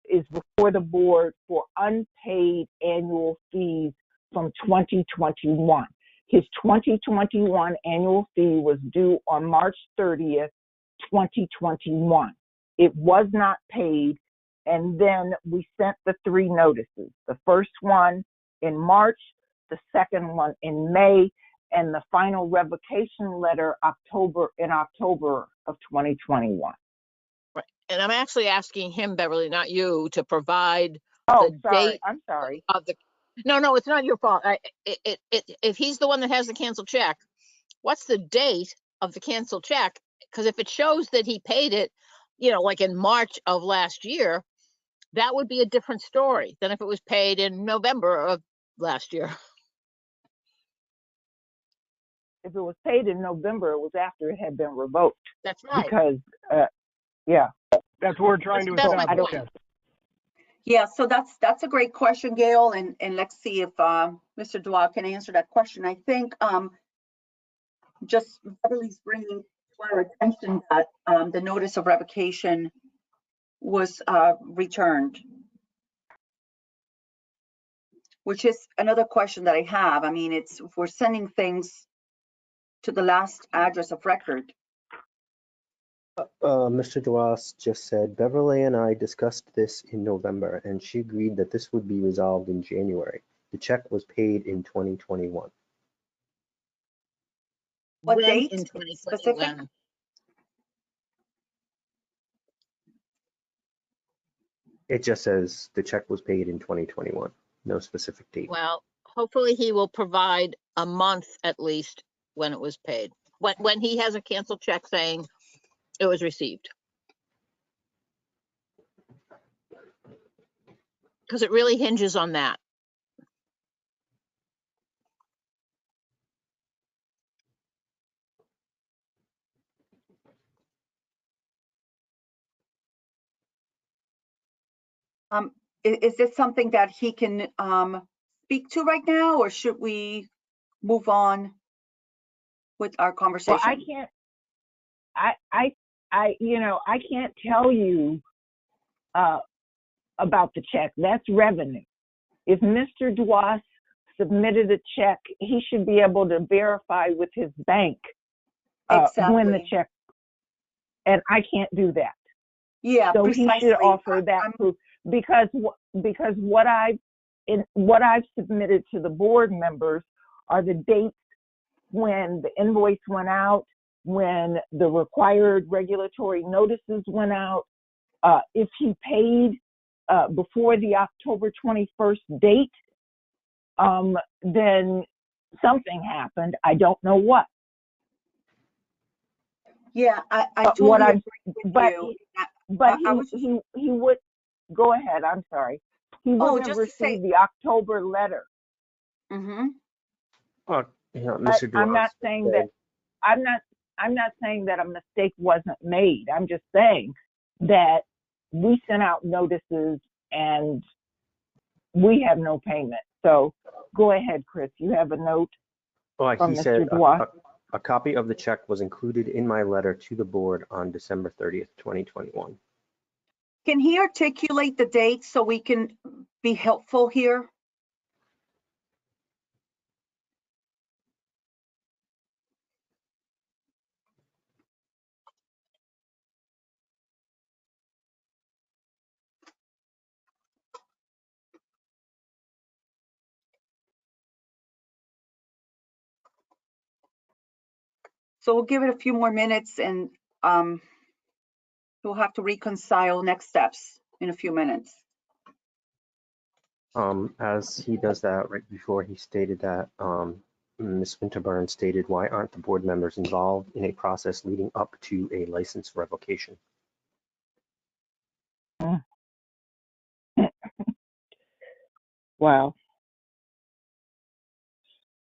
is before the board for unpaid annual fees from 2021. His 2021 annual fee was due on March 30th, 2021. It was not paid, and then we sent the three notices. The first one in March, the second one in May, and the final revocation letter in October of 2021. Right. And I'm actually asking him, Beverly, not you, to provide the date. I'm sorry. Of the. No, it's not your fault. If he's the one that has the canceled check, what's the date of the canceled check? Because if it shows that he paid it, like in March of last year, that would be a different story than if it was paid in November of last year. If it was paid in November, it was after it had been revoked. That's right. Because, yeah. That's what we're trying to establish. Yeah, so that's a great question, Gail, and let's see if Mr. Duas can answer that question. I think just Beverly's bringing to our attention that the notice of revocation was returned, which is another question that I have. I mean, if we're sending things to the last address of record. Mr. Duas just said, Beverly and I discussed this in November, and she agreed that this would be resolved in January. The check was paid in 2021. What when date in 2021? specific? It just says the check was paid in 2021. No specific date. Well, hopefully he will provide a month at least when it was paid. When he has a canceled check saying it was received. Because it really hinges on that. Is this something that he can speak to right now, or should we move on with our conversation? Well, I can't tell you about the check. That's revenue. If Mr. Duas submitted a check, he should be able to verify with his bank Exactly. when the check, and I can't do that. Yeah, So he precisely. should offer that I'm- proof because what I've submitted to the board members are the dates when the invoice went out, when the required regulatory notices went out. If he paid before the October 21st date, then something happened. I don't know what. Yeah, I But totally what I, agree with but you. but I was just, he would go ahead. I'm sorry. He oh, wouldn't have just to say, received the October letter. mm-hmm. Mr. I'm not Duras saying said, that I'm not saying that a mistake wasn't made. I'm just saying that we sent out notices and we have no payment. So go ahead, Chris. You have a note from he said Mr. Dwyer. a copy of the check was included in my letter to the board on December 30th, 2021. Can he articulate the dates so we can be helpful here? So we'll give it a few more minutes and we'll have to reconcile next steps in a few minutes. As he does that, right before he stated that, Ms. Winterburn stated, why aren't the board members involved in a process leading up to a license revocation? Wow.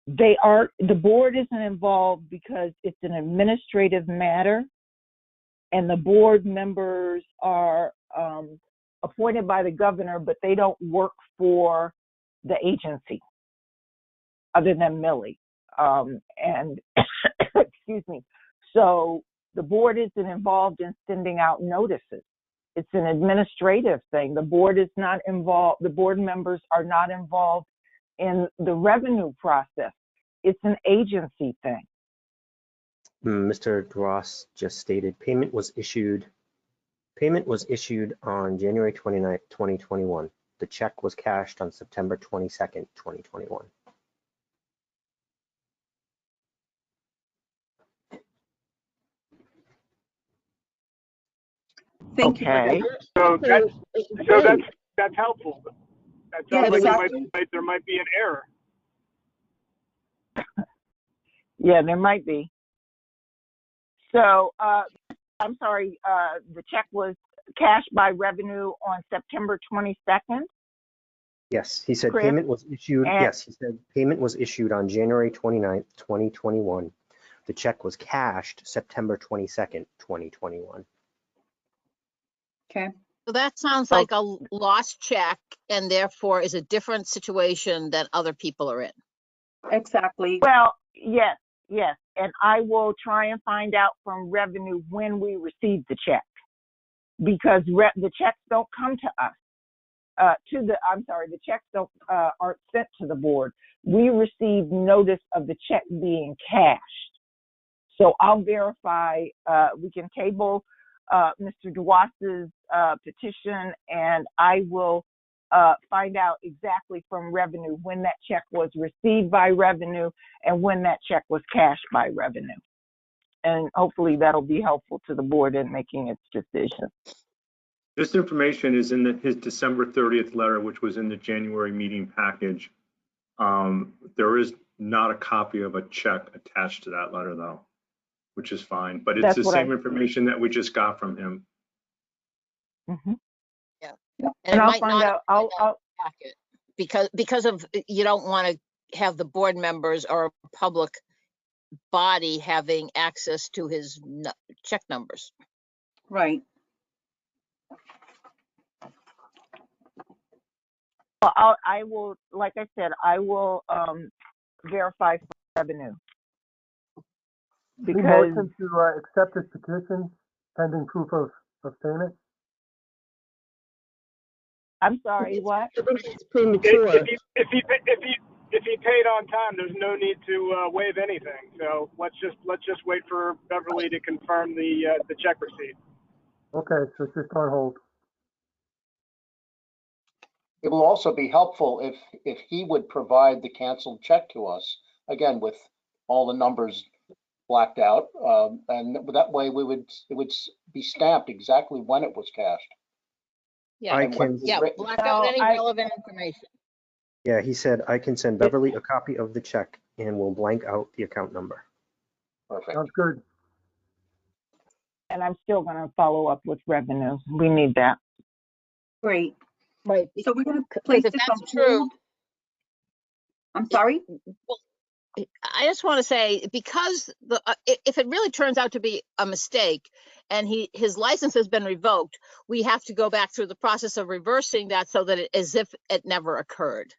The board isn't involved because it's an administrative matter and the board members are appointed by the governor, but they don't work for the agency other than Millie. And excuse me. So the board isn't involved in sending out notices. It's an administrative thing. The board is not involved. The board members are not involved in the revenue process. It's an agency thing. Mr. Dross just stated payment was issued on January 29th, 2021. The check was cashed on September 22nd, 2021. Thank you for Okay. that. So that's helpful. That Yeah, sounds like exactly. there might be an error. Yeah, there might be. So I'm sorry, the check was cashed by revenue on September 22nd. Yes, he said Chris? payment was issued. And- Yes, he said payment was issued on January 29th, 2021. The check was cashed September 22nd, 2021. Okay. So that sounds like a lost check and therefore is a different situation that other people are in. Exactly. Well, yes. And I will try and find out from revenue when we receive the check because the checks don't come to us. The checks aren't sent to the board. We receive notice of the check being cashed. So I'll verify, we can table Mr. DeWass's petition and I will find out exactly from revenue when that check was received by revenue and when that check was cashed by revenue. And hopefully that'll be helpful to the board in making its decision. This information is in his December 30th letter, which was in the January meeting package. There is not a copy of a check attached to that letter though, which is fine, but it's That's the what same information that we just got from him. Mm-hmm. Yeah. And it I'll might find not out, packet because of you don't want to have the board members or a public body having access to his check numbers. Right. I will, like I said, I will verify for revenue. The Because, motion to accept this petition pending proof of payment. I'm sorry, what? I think it's premature. If he paid on time, there's no need to waive anything. So let's just wait for Beverly to confirm the check receipt. Okay, so it's just on hold. It will also be helpful if he would provide the canceled check to us, again, with all the numbers blacked out. And that way it would be stamped exactly when it was cashed. Yeah, I and when can, it was yeah, written. black out any relevant information. yeah, he said I can send Beverly a copy of the check and we'll blank out the account number. Perfect. Sounds good. And I'm still going to follow up with revenue. We need that. Great. Right. So we're going to Because place if this that's on true, hold. I'm sorry? well, I just want to say, because if it really turns out to be a mistake and his license has been revoked, we have to go back through the process of reversing that so that as if it never occurred,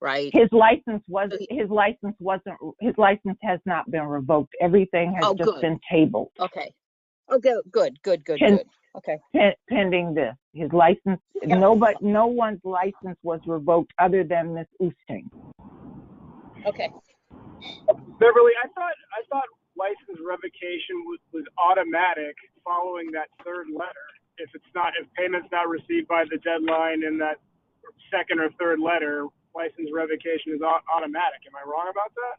right? His license has not been revoked. Everything has just good. been tabled. Okay. Okay. Good. Okay. Pending this. His license, Yes. no one's license was revoked other than Miss Oosting. Okay. Beverly, I thought license revocation was automatic following that third letter. If payment's not received by the deadline in that second or third letter, license revocation is automatic. Am I wrong about that?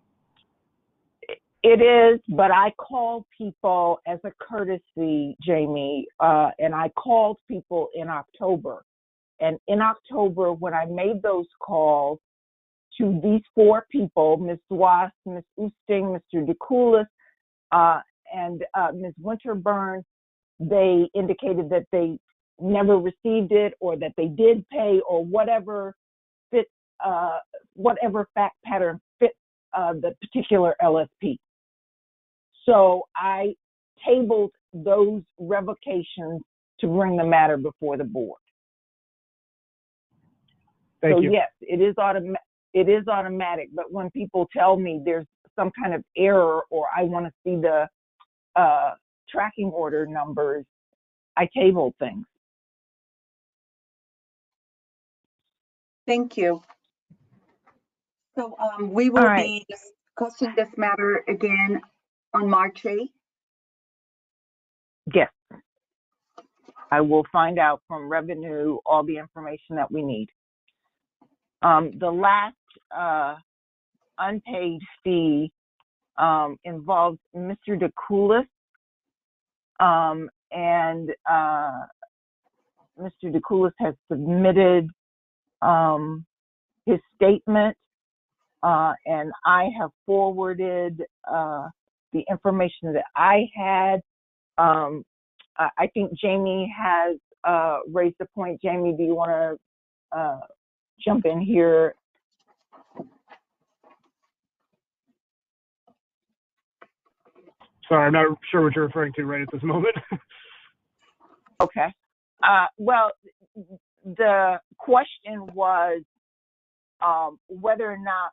It is, but I called people as a courtesy, Jamie, and I called people in October. And in October, when I made those calls to these four people, Ms. Wass, Ms. Oosting, Mr. DeCoulis, and Ms. Winterburn, they indicated that they never received it or that they did pay or whatever fits, whatever fact pattern fits the particular LSP. So I tabled those revocations to bring the matter before the board. Thank you. Yes, it is automatic, but when people tell me there's some kind of error or I want to see the tracking order numbers, I table things. Thank you. So we will be discussing this matter again on March 8th. Yes. I will find out from revenue all the information that we need. The last unpaid fee involves Mr. DeCoulis, and Mr. DeCoulis has submitted his statement, and I have forwarded the information that I had. I think Jamie has raised a point. Jamie, do you want to jump in here? Sorry, I'm not sure what you're referring to right at this moment. Okay. Well, the question was whether or not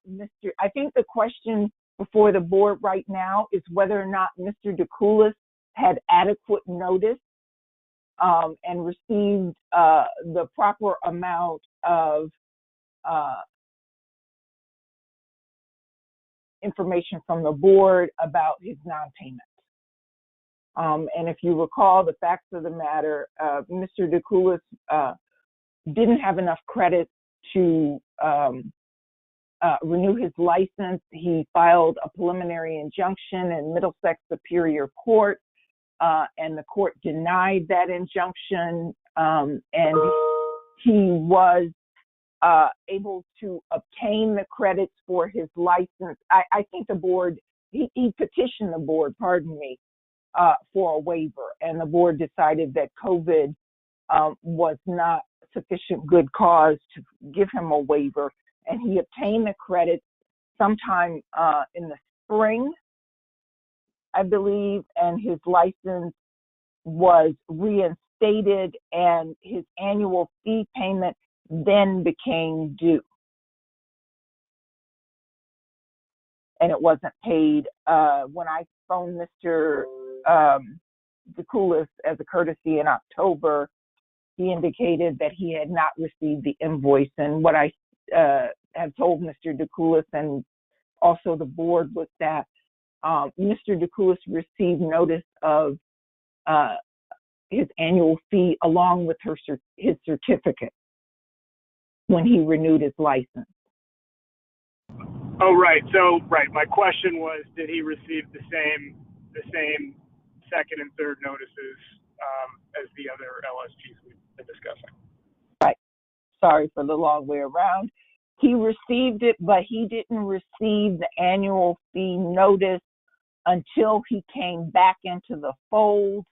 I think the question before the board right now is whether or not Mr. DeCoulis had adequate notice and received the proper amount of information from the board about his non-payment. And if you recall the facts of the matter, Mr. DeCoulis didn't have enough credit to renew his license. He filed a preliminary injunction in Middlesex Superior Court, and the court denied that injunction, and he was able to obtain the credits for his license. I think the board, he petitioned the board, pardon me, for a waiver, and the board decided that COVID was not sufficient good cause to give him a waiver, and he obtained the credits sometime in the spring, I believe, and his license was reinstated, and his annual fee payment then became due. And it wasn't paid. When I phoned Mr. DeCoulis as a courtesy in October, he indicated that he had not received the invoice. And what I have told Mr. DeCoulis and also the board was that Mr. DeCoulis received notice of his annual fee along with his certificate when he renewed his license. Oh, right. So, right. My question was, did he receive the same second and third notices as the other LSPs we've been discussing? Right. Sorry for the long way around. He received it, but he didn't receive the annual fee notice until he came back into the fold.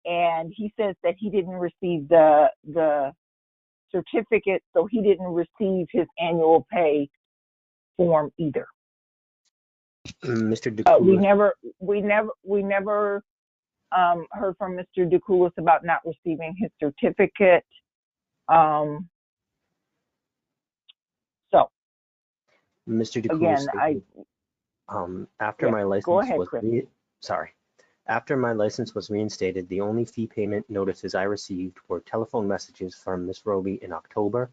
And he says that he didn't receive the certificate, so he didn't receive his annual pay form either. Mr. DeCoulis. We never heard from Mr. DeCoulis about not receiving his certificate. So Mr. DeCoulis again, stated, after my license go ahead, was Chris. After my license was reinstated, the only fee payment notices I received were telephone messages from Ms. Roby in October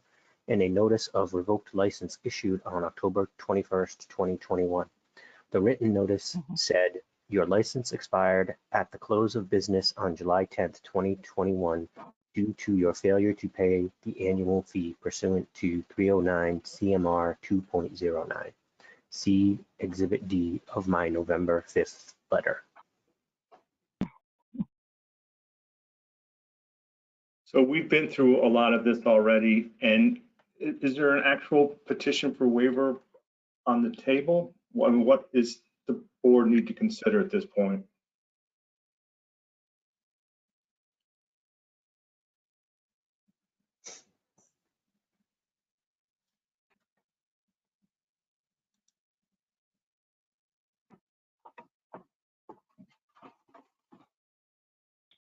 and a notice of revoked license issued on October 21st, 2021. The written notice said, your license expired at the close of business on July 10th, 2021, due to your failure to pay the annual fee pursuant to 309 CMR 2.09. See Exhibit D of my November 5th letter. So we've been through a lot of this already, and is there an actual petition for waiver on the table? I mean, what is the board need to consider at this point?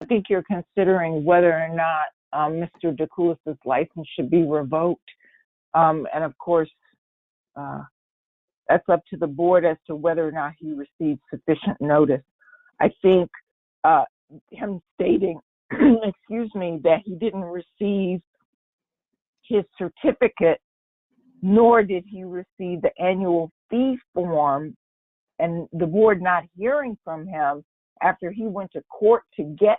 I think you're considering whether or not Mr. DeCoulis' license should be revoked. And of course, that's up to the board as to whether or not he received sufficient notice. I think him stating, excuse me, that he didn't receive his certificate, nor did he receive the annual fee form, and the board not hearing from him after he went to court to get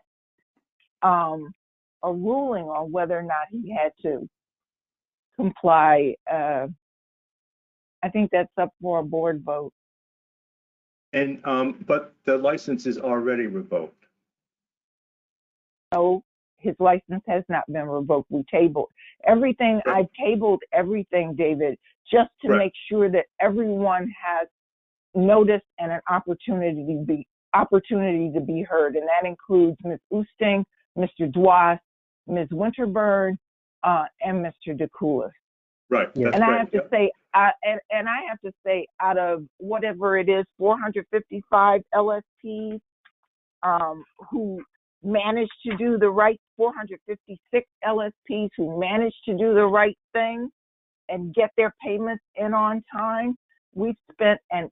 a ruling on whether or not he had to comply. I think that's up for a board vote. And but the license is already revoked. No, his license has not been revoked. We tabled everything. Right. I tabled everything, David, just to make sure that everyone has notice and an opportunity to be heard, and that includes Ms. Oosting, Mr. Dwas, Ms. Winterburn, and Mr. DeCoulis. Right. And I have to say, and I have to say, out of whatever it is, 455 LSPs who managed to do the right, 456 LSPs who managed to do the right thing and get their payments in on time, we've spent, and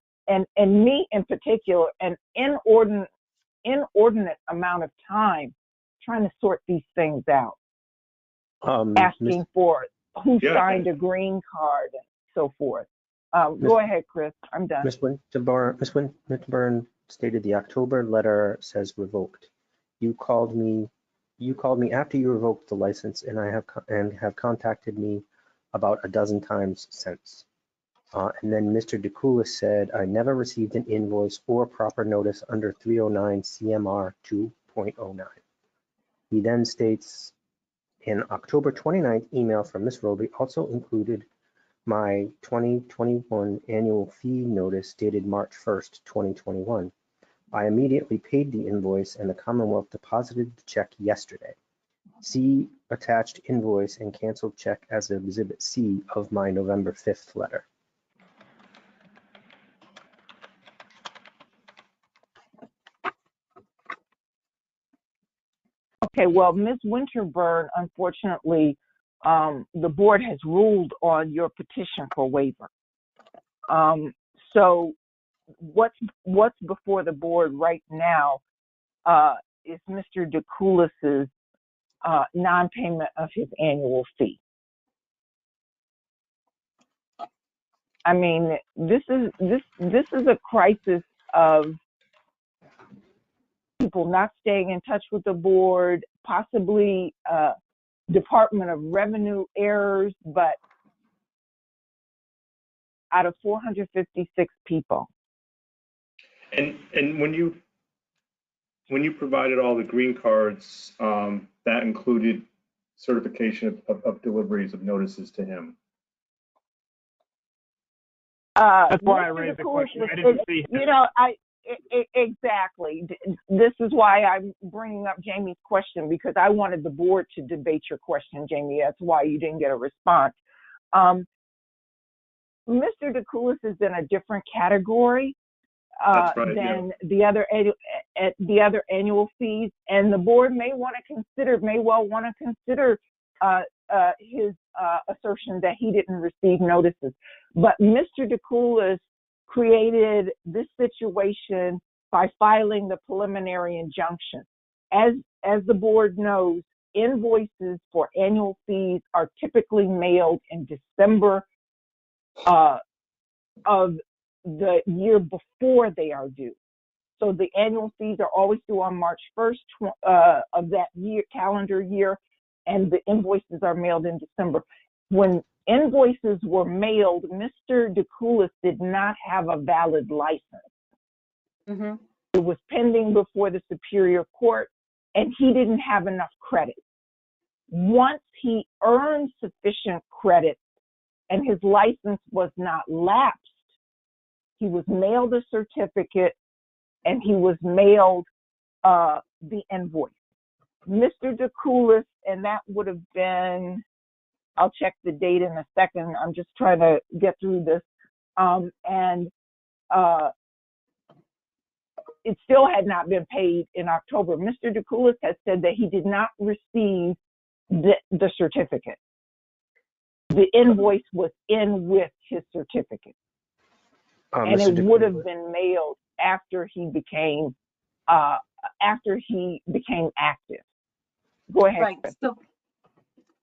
me in particular, an inordinate amount of time trying to sort these things out, asking for who signed a green card and so forth. Go ahead, Chris. I'm done. Ms. Winterburn stated the October letter says revoked. You called me after you revoked the license, and have contacted me about a dozen times since. And then Mr. DeCoulis said, I never received an invoice or proper notice under 309 CMR 2.09. He then states, an October 29th email from Ms. Roby also included my 2021 annual fee notice dated March 1st, 2021. I immediately paid the invoice and the Commonwealth deposited the check yesterday. See attached invoice and canceled check as Exhibit C of my November 5th letter. Okay, well, Ms. Winterburn, unfortunately, the board has ruled on your petition for waiver. So what's before the board right now is Mr. DeCoulis's non-payment of his annual fee. I mean, this is a crisis of people not staying in touch with the board, possibly Department of Revenue errors, but out of 456 people. And when you provided all the green cards, that included certification of deliveries of notices to him. That's why I Mr. raised the DeCoulis question. was, I didn't see him. you know, exactly. This is why I'm bringing up Jamie's question, because I wanted the board to debate your question, Jamie. That's why you didn't get a response. Mr. DeCoulis is in a different category than the other annual fees, and the board may well want to consider his assertion that he didn't receive notices. But Mr. DeCoulis created this situation by filing the preliminary injunction. As the board knows, invoices for annual fees are typically mailed in December of the year before they are due. So the annual fees are always due on March 1st of that year, calendar year, and the invoices are mailed in December. When invoices were mailed, Mr. DeCoulis did not have a valid license. Mm-hmm. It was pending before the Superior Court, and he didn't have enough credit. Once he earned sufficient credit and his license was not lapsed, he was mailed a certificate and he was mailed the invoice. Mr. DeCoulis, and that would have been, I'll check the date in a second. I'm just trying to get through this. It still had not been paid in October. Mr. DeCoulis has said that he did not receive the certificate. The invoice was in with his certificate. And it would have been mailed after he became active. Go ahead. Right. So,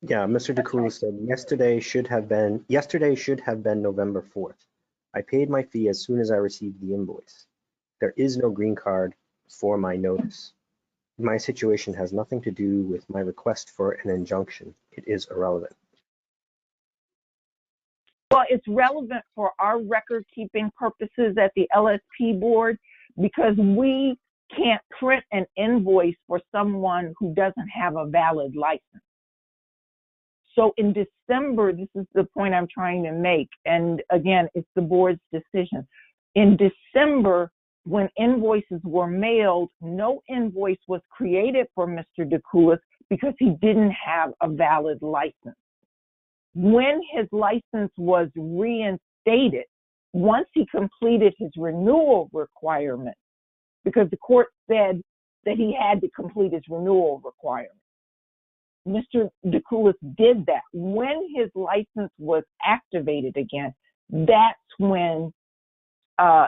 Yeah, Mr. DeCoulis said yesterday should have been November 4th. I paid my fee as soon as I received the invoice. There is no green card for my notice. My situation has nothing to do with my request for an injunction. It is irrelevant. Well, it's relevant for our record-keeping purposes at the LSP board because we can't print an invoice for someone who doesn't have a valid license. So in December, this is the point I'm trying to make, and again, it's the board's decision. In December, when invoices were mailed, no invoice was created for Mr. DeCoulis because he didn't have a valid license. When his license was reinstated, once he completed his renewal requirement, because the court said that he had to complete his renewal requirement, Mr. DeCoulis did that. When his license was activated again, that's when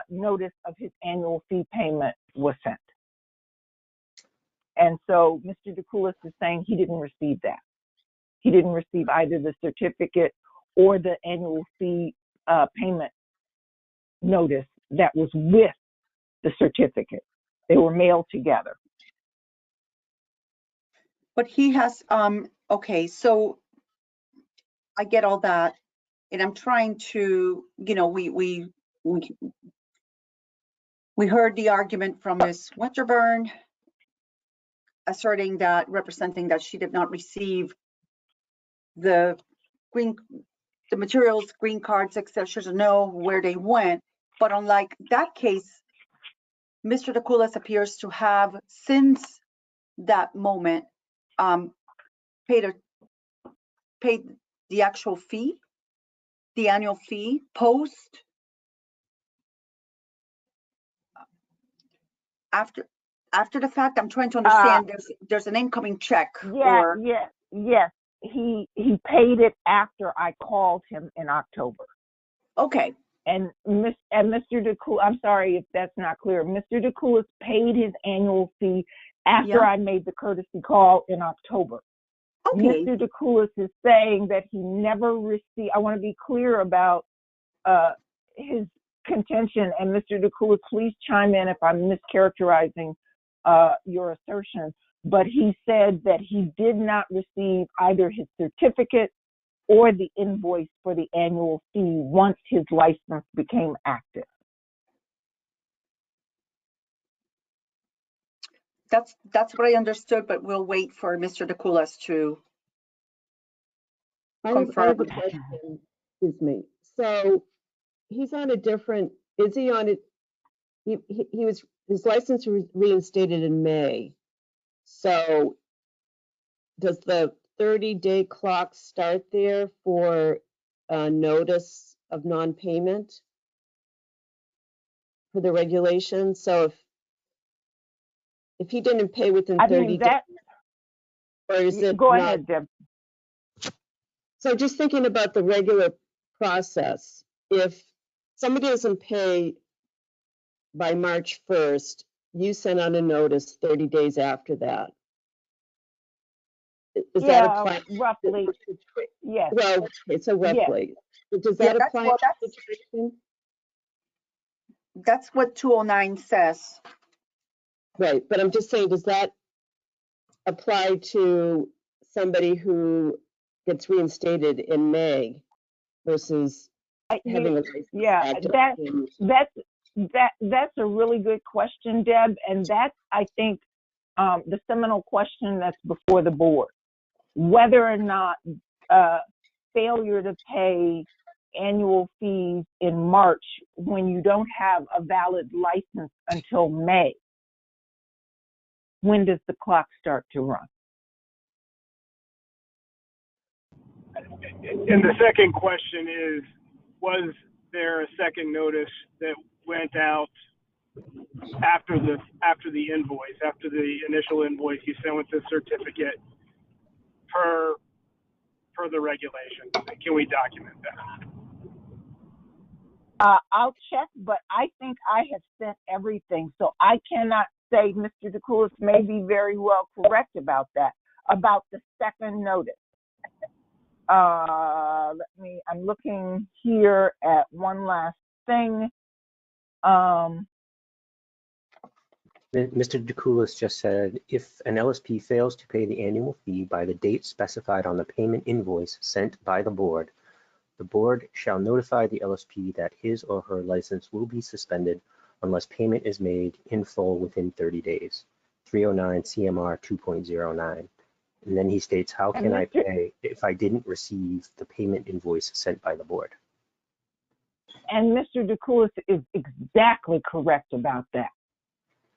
notice of his annual fee payment was sent. And so Mr. DeCoulis is saying he didn't receive that. He didn't receive either the certificate or the annual fee payment notice that was with the certificate. They were mailed together. but he has, okay, so I get all that. And I'm trying to, you know, we heard the argument from Ms. Winterburn asserting that, representing that she did not receive the materials, green cards, etc., to know where they went. But unlike that case, Mr. DeCoulis appears to have, since that moment, paid the actual fee, the annual fee, post, after the fact. I'm trying to understand. There's an incoming check. Yes. He paid it after I called him in October. Okay. And Mr. DeCoulis, I'm sorry if that's not clear. Mr. DeCoulis paid his annual fee after I made the courtesy call in October. Okay. Mr. DeCoulis is saying that he never received. I want to be clear about his contention. And Mr. DeCoulis, please chime in if I'm mischaracterizing your assertion, but he said that he did not receive either his certificate or the invoice for the annual fee once his license became active. That's what I understood, but we'll wait for Mr. DeCoulis to I have confirm. a question, excuse me. So he's on a different, is he on it? He was, his license was reinstated in May. So does the 30-day clock start there for a notice of non-payment for the regulation? So if he didn't pay within 30 days, or is it Go not? ahead, Deb. So just thinking about the regular process, if somebody doesn't pay by March 1st, you send out a notice 30 days after that. Does that apply? Roughly. Yes. Well, it's a roughly. Yes. Does that apply to the situation? That's what 209 says. Right, but I'm just saying, does that apply to somebody who gets reinstated in May versus having a license active? That's a really good question, Deb, and that's, I think, the seminal question that's before the board. Whether or not failure to pay annual fees in March when you don't have a valid license until May, when does the clock start to run? And the second question is, was there a second notice that went out after the invoice, after the initial invoice you sent with the certificate per the regulations? Can we document that? I'll check, but I think I have sent everything, so I cannot say. Mr. DeCoulis may be very well correct about that, about the second notice. I'm looking here at one last thing. Mr. DeCoulis just said, if an LSP fails to pay the annual fee by the date specified on the payment invoice sent by the board shall notify the LSP that his or her license will be suspended unless payment is made in full within 30 days. 309 CMR 2.09. And then he states, how can I pay if I didn't receive the payment invoice sent by the board? And Mr. DeCoulis is exactly correct about that.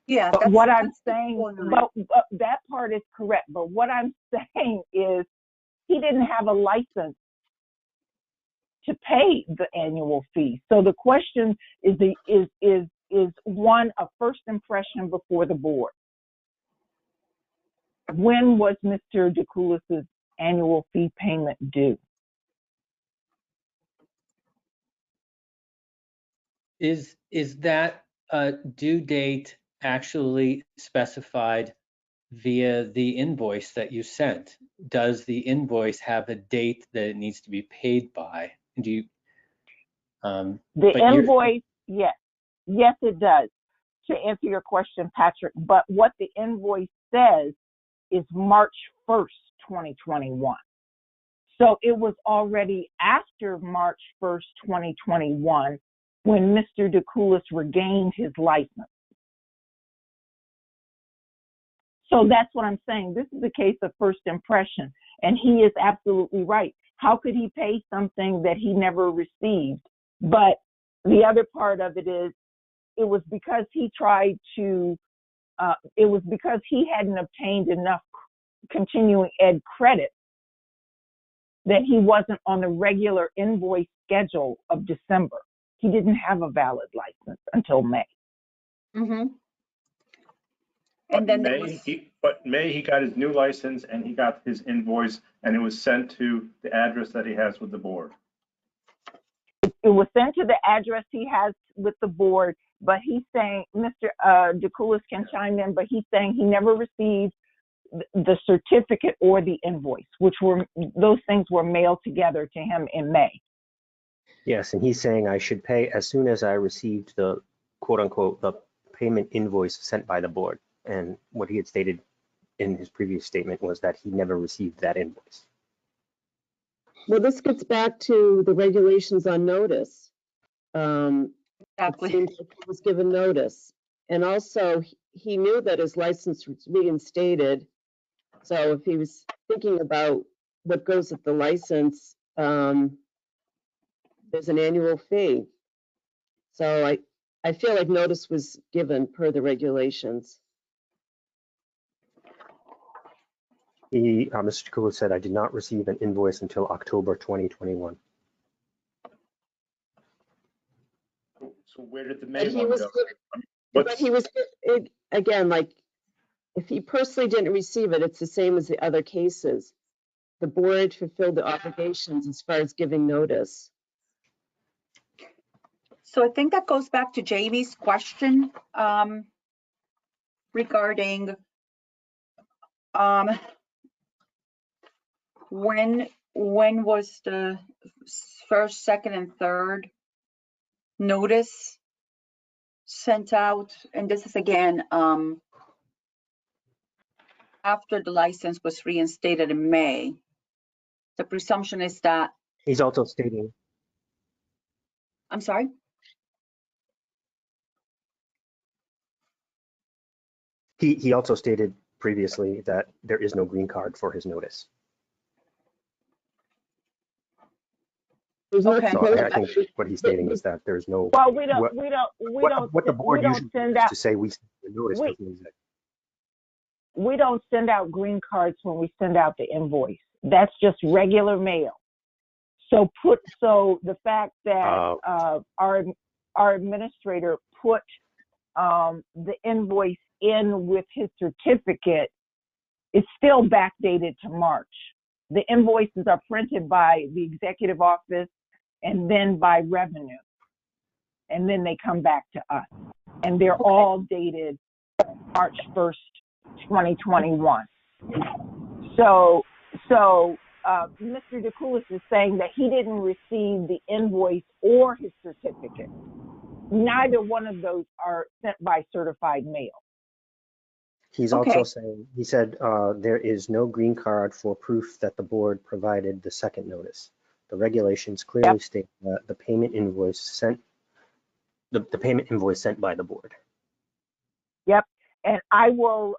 Yeah, but what I'm saying, but that part is correct. But what I'm saying is he didn't have a license to pay the annual fee. So the question is one, a first impression before the board. When was Mr. DeCoulis's annual fee payment due? Is that due date actually specified via the invoice that you sent? Does the invoice have a date that it needs to be paid by? Do you? The invoice, yes, it does. To answer your question, Patrick, but what the invoice says is March 1st, 2021. So it was already after March 1st, 2021, when Mr. DeCoulis regained his license. So that's what I'm saying. This is a case of first impression, and he is absolutely right. How could he pay something that he never received? But the other part of it is, it was because he tried to, it was because he hadn't obtained enough continuing ed credit that he wasn't on the regular invoice schedule of December. He didn't have a valid license until May. Mm-hmm. And then May he got his new license and he got his invoice and it was sent to the address that he has with the board. It was sent to the address he has with the board, but he's saying, Mr. DeCoulis can chime in, but he's saying he never received the certificate or the invoice, those things were mailed together to him in May. Yes, and he's saying I should pay as soon as I received the quote unquote the payment invoice sent by the board. And what he had stated in his previous statement was that he never received that invoice. Well, this gets back to the regulations on notice. It Exactly. seems like he was given notice. And also, he knew that his license was reinstated. So if he was thinking about what goes with the license, there's an annual fee. So I feel like notice was given per the regulations. Mr. Chakula said, I did not receive an invoice until October 2021. So where did the But May he one was, go? but he was, again, like, if he personally didn't receive it, it's the same as the other cases. The board fulfilled the obligations as far as giving notice. So I think that goes back to Jamie's question regarding when was the first, second, and third notice sent out? And this is again after the license was reinstated in May. The presumption is that, He's also stating, I'm sorry? he also stated previously that there is no green card for his notice. There's not Okay. So supposed I think what he's stating is that there's no. Well, What the board usually send does out, to say we send the notice we- doesn't exist. we don't send out green cards when we send out the invoice. That's just regular mail. So the fact that our administrator put the invoice in with his certificate is still backdated to March. The invoices are printed by the executive office and then by revenue. And then they come back to us. And they're all dated March 1st, 2021. So Mr. DeCoulis is saying that he didn't receive the invoice or his certificate. Neither one of those are sent by certified mail. He's Okay. also saying, he said there is no green card for proof that the board provided the second notice. The regulations clearly state that the payment invoice sent, the payment invoice sent by the board. Yep. And I will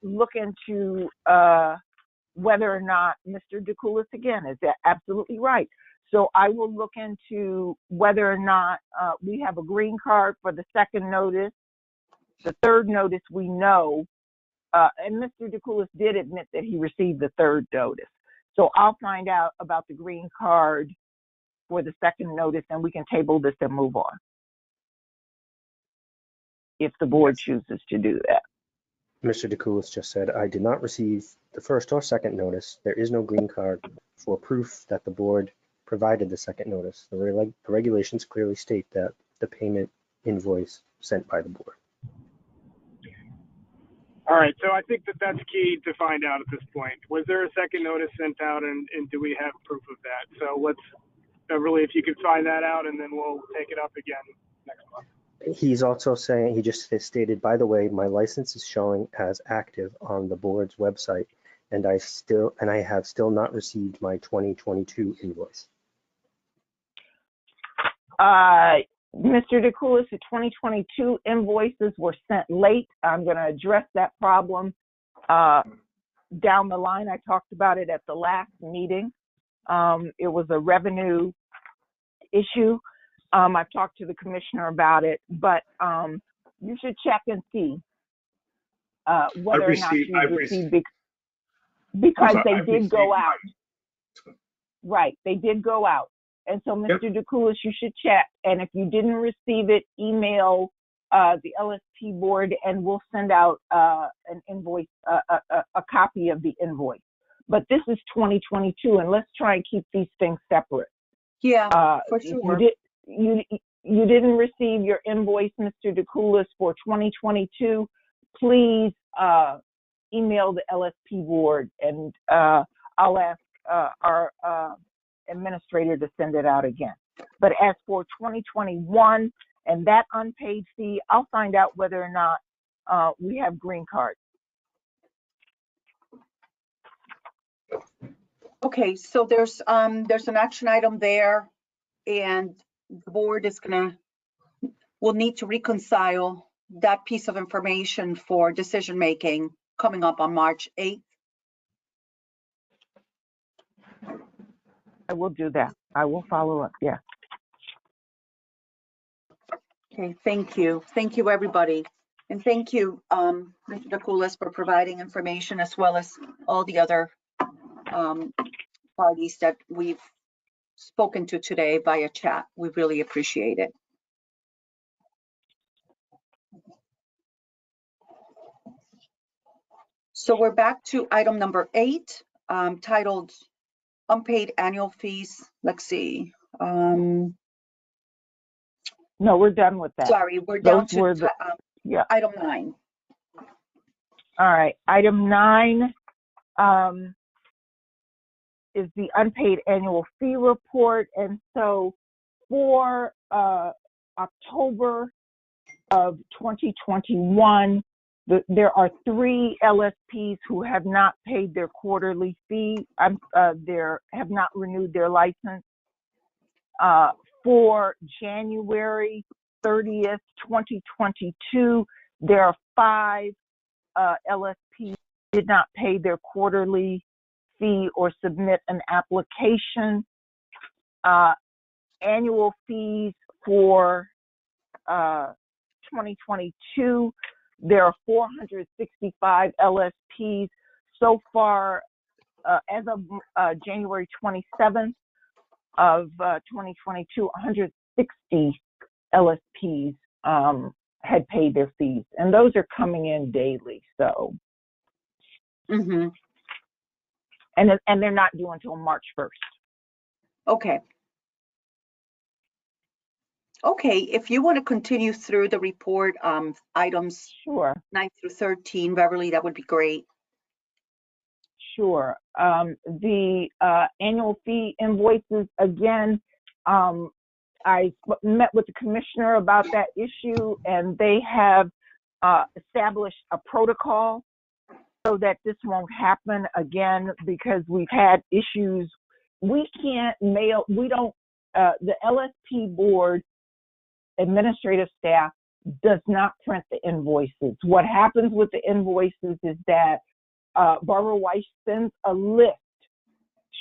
look into whether or not Mr. DeCoulis, again, is absolutely right. So I will look into whether or not we have a green card for the second notice. The third notice we know, and Mr. DeCoulis did admit that he received the third notice. So I'll find out about the green card for the second notice, and we can table this and move on, if the board chooses to do that. Mr. DeCoulis just said, I did not receive the first or second notice. There is no green card for proof that the board provided the second notice. The regulations clearly state that the payment invoice sent by the board. All right, so I think that's key to find out at this point. Was there a second notice sent out, and do we have proof of that? So let's really, if you could find that out, and then we'll take it up again next month. He's also saying, he just stated, by the way, my license is showing as active on the board's website, and I have still not received my 2022 invoice. Mr. DeCoulis, the 2022 invoices were sent late. I'm going to address that problem down the line. I talked about it at the last meeting. It was a revenue issue. I've talked to the commissioner about it, but you should check and see whether or not you received, because they did go out. Right, they did go out. And so, Mr. DeCoulis, you should check. And if you didn't receive it, email the LSP board, and we'll send out an invoice, a copy of the invoice. But this is 2022, and let's try and keep these things separate. Yeah, for sure. You didn't receive your invoice, Mr. DeCoulis, for 2022. Please email the LSP board, and I'll ask our administrator to send it out again. But as for 2021 and that unpaid fee, I'll find out whether or not we have green cards. Okay, so there's an action item there, and the board will need to reconcile that piece of information for decision making coming up on March 8th. I will do that. I will follow up. Yeah. Okay, thank you. Thank you, everybody. And thank you, Mr. DeCoulis, for providing information, as well as all the other parties that we've spoken to today via chat. We really appreciate it. So we're back to item number 8, titled Unpaid Annual Fees. Let's see. No, we're done with that. Sorry, we're down to yeah. item 9. All right. Item 9 is the unpaid annual fee report. And so for October of 2021, there are 3 LSPs who have not paid their quarterly fee. Have not renewed their license. For January 30th, 2022, there are 5 LSPs did not pay their quarterly fee or submit an application. Annual fees for 2022, there are 465 LSPs. So far, as of January 27th of 2022, 160 LSPs had paid their fees, and those are coming in daily. So, and they're not due until March 1st. Okay. Okay, if you want to continue through the report, items Sure. 9 through 13, Beverly, that would be great. Sure. The annual fee invoices, again, I met with the commissioner about that issue, and they have established a protocol so that this won't happen again, because we've had issues. We can't mail, the LSP board administrative staff does not print the invoices. What happens with the invoices is that Barbara Weiss sends a list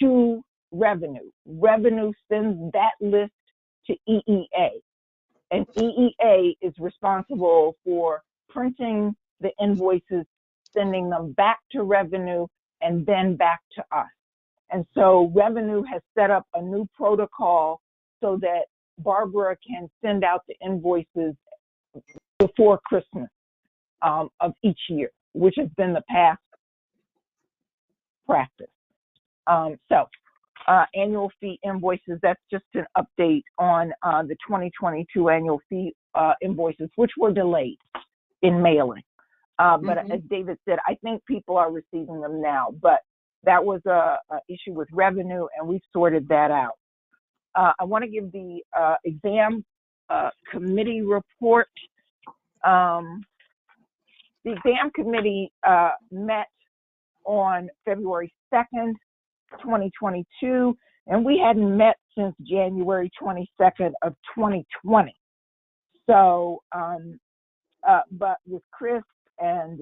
to Revenue. Revenue sends that list to EEA, and EEA is responsible for printing the invoices, sending them back to Revenue, and then back to us. And so Revenue has set up a new protocol so that Barbara can send out the invoices before Christmas of each year, which has been the past practice. Annual fee invoices, that's just an update on the 2022 annual fee invoices, which were delayed in mailing. But as David said, I think people are receiving them now, but that was a issue with Revenue, and we've sorted that out. I want to give the exam committee report. The exam committee met on February 2nd, 2022, and we hadn't met since January 22nd of 2020. So, but with Chris and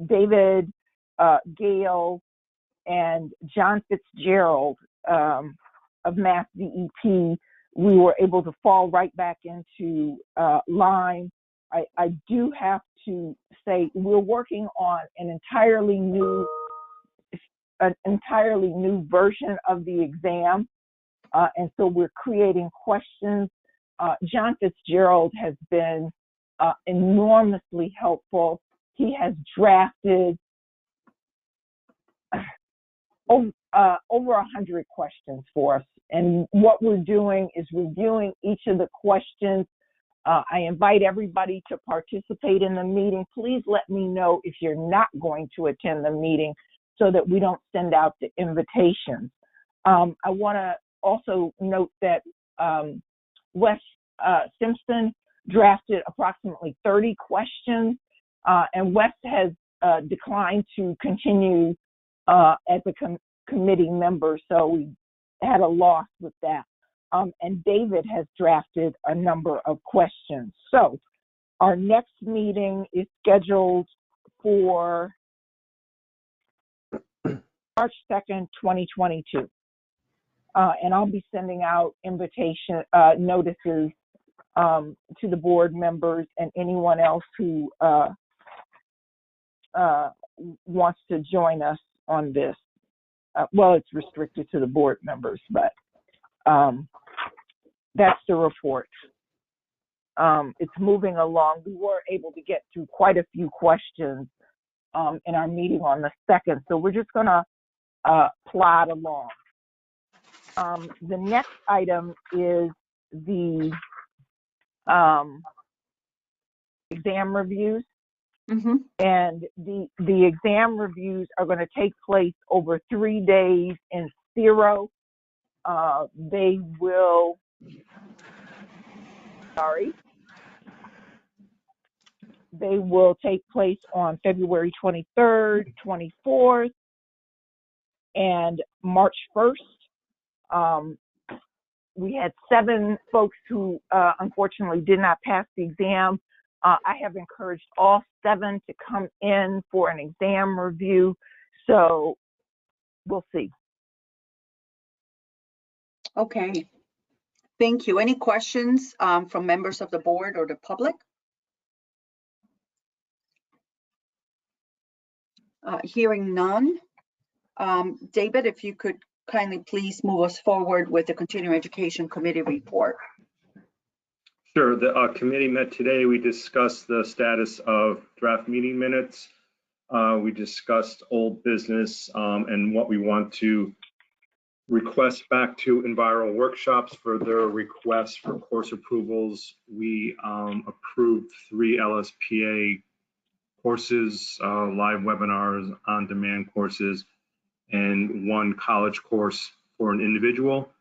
David, Gail, and John Fitzgerald of Mass DEP, we were able to fall right back into line. I do have to say we're working on an entirely new version of the exam, and so we're creating questions. John Fitzgerald has been enormously helpful. He has drafted over 100 questions for us, and what we're doing is reviewing each of the questions. I invite everybody to participate in the meeting. Please let me know if you're not going to attend the meeting so that we don't send out the invitations. I want to also note that Wes Simpson drafted approximately 30 questions. and Wes has declined to continue as a committee member, so we had a loss with that. And David has drafted a number of questions. So our next meeting is scheduled for March 2nd, 2022. And I'll be sending out invitation notices to the board members and anyone else who wants to join us on this. Well, it's restricted to the board members, but that's the report. It's moving along. We were able to get through quite a few questions in our meeting on the 2nd, so we're just going to plod along. The next item is the exam reviews. Mm-hmm. And the exam reviews are going to take place over 3 days in Zero. They will, they will take place on February 23rd, 24th, and March 1st. We had 7 folks who unfortunately did not pass the exam. I have encouraged all 7 to come in for an exam review, so we'll see. Okay, thank you. Any questions from members of the board or the public? Hearing none. David, if you could kindly please move us forward with the Continuing Education Committee report. Sure. The committee met today. We discussed the status of draft meeting minutes. We discussed old business and what we want to request back to Enviro Workshops for their requests for course approvals. We approved 3 LSPA courses, live webinars, on-demand courses, and 1 college course for an individual.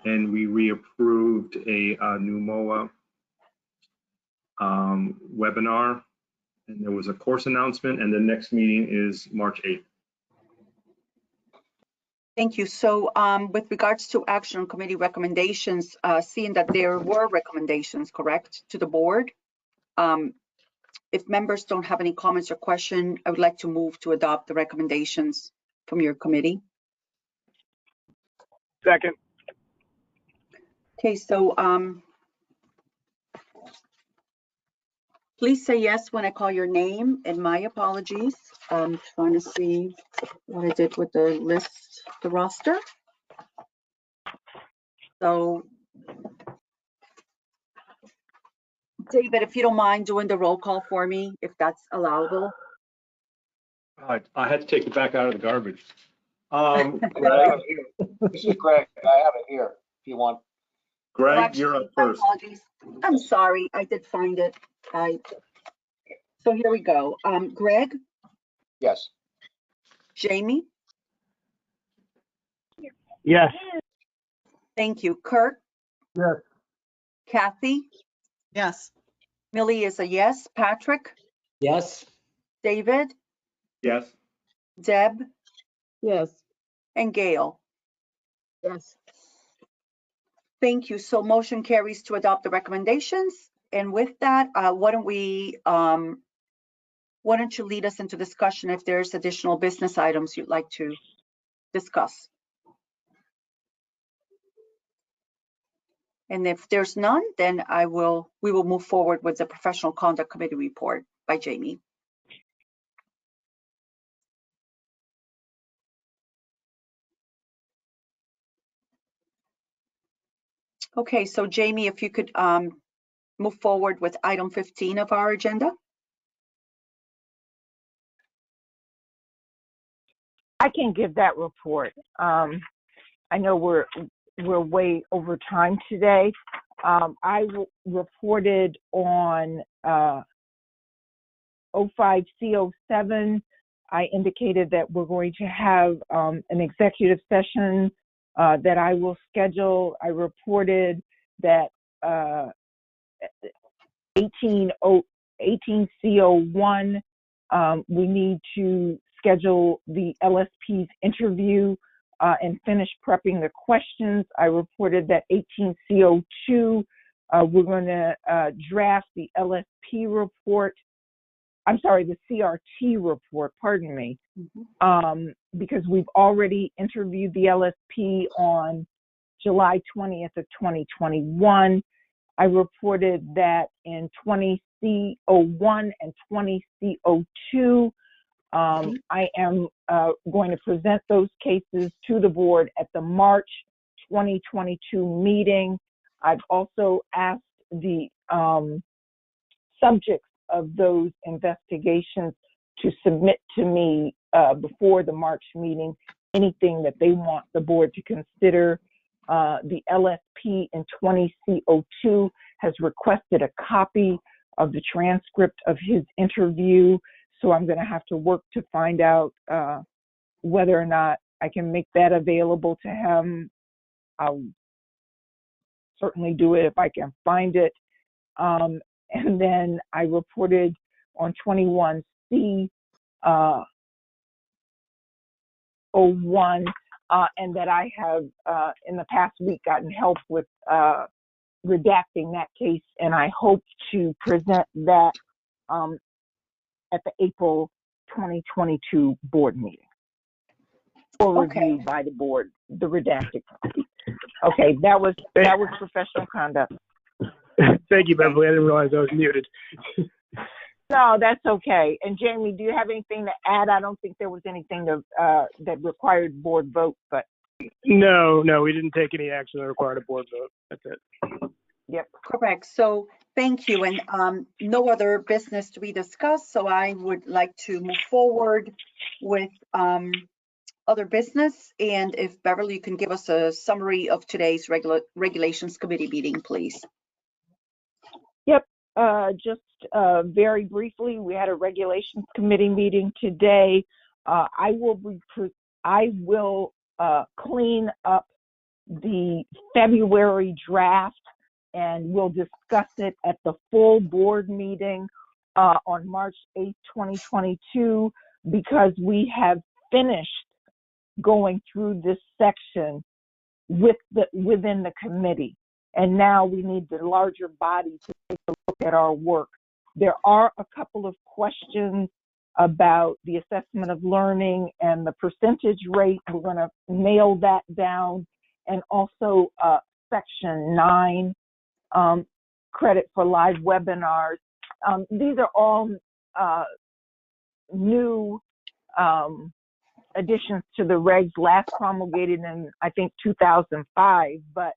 And we reapproved a new MOA webinar, and there was a course announcement, and the next meeting is March 8th. Thank you. So with regards to action on committee recommendations, seeing that there were recommendations, correct, to the board, if members don't have any comments or questions, I would like to move to adopt the recommendations from your committee. Second. Okay, so please say yes when I call your name, and my apologies. I'm trying to see what I did with the list, the roster. So, David, if you don't mind doing the roll call for me, if that's allowable. I had to take it back out of the garbage. Greg, this is Greg. I have it here if you want. Greg, Actually, you're up my first. apologies. I'm sorry, I did find it. So here we go. Greg, Yes. Jamie, Yes. thank you. Kurt, Yes. Kathy, Yes. Millie is a yes. Patrick, Yes. David, Yes. Deb, Yes. and Gail. Yes. Thank you. So motion carries to adopt the recommendations. And with that, why don't you lead us into discussion if there's additional business items you'd like to discuss? And if there's none, then we will move forward with the Professional Conduct Committee report by Jamie. Okay, so Jamie, if you could move forward with item 15 of our agenda. I can give that report. I know we're way over time today. I reported on 05C07. I indicated that we're going to have an executive session that I will schedule. I reported that 18C01, we need to schedule the LSP's interview and finish prepping the questions. I reported that 18C02, we're going to draft the LSP report. I'm sorry, the CRT report, pardon me, because we've already interviewed the LSP on July 20th of 2021. I reported that in 20C01 and 20C02, I am going to present those cases to the board at the March 2022 meeting. I've also asked the subjects of those investigations to submit to me before the March meeting anything that they want the board to consider. The LSP in 20C02 has requested a copy of the transcript of his interview, so I'm going to have to work to find out whether or not I can make that available to him. I'll certainly do it if I can find it. And then I reported on 21C 01, and that I have in the past week gotten help with redacting that case, and I hope to present that at the April 2022 board meeting for review by the board, the redacted copy. Okay, that was professional conduct. Thank you, Beverly. I didn't realize I was muted. No, that's okay. And Jamie, do you have anything to add? I don't think there was anything that required board vote, but. No, we didn't take any action that required a board vote. That's it. Yep. Correct. So thank you. And no other business to be discussed. So I would like to move forward with other business. And if Beverly, you can give us a summary of today's regulations committee meeting, please. Yep. Just very briefly, we had a regulations committee meeting today. I will clean up the February draft, and we'll discuss it at the full board meeting on March 8th, 2022, because we have finished going through this section within the committee. And now we need the larger body to take a look at our work. There are a couple of questions about the assessment of learning and the percentage rate. We're going to nail that down. And also section 9, credit for live webinars. These are all new additions to the regs, last promulgated in, I think, 2005, but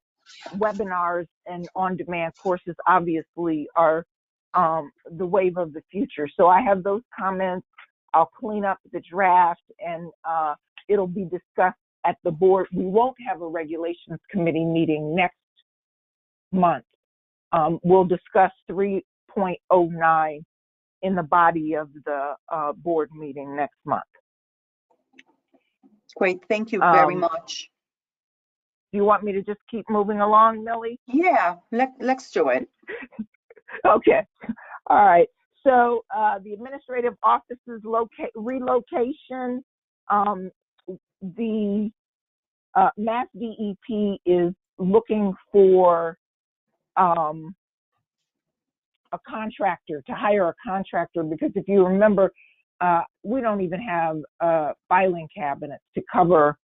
webinars and on-demand courses obviously are the wave of the future. So I have those comments. I'll clean up the draft, and it'll be discussed at the board. We won't have a regulations committee meeting next month. We'll discuss 3.09 in the body of the board meeting next month. Great. Thank you very much. Do you want me to just keep moving along, Millie? Yeah, let's do it. Okay. All right. So the administrative offices relocation, the Mass DEP is looking for a contractor, to hire a contractor, because if you remember, we don't even have filing cabinets to cover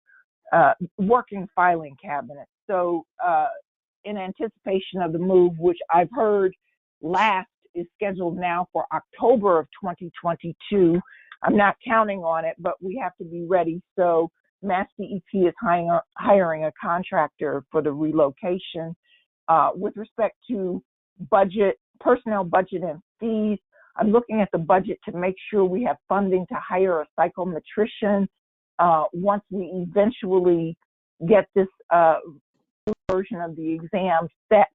working filing cabinets. So in anticipation of the move, which I've heard last is scheduled now for October of 2022, I'm not counting on it, but we have to be ready. So Mass DEP is hiring a contractor for the relocation. With respect to budget, personnel budget and fees, I'm looking at the budget to make sure we have funding to hire a psychometrician. Once we eventually get this version of the exam set,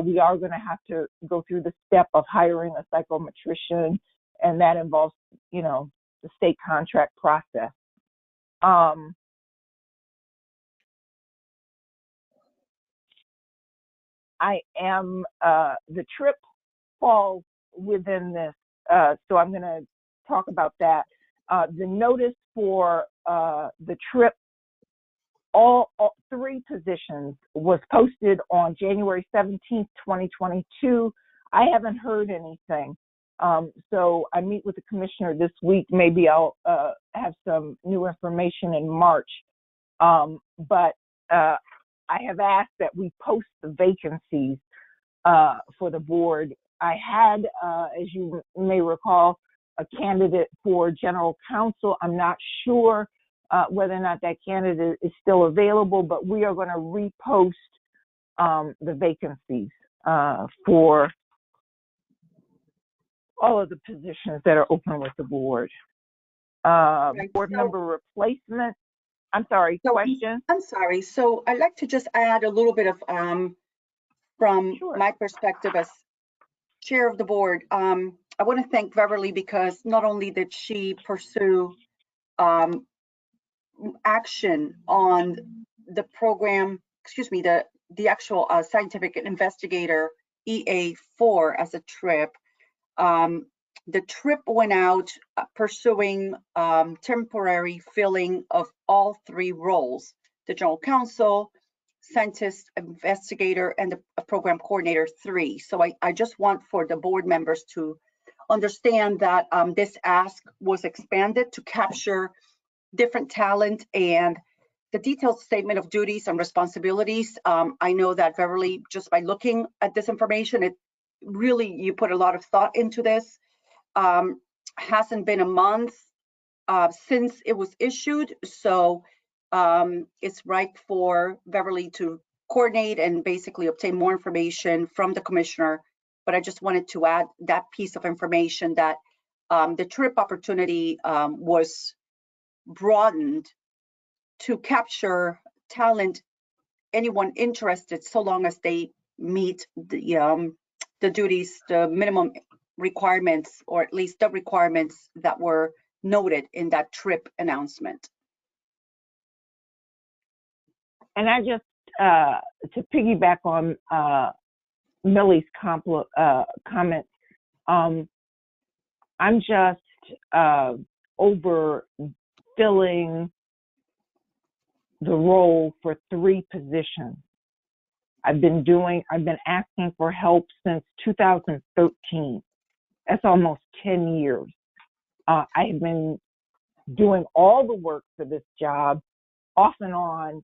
we are going to have to go through the step of hiring a psychometrician, and that involves, the state contract process. I am, the trip falls within this, so I'm going to talk about that. The notice for the trip, all three positions, was posted on January 17th, 2022. I haven't heard anything. So I meet with the commissioner this week. Maybe I'll have some new information in March. But I have asked that we post the vacancies for the board. I had, as you may recall, a candidate for general counsel. I'm not sure whether or not that candidate is still available, but we are going to repost the vacancies for all of the positions that are open with the board. Board member replacement. I'm sorry, question? I'm sorry. So I'd like to just add a little bit of, from my perspective as chair of the board. I want to thank Beverly because not only did she pursue action on the program, the actual scientific investigator EA4 as a trip. The trip went out pursuing temporary filling of all three roles: the general counsel, scientist investigator, and the program coordinator 3. So I just want for the board members to understand that this ask was expanded to capture different talent and the detailed statement of duties and responsibilities. I know that Beverly, just by looking at this information, it really, you put a lot of thought into this. Hasn't been a month since it was issued, so it's right for Beverly to coordinate and basically obtain more information from the commissioner. But I just wanted to add that piece of information that the trip opportunity was broadened to capture talent, anyone interested, so long as they meet the duties, the minimum requirements, or at least the requirements that were noted in that trip announcement. And I just, to piggyback on Millie's comments, I'm just overfilling the role for 3 positions. I've been asking for help since 2013. That's almost 10 years. I have been doing all the work for this job off and on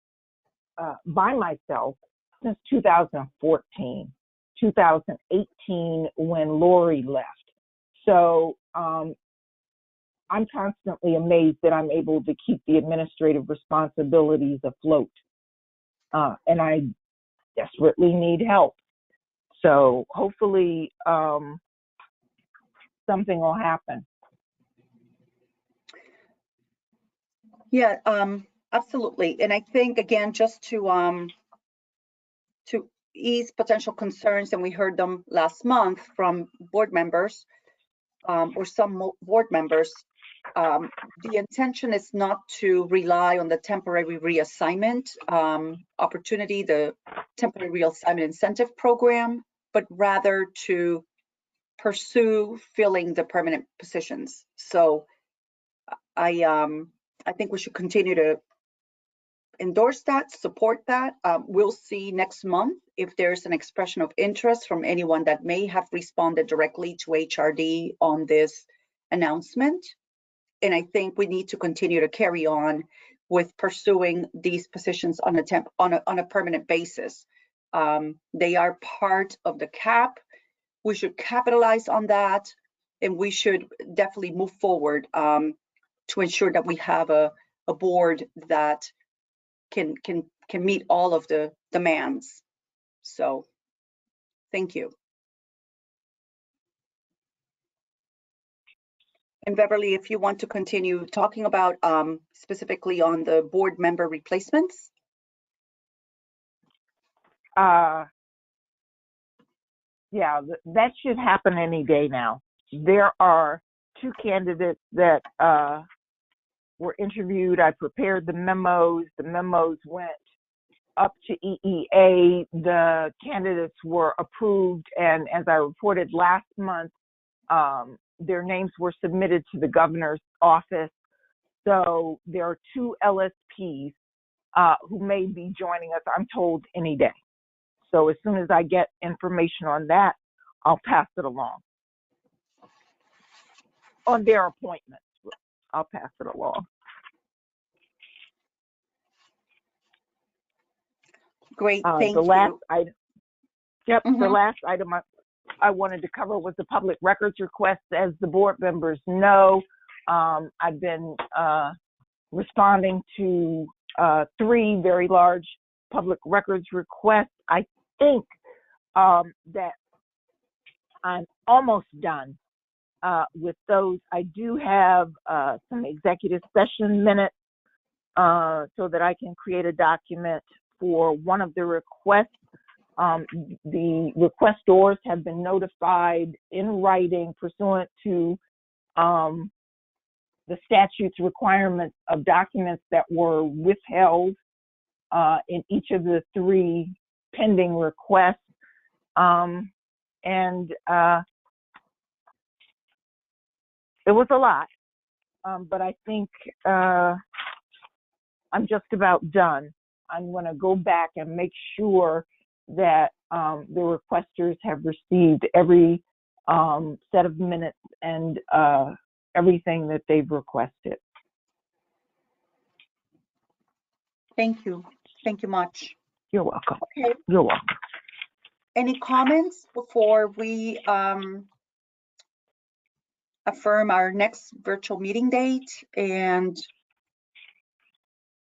by myself since 2014, 2018 when Lori left. So I'm constantly amazed that I'm able to keep the administrative responsibilities afloat. And I desperately need help. So hopefully something will happen. Yeah, absolutely. And I think, again, just to ease potential concerns, and we heard them last month from board members or some board members, the intention is not to rely on the temporary reassignment opportunity, the temporary reassignment incentive program, but rather to pursue filling the permanent positions. So I think we should continue to endorse that, support that. We'll see next month if there's an expression of interest from anyone that may have responded directly to HRD on this announcement. And I think we need to continue to carry on with pursuing these positions on a permanent basis. They are part of the cap. We should capitalize on that, and we should definitely move forward to ensure that we have a board that can meet all of the demands. So thank you. And Beverly, if you want to continue talking about specifically on the board member replacements. Yeah, that should happen any day now. There are 2 candidates that were interviewed. I prepared the memos. The memos went up to EEA. The candidates were approved. And as I reported last month, their names were submitted to the governor's office. So there are 2 LSPs who may be joining us, I'm told, any day. So as soon as I get information on that, I'll pass it along. On their appointments, I'll pass it along. Great, thank The last you. item, the Mhm. last item I wanted to cover was the public records request. As the board members know, I've been responding to 3 very large public records requests. I think that I'm almost done with those. I do have some executive session minutes so that I can create a document for one of the requests. The requestors have been notified in writing pursuant to the statute's requirements of documents that were withheld in each of the 3 pending requests. And it was a lot, but I think I'm just about done. I'm going to go back and make sure that the requesters have received every set of minutes and everything that they've requested. Thank you. Thank you much. You're welcome. Okay. You're welcome. Any comments before we affirm our next virtual meeting date and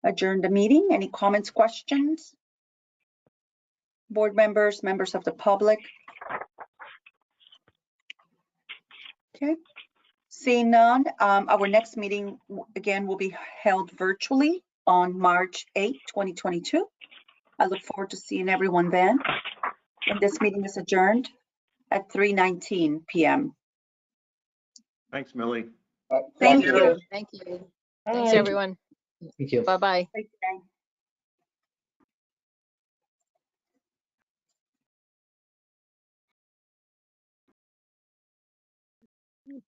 adjourn the meeting? Any comments, questions? Board members, members of the public? Okay. Seeing none, our next meeting again will be held virtually on March 8, 2022. I look forward to seeing everyone then. And this meeting is adjourned at 3:19 p.m. Thanks, Millie. Thank you. you. Thank you. Bye. Thanks, everyone. Thank you. Bye-bye. Thank you.